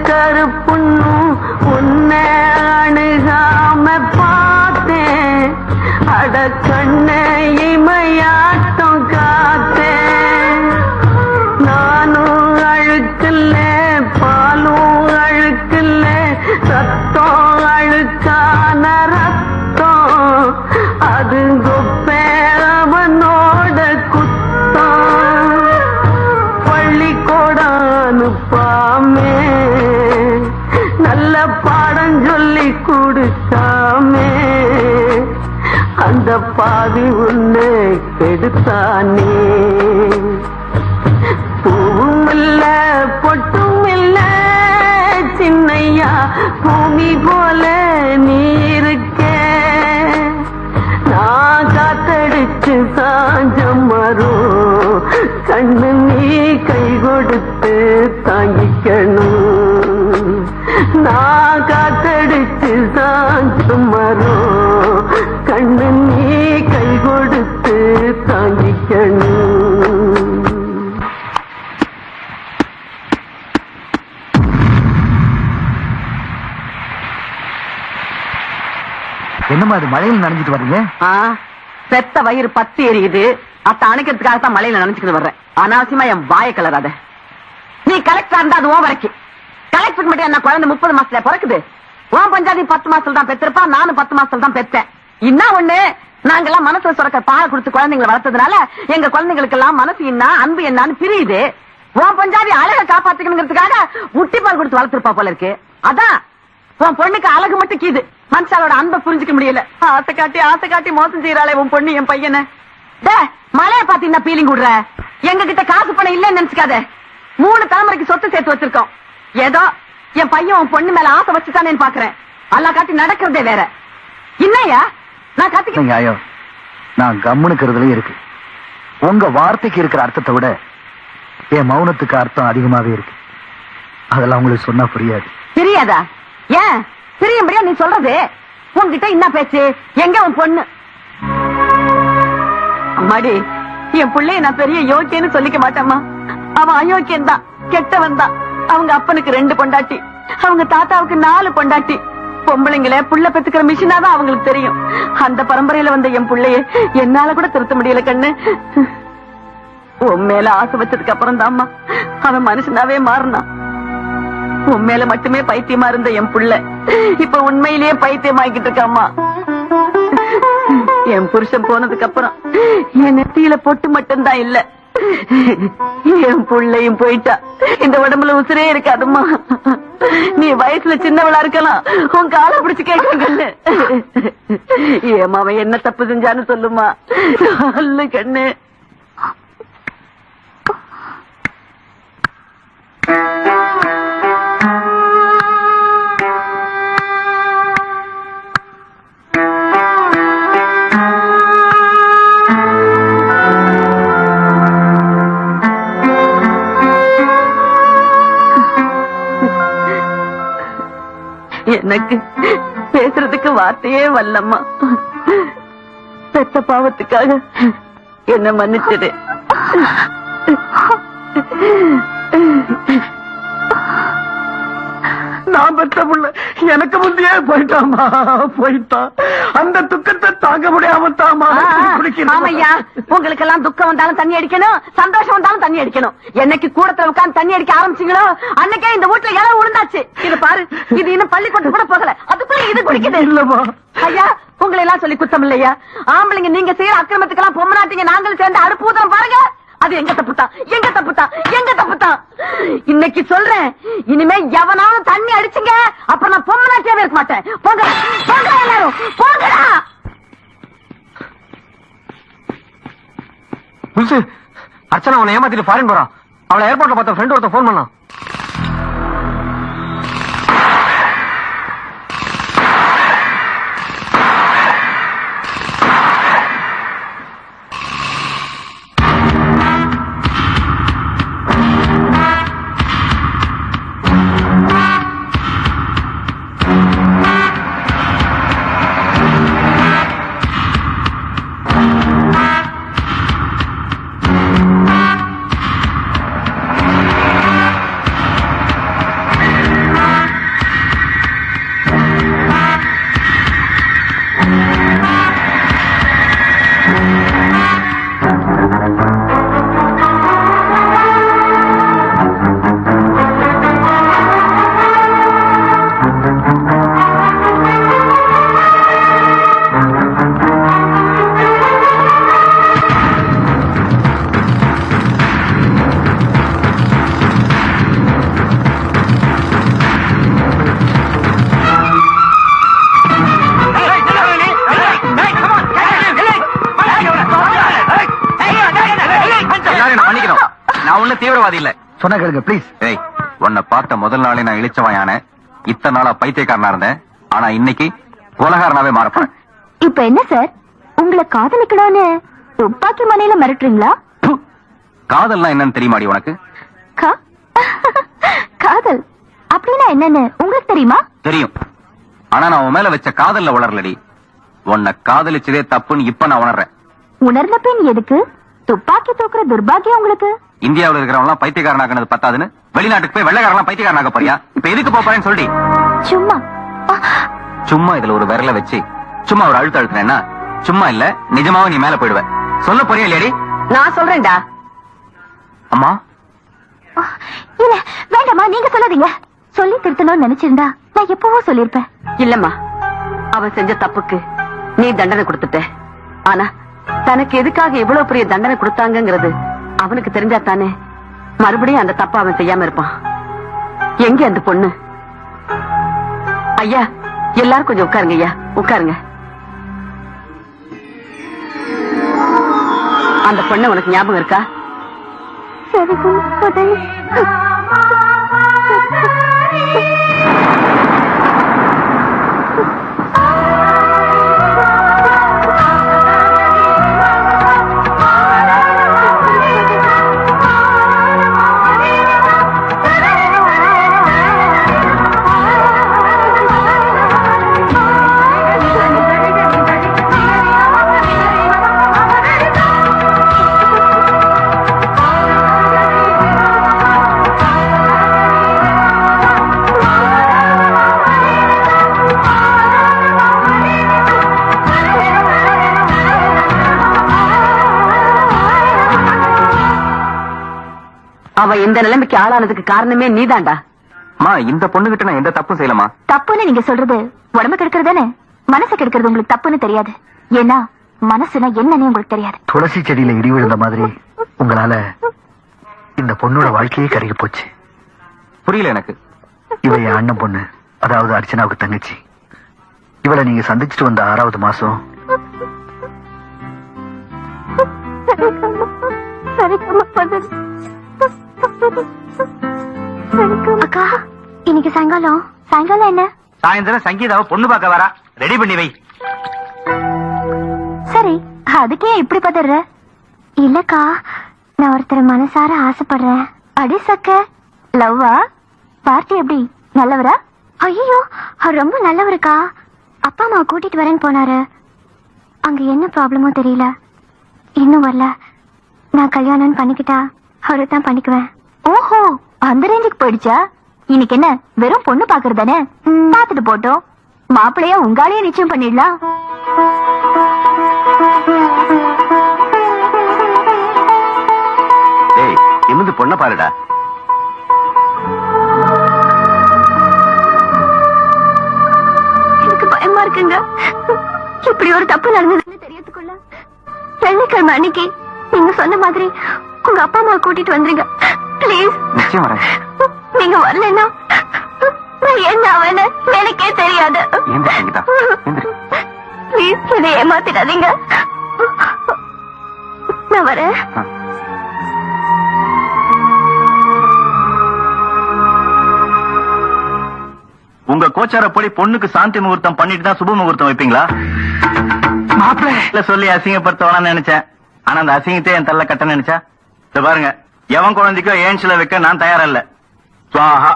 கருப்புன்னும் உன்னை அணுகாம பார்த்தேன். அட கண்ணை இமையாட்டம் காத்தேன். நானும் அழுக்கல்ல பாலும் அழுக்கல்ல ரத்தம் அழுக்கான ரத்தம் அது கொப்பேவனோட குத்தம். பள்ளிக்கூடம் அனுப்பாமே நல்ல பாடம் சொல்லி கொடுத்தாமே அந்த பாவி உன்னை கெடுத்தானே. பூவும் இல்ல பொட்டும் இல்ல சின்னையா பூமி போல நீ இருக்க. நான் காத்தடிச்சு சாஞ்ச மரம் கண்ணு நீ கை கொடுத்து தாங்கிக்கணும். நான் காத்தடிச்சு சாஞ்ச மரம் கண்ணு நீ கை கொடுத்து தாங்கிக்கணும். என்னம்மா அது மழையில் நனைஞ்சிட்டு வர்றீங்க? பெத்த வயிறு பத்தி எரியுது. அத்த அணைக்கிறதுக்காகத்தான் மழையில நினைச்சுக்கிட்டு வர்றேன். அனாவசியமா என் வாய கலராத. நீ கலெக்டரா இருந்தா அது ஓ வரைக்கும். கலெக்டருக்கு மட்டும் என்ன குழந்தை 30 மாசத்துல பிறக்குது. உன் பஞ்சாதி 10 மாசத்துல தான் பெற்றிருப்பா. நானும் 10 மாசத்துல தான் பெற்றேன். இன்னும் ஒண்ணு, நாங்கெல்லாம் மனசுல சுரக்க பால் கொடுத்து குழந்தைங்களை வளர்த்ததுனால எங்க குழந்தைங்களுக்கு எல்லாம் மனசு என்ன அன்பு என்னன்னு பிரியுது. உன் பஞ்சாதி அழகை காப்பாத்திக்கணுங்கிறதுக்காக முட்டி பால் கொடுத்து வளர்த்திருப்பா போல இருக்கு. அதான் உன் பொண்ணுக்கு அழகு மட்டும் கீது. மனுஷாவோட அன்பை புரிஞ்சுக்க முடியல. ஆசை காட்டி மோசம் செய்யறாளே உன் பொண்ணு என் பையனை. மலைய பாத்தீங்கன்னா பீலிங் விடுற. எங்க கிட்ட காசு பணம் இல்லன்னு நினைச்சுக்காத. 3 தலைமுறைக்கு சொத்து சேர்த்து வச்சிருக்கோம். ஏதோ என் பையன் உன் பொண்ணு மேல ஆசை வச்சுட்டானே பாக்குறேன். அல்லா காட்டி நடக்கிறதே வேற. என்னையா நான் கத்திக்க நியாயம் நான் கம்முனுக்கிறதுல இருக்கு. உங்க வார்த்தைக்கு இருக்கிற அர்த்தத்தை விட என் மௌனத்துக்கு அர்த்தம் அதிகமாவே இருக்கு. அதெல்லாம் உங்களுக்கு சொன்னா புரியாது. தெரியாதா? ஏன் தெரியும்படியா நீ சொல்றது? உன்கிட்ட என்ன பேச்சு? எங்க உன் பொண்ணு? அம்மாடி, என் பிள்ளைய நான் பெரிய யோக்கியன்னு சொல்லிக்க மாட்டேம்மா. அவன் அயோக்கியன் தான், கெட்டவன் தான். அவங்க அப்பனுக்கு 2 பொண்டாட்டி, அவங்க தாத்தாவுக்கு 4 பொண்டாட்டி. பொம்பளைங்கள புள்ள பெத்துக்கிற மிஷினா தான் அவங்களுக்கு தெரியும். அந்த பரம்பரையில வந்த என் பிள்ளைய என்னால கூட திருத்த முடியல கண்ணு. உன் மேல ஆசை வச்சதுக்கு அப்புறம் தான்மா அவன் மனுஷனாவே மாறினான். உன் மேல மட்டுமே பைத்தியமா இருந்த என் புள்ள இப்ப உண்மையிலேயே பைத்தியமாக்கிட்டு இருக்காமா. என் புருஷன் போனதுக்கு அப்புறம் என் நெத்தியில பொட்டு மட்டும்தான் இல்ல, என் புள்ளையும் போயிட்டா. இந்த உடம்புல உசுரே இருக்காதுமா. நீ வயசுல சின்னவளா இருக்கலாம், உன் காலை பிடிச்சு கேட்கல. ஏமா அவன் என்ன தப்பு செஞ்சான்னு சொல்லுமா. சொல்லு கண்ணு. எனக்கு பேசுறதுக்கு வார்த்தையே வல்லம்மா. பெத்த பாவத்துக்காக என்ன மன்னிச்சிடு. நான் பெற்ற புள்ள எனக்கு முந்தையே போயிட்டாமா, போயிட்டான். அந்த துக்கத்தை தாங்க முடியாம தாமா ஆமையா. உங்களுக்கு எல்லாம் துக்கம் வந்தாலும் தண்ணி அடிக்கணும், சந்தோஷம் வந்தாலும் தண்ணி அடிக்கணும். என்னைக்கு கூடத்துல உட்கார்ந்து தண்ணி அடிக்க ஆரம்பிச்சீங்களோ அன்னைக்கே இந்த வீட்டுல இடம் விழுந்தாச்சு. இது பாரு, இது இன்னும் பள்ளிக்கூடம் கூட போகல, அதுக்குள்ள இது குடிக்குது. இல்லமா ஐயா, உங்களை எல்லாம் சொல்லி குத்தம் இல்லையா? ஆம்பளைங்க நீங்க செய்யற அக்கிரமத்துக்கெல்லாம் பொம்மநாட்டிங்க நாங்களும் சேர்ந்து அடுப்பூதம் பாருங்க. அது எங்க தப்புதான், எங்க தப்புதான், எங்க தப்புதான். இன்னைக்கு சொல்றேன், இனிமே எவனாலும் தண்ணி அடிச்சுங்க, அப்புறம் நான் பொம்மனாட்டியாவே இருக்க மாட்டேன். போங்க போங்க, எல்லாரும் போங்கடா. அர்ச்சனா அவனை ஏமாத்திட்டு ஃபாரின் போறான். அவளை ஏர்போர்ட்ல பார்த்த ஃப்ரெண்ட் ஒருத்த போன் பண்ணான். தீவிரவாதி இல்ல. சொன்ன கேளுங்க ப்ளீஸ். ஏய், உன்னை பார்த்த முதல் நாளே நான் இழிச்சவாயான, இத்தனை நாளா பைத்தியக்காரனா இருந்தேன். ஆனா இன்னைக்கு கொலகாரனாவே மாறப்பேன். இப்ப என்ன சார், உங்களை காதலிக்கணும்னு துப்பாக்கி மனையில மிரட்டுறீங்களா? காதல்னா என்னன்னு தெரியுமாடி உனக்கு? காதல் அப்படின்னா என்னன்னு உங்களுக்கு தெரியுமா? தெரியும். ஆனா நான் உன் மேல வச்ச காதல்ல உணரலடி. உன்னை காதலிச்சதே தப்புன்னு இப்ப நான் உணர்றேன். உணர்ந்த பின் எதுக்கு துப்பாக்கி தூக்குற துர்பாக்கியம் உங்களுக்கு? இந்தியாவில் இருக்கிறவங்க பைத்தியக்காரனாக்குனது பத்தாதுன்னு வெளிநாட்டுக்கு போய் வெள்ளைக்காரனா பைத்தியக்காரனாக்க போறியா? இப்ப எதுக்கு போறேன்னு சொல்லி சும்மா சும்மா இதுல ஒரு விரல வச்சு சும்மா ஒரு அழுத்த அழுத்தினா சும்மா இல்ல, நிஜமாவும் நீ மேல போயிடுவ. சொல்ல போறியா இல்லையாடி? நான் சொல்றேன்டா. அம்மா இல்ல வேண்டாமா, நீங்க சொல்லாதீங்க. சொல்லி திருத்தணும்னு நினைச்சிருந்தா நான் எப்பவோ சொல்லிருப்பேன். இல்லம்மா, அவன் செஞ்ச தப்புக்கு நீ தண்டனை கொடுத்துட்ட. ஆனா தனக்கு எதுக்காக இவ்வளவு பெரிய தண்டனை கொடுத்தாங்கிறது அவனுக்கு தெரிஞ்சா தானே மறுபடியும் அந்த தப்ப அவன் செய்யாம இருப்பான். எங்க அந்த பொண்ணு? ஐயா, எல்லாரும் கொஞ்சம் உட்காருங்க. ஐயா உட்காருங்க. அந்த பொண்ணு உனக்கு ஞாபகம் இருக்கா? அவ இந்த நிலைமைக்கு ஆளானதுக்கு காரணமே நீதான்டா. இந்த பொண்ணுகிட்ட நான் எந்த தப்பும் செய்யலமா. தப்புன்னு நீங்க சொல்றது உடம்பு கெடுக்கிறது, மனசு கெடுக்கிறது உங்களுக்கு தப்புன்னு தெரியாது. ஏன்னா மனசுனா என்னன்னு உங்களுக்கு தெரியாது. துளசி செடியில இடி விழுந்த மாதிரி உங்களால இந்த பொண்ணோட வாழ்க்கையே கருகி போச்சு. புரியல எனக்கு. இவ என் அண்ணன் பொண்ணு, அதாவது அர்ச்சனாவுக்கு தங்கச்சி. இவளை நீங்க சந்திச்சுட்டு வந்த 6வது மாசம் அக்கா, இன்னைக்கு சாயங்காலம் என்ன? சாயந்தரம் சங்கீதாவை பொண்ணு பார்க்க வரா. ரெடி பண்ணி வை. சரி, அதுக்கே இப்படி பதற? இல்லக்கா, நான் ஒருத்தர் மனசார ஆசைப்படுறேன். அடி சக்க லவ்வா? பார்ட்டி எப்படி, நல்லவரா? ஐயோ, அவர் ரொம்ப நல்லவருக்கா. அப்பா அம்மா கூட்டிட்டு வரேன்னு போனாரு. அங்க என்ன ப்ராப்ளமோ தெரியல, இன்னும் வரல. நான் கல்யாணம் பண்ணிக்கிட்டா அவரை தான் பண்ணிக்குவேன். ஓஹோ, அந்த ரேஞ்சுக்கு போயிடுச்சா? இன்னைக்கு என்ன வெறும் பொண்ணு பாக்குறது தானே? பாத்துட்டு போட்டோம். மாப்பிள்ளையா உங்காலேயே நிச்சயம் பண்ணிடலாம். இருந்து பொண்ண பாருடா. எனக்கு பயமா இருக்குங்க. இப்படி ஒரு தப்பு நடந்ததுன்னு தெரியறதுக்குள்ள வெள்ளிக்கிழமை அன்னைக்கு நீங்க சொன்ன மாதிரி உங்க அப்பா அம்மா கூட்டிட்டு வந்துருங்க ப்ளீஸ். நிச்சயம் வரேன். நீங்க வரலன்னா நான் என்ன ஆவேன்னு எனக்கே தெரியாது. எந்திரி சங்கீதா, எந்திரி. ப்ளீஸ் என்னை ஏமாத்திடாதீங்க. நான் வரேன். உங்க கோச்சாரப்படி பொண்ணுக்கு சாந்தி முகூர்த்தம் பண்ணிட்டு தான் சுப முகூர்த்தம் வைப்பீங்களா? மாப்பிள்ள சொல்லி அசிங்கப்படுத்தவனா நினைச்சேன். ஆனா அந்த அசிங்கத்தை என் தள்ள கட்ட நினைச்சா. இத பாருங்க, எவன் குழந்தைக்கோ ஏன்ஸ்ல வைக்க நான் தயாரா இல்ல. சுவாஹா.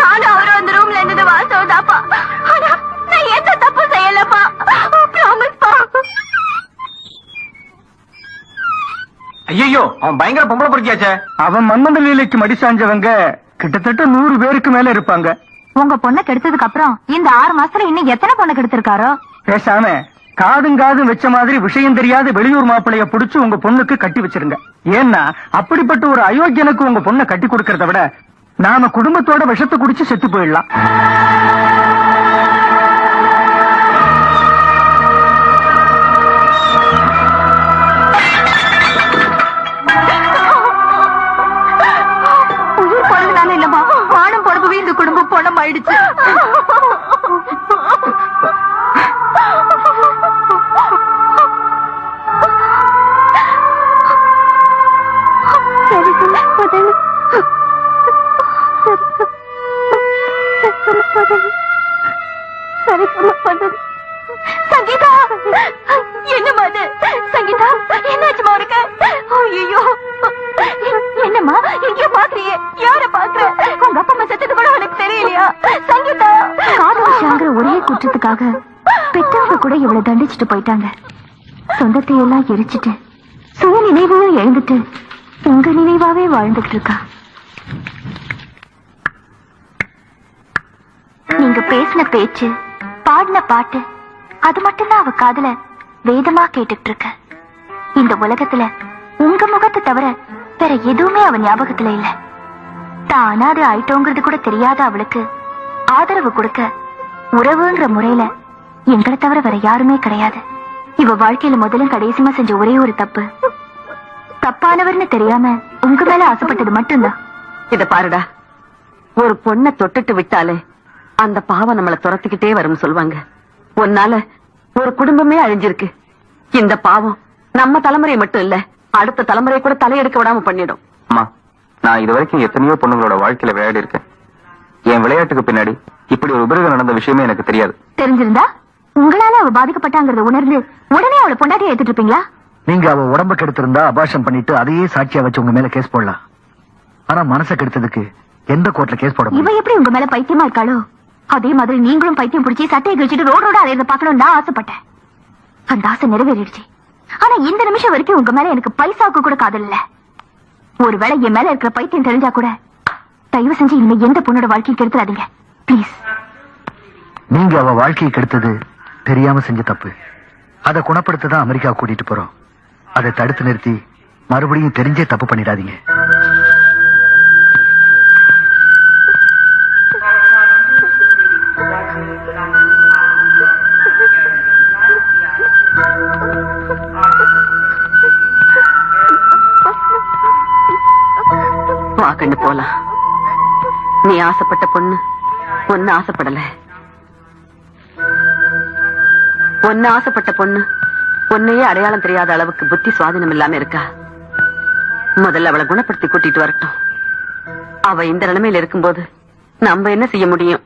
நானும் அவரும் அந்த ரூம்ல இருந்தது வாசோதாப்பா. ஆனா நான் எந்த தப்பு செய்யலப்பா. ப்ராமிஸ்பா. ஐயோ, அவன் பயங்கர பொம்பளை பொறுக்கியாச்சே. அவன் மன்மத லீலைக்கு மடி சாஞ்சவங்க கிட்டத்தட்ட 100 பேருக்கு மேல இருப்பாங்க. உங்க பொண்ணை கெடுத்ததுக்கு அப்புறம் இந்த 6 மாசத்துல இன்னும் எத்தனை பொண்ணை கெடுத்திருக்காரோ? பேசாம காதும் வச்ச மாதிரி விஷயம் தெரியாத வெளியூர் மாப்பிளைய புடிச்சு உங்க பொண்ணுக்கு கட்டி வச்சிருங்க. ஏன்னா அப்படிப்பட்ட ஒரு அயோக்கியனுக்கு உங்க பொண்ணை கட்டி கொடுக்கறத விட நாம குடும்பத்தோட விஷத்தை குடிச்சு செத்து போயிடலாம். உயிர் போனதுனால இல்லம்மா, வானம் பொறுப்பவே இந்த குடும்பம் பொணம் ஆயிடுச்சு. சங்கீதா, என்னம்மா அது? சங்கீதா, என்னாச்சுமா உனக்கு? ஐயோ, என்னம்மா எங்கேயோ பாக்குறியே? யார பாக்குற? உங்க அப்பா அம்மா செத்தது கூட உனக்கு தெரியலையா? சங்கீதா, காதலிச்சாங்கிற ஒரே குற்றத்துக்காக பெற்றவங்க கூட இவ்வளவு தண்டிச்சுட்டு போயிட்டாங்க. சொந்தத்தை எல்லாம் எரிச்சிட்டு சுய நினைவையும் எழுந்துட்டு உங்க நினைவாவே வாழ்ந்துட்டு இருக்கா. நீங்க பேசின பேச்சு, பாடின பாட்டு, அது மட்டும்தான் அவ காதுல வேதமா கேட்டுட்டு இருக்க. இந்த உலகத்துல உங்க முகத்தை தவிர வேற எதுவுமே அவ ஞாபகத்துல இல்ல. தானா அது ஆயிட்டோங்கிறது கூட தெரியாத அவளுக்கு ஆதரவு கொடுக்க உறவுங்கிற முறையில எங்களை தவிர வேற யாருமே கிடையாது. இவ வாழ்க்கையில முதலும் கடைசியமா செஞ்ச ஒரே ஒரு தப்பு, தப்பானவர்னு தெரியாம உங்க மேல ஆசைப்பட்டது மட்டும்தான். இத பாருடா, ஒரு பொண்ணை தொட்டுட்டு விட்டாலே அந்த பாவம் நம்மள துரத்திக்கிட்டே வரும்னு சொல்லுவாங்க. ஒன்னால ஒரு குடும்பமே அழிஞ்சிருக்கு. இந்த பாவம் நம்ம தலைமுறை மட்டும் இல்ல, அடுத்த தலைமுறை கூட தலையெடுக்க விடாம பண்ணிடும். அம்மா, நான் இது வரைக்கும் எத்தனையோ பொண்ணுங்களோட வாழ்க்கையில விளையாடி இருக்கேன். என் விளையாட்டுக்கு பின்னாடி இப்படி ஒரு விபரீதம் நடந்த விஷயமே எனக்கு தெரியாது. தெரிஞ்சிருந்தா உங்களால அவ பாதிக்கப்பட்டாங்கறத உணர்ந்து உடனே அவளை பொண்டாட்டி ஏத்துட்டு இருப்பீங்களா? நீங்க அவ உடம்ப கெடுத்திருந்தா அபாஷம் பண்ணிட்டு அதையே சாட்சியா வச்சு உங்க மேல கேஸ் போடலாம். ஆனா மனசை கெடுத்ததுக்கு எந்த கோர்ட்ல கேஸ் போட இவ முடியும்? எப்படி உங்க மேல பைத்தியமா இருக்காளோ அதே மாதிரி நீங்களும் பைத்தியம் பிடிச்சி சட்டையை கழிச்சிட்டு ரோடோட அலையறத பாக்கணும்னு நான் ஆசைப்பட்டேன். அந்த ஆசை நிறைவேறிடுச்சு. ஆனா இந்த நிமிஷம் வரைக்கும் உங்க மேல எனக்கு பைசாவுக்கு கூட காதல் இல்ல. ஒருவேளை என் மேல இருக்கிற பைத்தியம் தெரிஞ்சா கூட தயவு செஞ்சு இனிமே எந்த பொண்ணோட வாழ்க்கையை கெடுத்துறாதீங்க பிளீஸ். நீங்க அவ வாழ்க்கையை கெடுத்தது தெரியாம செஞ்ச தப்பு. அதை குணப்படுத்ததான் அமெரிக்கா கூட்டிட்டு போறோம். அதை தடுத்து நிறுத்தி மறுபடியும் தெரிஞ்சே தப்பு பண்ணிடாதீங்க. வா கண்டு போலாம். நீ ஆசைப்பட்ட பொண்ணு ஒன்னு ஆசைப்படல. ஒன்னு ஆசைப்பட்ட பொண்ணு பொண்ணையே அடையாளம் தெரியாத அளவுக்கு புத்தி சுவாதீனம் இல்லாம இருக்கா. முதல்ல அவளை குணப்படுத்தி கூட்டிட்டு வரட்டும். அவ இந்த நிலைமையில இருக்கும்போது நம்ம என்ன செய்ய முடியும்?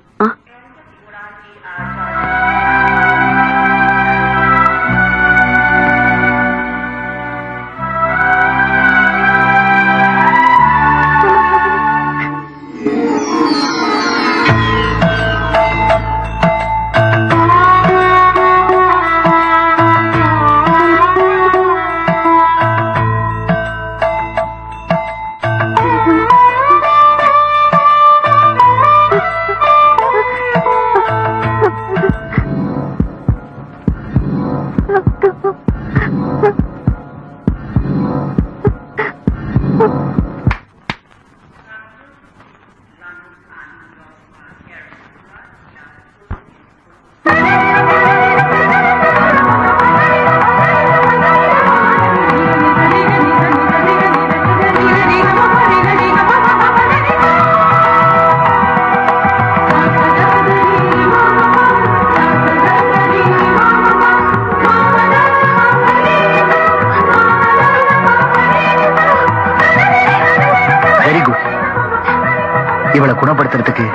இவளை குணப்படுத்துறதுக்கு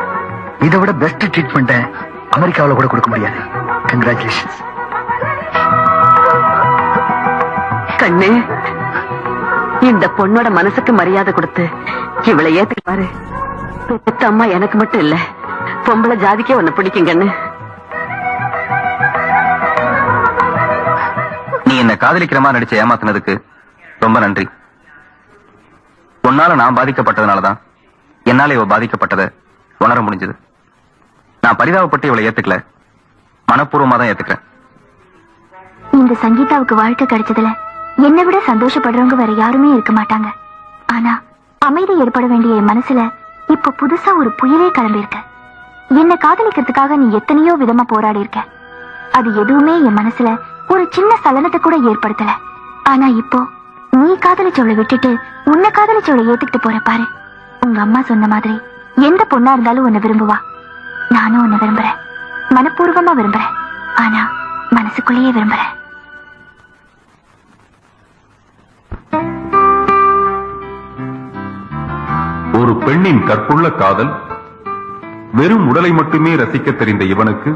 இதை விட பெஸ்ட் ட்ரீட்மெண்ட் அமெரிக்காவில கூட கொடுக்க முடியாது. கங்க்ராச்சுலேஷன்ஸ். கண்ணு, இந்த பொண்ணோட மனசுக்கு மரியாதை கொடுத்து இவளை ஏத்துக்கு பாரு. பெத்த அம்மா எனக்கு மட்டும் இல்ல, பொம்பளை ஜாதிக்கே உன்னை பிடிக்கும் கண்ணு. நீ என்ன காதலிக்கிற மாதிரி நடிச்சு ஏமாத்தினதுக்கு ரொம்ப நன்றி. உன்னால நான் பாதிக்கப்பட்டதுனாலதான் என்னால இவ பாதிக்கப்பட்டதை உணர முடிஞ்சது. நான் பரிதாபப்பட்டு இவளை ஏத்துக்கல, மனப்பூர்வமா தான் ஏத்துக்கிறேன். இந்த சங்கீதாவுக்கு வாழ்க்கை கிடைச்சதுல என்னை விட சந்தோஷப்படுறவங்க வேற யாருமே இருக்க மாட்டாங்க. ஆனா அமைதி ஏற்பட வேண்டிய என் மனசுல இப்ப புதுசா ஒரு புயலே கிளம்பி இருக்க. என்னை காதலிக்கிறதுக்காக நீ எத்தனையோ விதமா போராடி இருக்க. அது எதுவுமே என் மனசுல ஒரு சின்ன சலனத்தை கூட ஏற்படுத்தல. ஆனா இப்போ நீ காதலிச்சவளை விட்டுட்டு உன்னை காதலிச்சவளை ஏத்துக்கிட்டு போற பாரு. உங்க அம்மா சொன்ன மாதிரி எந்த பொண்ணா இருந்தாலும் உன்னை விரும்புவா. நானும் உன்னை விரும்புறேன், மனப்பூர்வமா விரும்புறேன். ஆனா மனசுக்குள்ளேயே விரும்புறேன். ஒரு பெண்ணின் கற்புள்ள காதல் வெறும் உடலை மட்டுமே ரசிக்க தெரிந்த இவனுக்கு